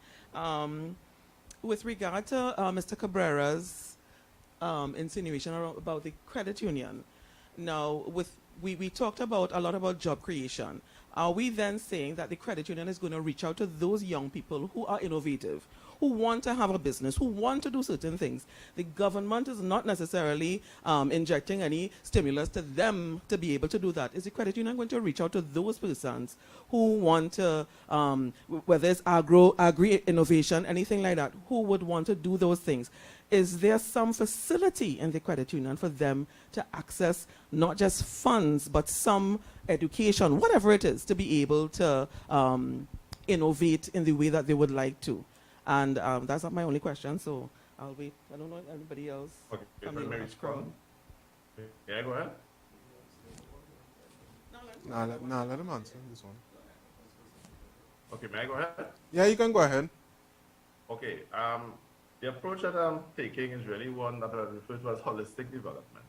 With regard to Mr. Cabrera's insinuation about the credit union, now we talked a lot about job creation. Are we then saying that the credit union is going to reach out to those young people who are innovative, who want to have a business, who want to do certain things? The government is not necessarily injecting any stimulus to them to be able to do that. Is the credit union going to reach out to those persons who want to, whether it's agri-innovation, anything like that, who would want to do those things? Is there some facility in the credit union for them to access not just funds, but some education, whatever it is, to be able to innovate in the way that they would like to? And that's not my only question, so I'll wait. I don't know if anybody else. Okay, from the large crowd. Yeah, go ahead. Let him answer this one. Okay, may I go ahead? Yeah, you can go ahead. Okay, the approach that I'm taking is really one that I refer to as holistic development.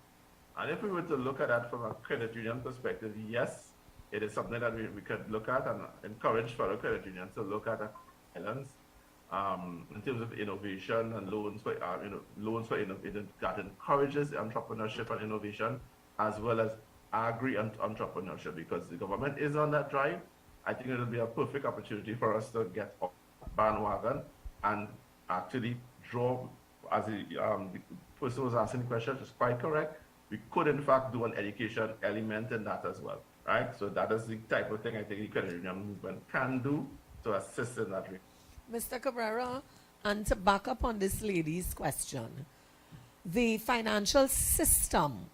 And if we were to look at that from a credit union perspective, yes, it is something that we could look at and encourage fellow credit unions to look at islands in terms of innovation and loans for that encourages entrepreneurship and innovation, as well as agri-entrepreneurship, because the government is on that drive. I think it will be a perfect opportunity for us to get off the bandwagon and actually draw, as the person who was asking the question is quite correct, we could in fact do an education element in that as well, right? So that is the type of thing I think the credit union movement can do to assist in that. Mr. Cabrera, and to back up on this lady's question, the financial system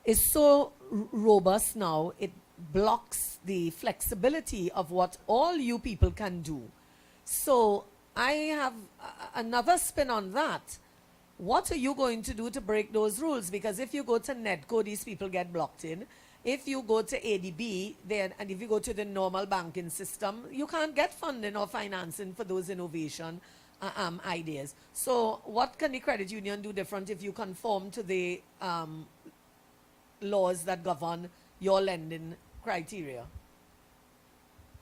is so robust now, it blocks the flexibility of what all you people can do. So I have another spin on that. What are you going to do to break those rules? Because if you go to NEDCO, these people get blocked in. If you go to ADB, and if you go to the normal banking system, you can't get funding or financing for those innovation ideas. So what can the credit union do different if you conform to the laws that govern your lending criteria?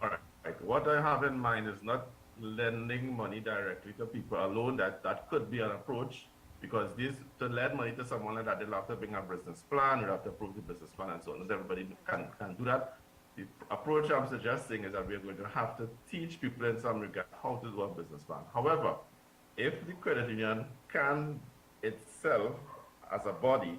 All right. What I have in mind is not lending money directly to people alone. That could be an approach, because to lend money to someone like that, they'll have to bring a business plan, they'll have to approve the business plan and so on. Not everybody can do that. The approach I'm suggesting is that we're going to have to teach people in some regard how to do a business plan. However, if the credit union can itself, as a body,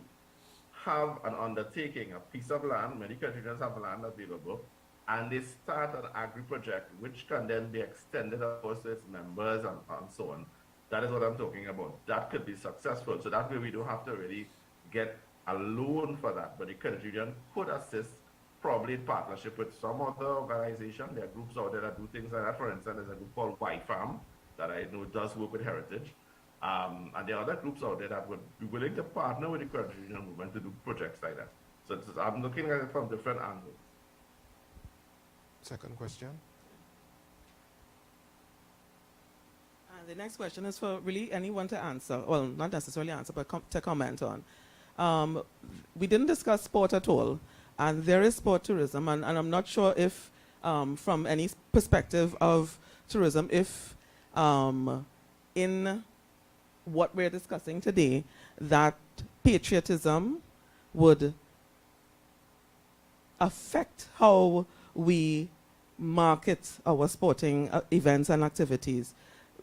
have an undertaking, a piece of land, many credit unions have land available, and they start an agri-project, which can then be extended, of course, to its members and so on. That is what I'm talking about. That could be successful. So that way we don't have to really get a loan for that. But the credit union could assist, probably in partnership with some other organization. There are groups out there that do things like that. For instance, there's a group called 𝘋𝐹𝐴𝑚 that I know does work with heritage. And there are other groups out there that would be willing to partner with the credit union movement to do projects like that. So I'm looking at it from different angles. Second question. And the next question is for really anyone to answer. Well, not necessarily answer, but to comment on. We didn't discuss sport at all. And there is sport tourism. And I'm not sure if, from any perspective of tourism, if in what we're discussing today, that patriotism would affect how we market our sporting events and activities.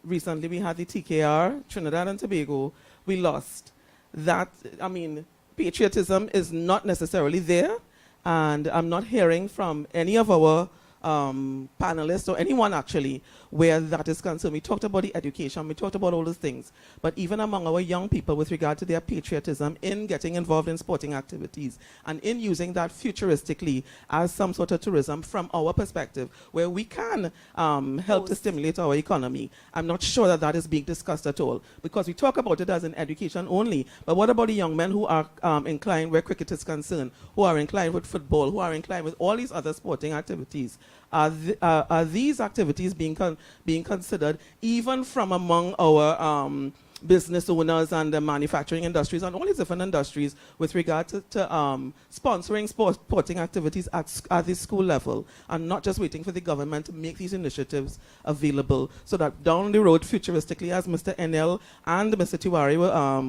Recently, we had the TKR, Trinidad and Tobago. We lost that. I mean, patriotism is not necessarily there, and I'm not hearing from any of our panelists or anyone actually where that is concerned. We talked about the education, we talked about all those things, but even among our young people with regard to their patriotism in getting involved in sporting activities and in using that futuristically as some sort of tourism from our perspective where we can help to stimulate our economy. I'm not sure that that is being discussed at all because we talk about it as an education only, but what about the young men who are inclined where cricket is concerned, who are inclined with football, who are inclined with all these other sporting activities? Are these activities being considered even from among our business owners and the manufacturing industries and all these different industries with regard to sponsoring sporting activities at the school level and not just waiting for the government to make these initiatives available so that down the road futuristically, as Mr. Enill and Mr. Tewarie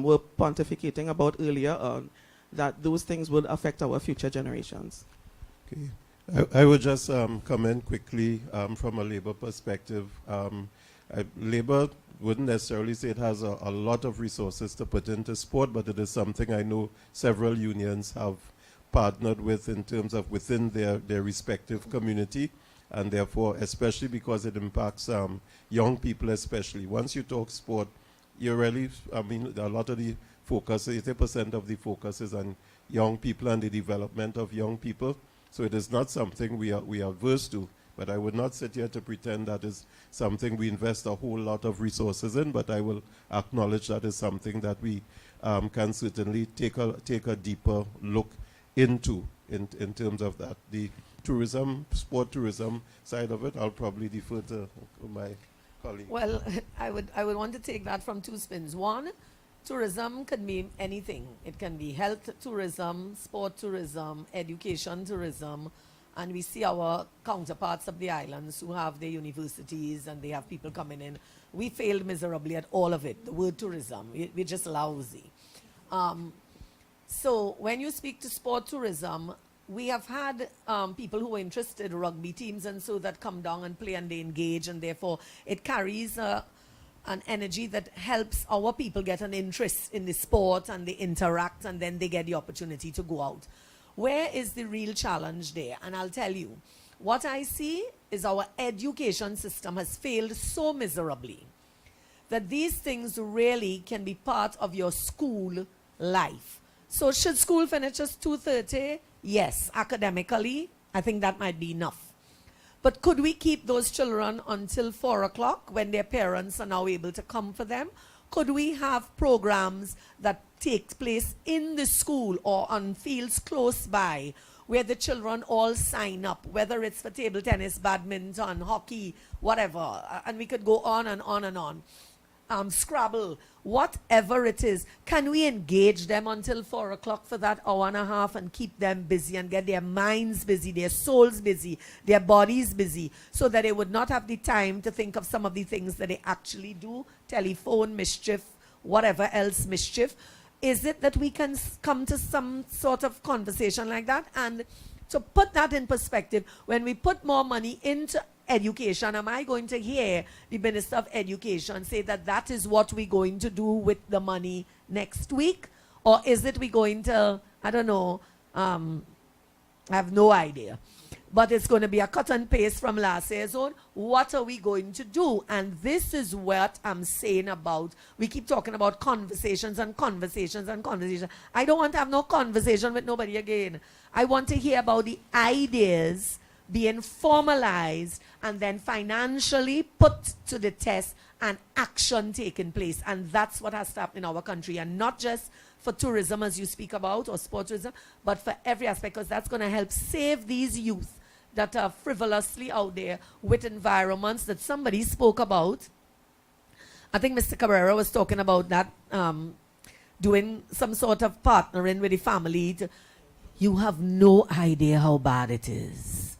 were pontificating about earlier on, that those things will affect our future generations. Okay. I would just comment quickly from a labor perspective. Labor wouldn't necessarily say it has a lot of resources to put into sport, but it is something I know several unions have partnered with in terms of within their respective community, and therefore, especially because it impacts young people especially. Once you talk sport, you really, I mean, a lot of the focus, 80% of the focus is on young people and the development of young people. So it is not something we are averse to, but I would not sit here to pretend that is something we invest a whole lot of resources in, but I will acknowledge that is something that we can certainly take a deeper look into in terms of that. The tourism, sport tourism side of it, I'll probably defer to my colleague. Well, I would want to take that from two spins. One, tourism can be anything. It can be health tourism, sport tourism, education tourism, and we see our counterparts of the islands who have their universities and they have people coming in. We failed miserably at all of it. The word tourism, we're just lousy. So when you speak to sport tourism, we have had people who are interested, rugby teams and so that come down and play and they engage, and therefore it carries an energy that helps our people get an interest in the sport and they interact and then they get the opportunity to go out. Where is the real challenge there? And I'll tell you, what I see is our education system has failed so miserably that these things really can be part of your school life. So should school finish at 2:30? Yes, academically, I think that might be enough. But could we keep those children until 4 o'clock when their parents are now able to come for them? Could we have programs that take place in the school or on fields close by where the children all sign up, whether it's for table tennis, badminton, hockey, whatever, and we could go on and on and on. Scrabble, whatever it is, can we engage them until 4 o'clock for that hour and a half and keep them busy and get their minds busy, their souls busy, their bodies busy, so that they would not have the time to think of some of the things that they actually do, telephone mischief, whatever else mischief? Is it that we can come to some sort of conversation like that? And to put that in perspective, when we put more money into education, am I going to hear the Minister of Education say that that is what we're going to do with the money next week? Or is it we're going to, I don't know, I have no idea. But it's going to be a cut and paste from last year's own. What are we going to do? And this is what I'm saying about, we keep talking about conversations and conversations and conversations. I don't want to have no conversation with nobody again. I want to hear about the ideas being formalized and then financially put to the test and action taking place. And that's what has to happen in our country, and not just for tourism as you speak about or sport tourism, but for every aspect, because that's going to help save these youth that are frivolously out there with environments that somebody spoke about. I think Mr. Cabrera was talking about that, doing some sort of partnering with the family. You have no idea how bad it is.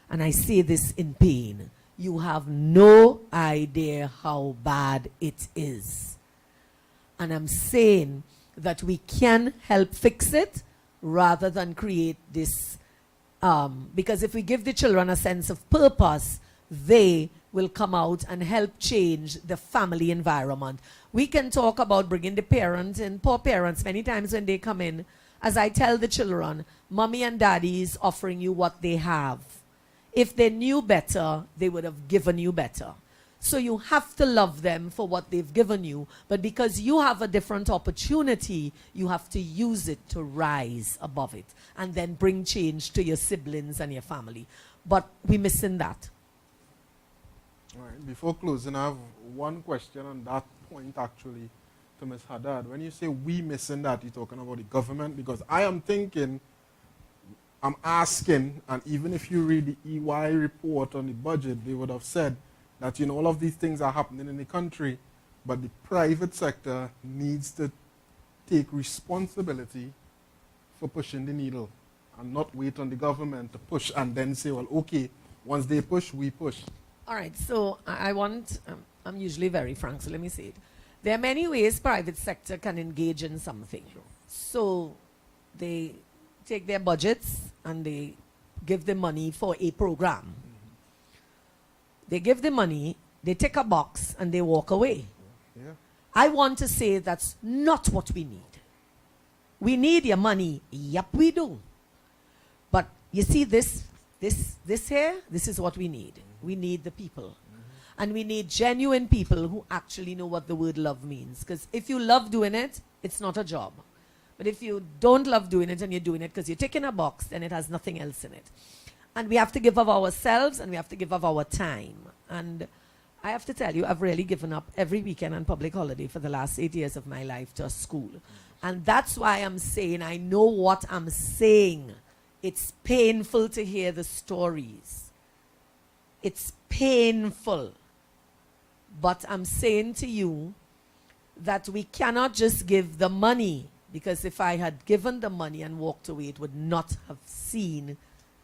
And I say this in pain. You have no idea how bad it is. And I'm saying that we can help fix it rather than create this. Because if we give the children a sense of purpose, they will come out and help change the family environment. We can talk about bringing the parents and poor parents many times when they come in. As I tell the children, mommy and daddy is offering you what they have. If they knew better, they would have given you better. So you have to love them for what they've given you. But because you have a different opportunity, you have to use it to rise above it and then bring change to your siblings and your family. But we're missing that. All right. Before closing, I have one question on that point, actually, to Ms. Haddad. When you say we missing that, you're talking about the government? Because I am thinking, I'm asking, and even if you read the EY report on the budget, they would have said that, you know, all of these things are happening in the country, but the private sector needs to take responsibility for pushing the needle and not wait on the government to push and then say, well, okay, once they push, we push. All right, so I'm usually very frank, so let me say it. There are many ways private sector can engage in something. Sure. So they take their budgets and they give the money for a program. Mm-hmm. They give the money, they take a box and they walk away. Yeah. I want to say that's not what we need. We need your money. Yep, we do. But you see this here, this is what we need. We need the people. And we need genuine people who actually know what the word love means. Because if you love doing it, it's not a job. But if you don't love doing it and you're doing it because you're taking a box, then it has nothing else in it. And we have to give of ourselves and we have to give of our time. And I have to tell you, I've really given up every weekend and public holiday for the last 8 years of my life to a school. And that's why I'm saying, I know what I'm saying. It's painful to hear the stories. It's painful. But I'm saying to you that we cannot just give the money, because if I had given the money and walked away, it would not have seen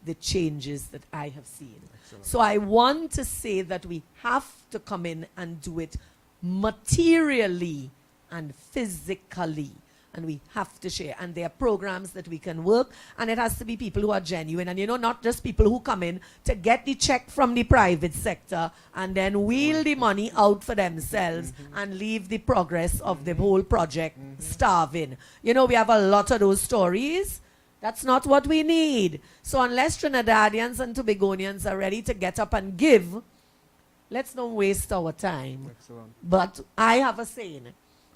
the changes that I have seen. Excellent. So I want to say that we have to come in and do it materially and physically. And we have to share. And there are programs that we can work. And it has to be people who are genuine. And, you know, not just people who come in to get the check from the private sector and then wheel the money out for themselves and leave the progress of the whole project starving. You know, we have a lot of those stories. That's not what we need. So unless Trinidadians and Tobagonians are ready to get up and give, let's not waste our time. Excellent. But I have a saying.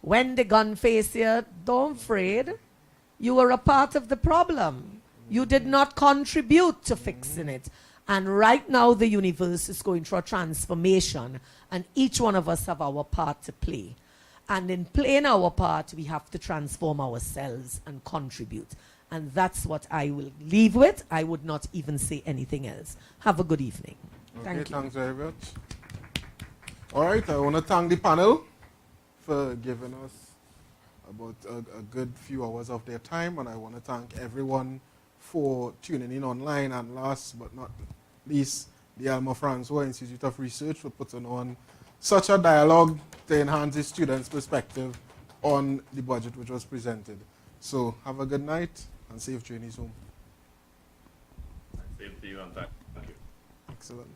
When the gun face you, don't afraid. You were a part of the problem. You did not contribute to fixing it. And right now the universe is going through a transformation and each one of us have our part to play. And in playing our part, we have to transform ourselves and contribute. And that's what I will leave with. I would not even say anything else. Have a good evening. Okay, Thank you. thanks very much. All right, I want to thank the panel for giving us about a good few hours of their time, and I want to thank everyone for tuning in online, and last but not least, the Elma Francois Institute of Research for putting on such a dialogue to enhance the students' perspective on the budget which was presented. So have a good night and safe journeys home. Same to you and thank you. Excellent.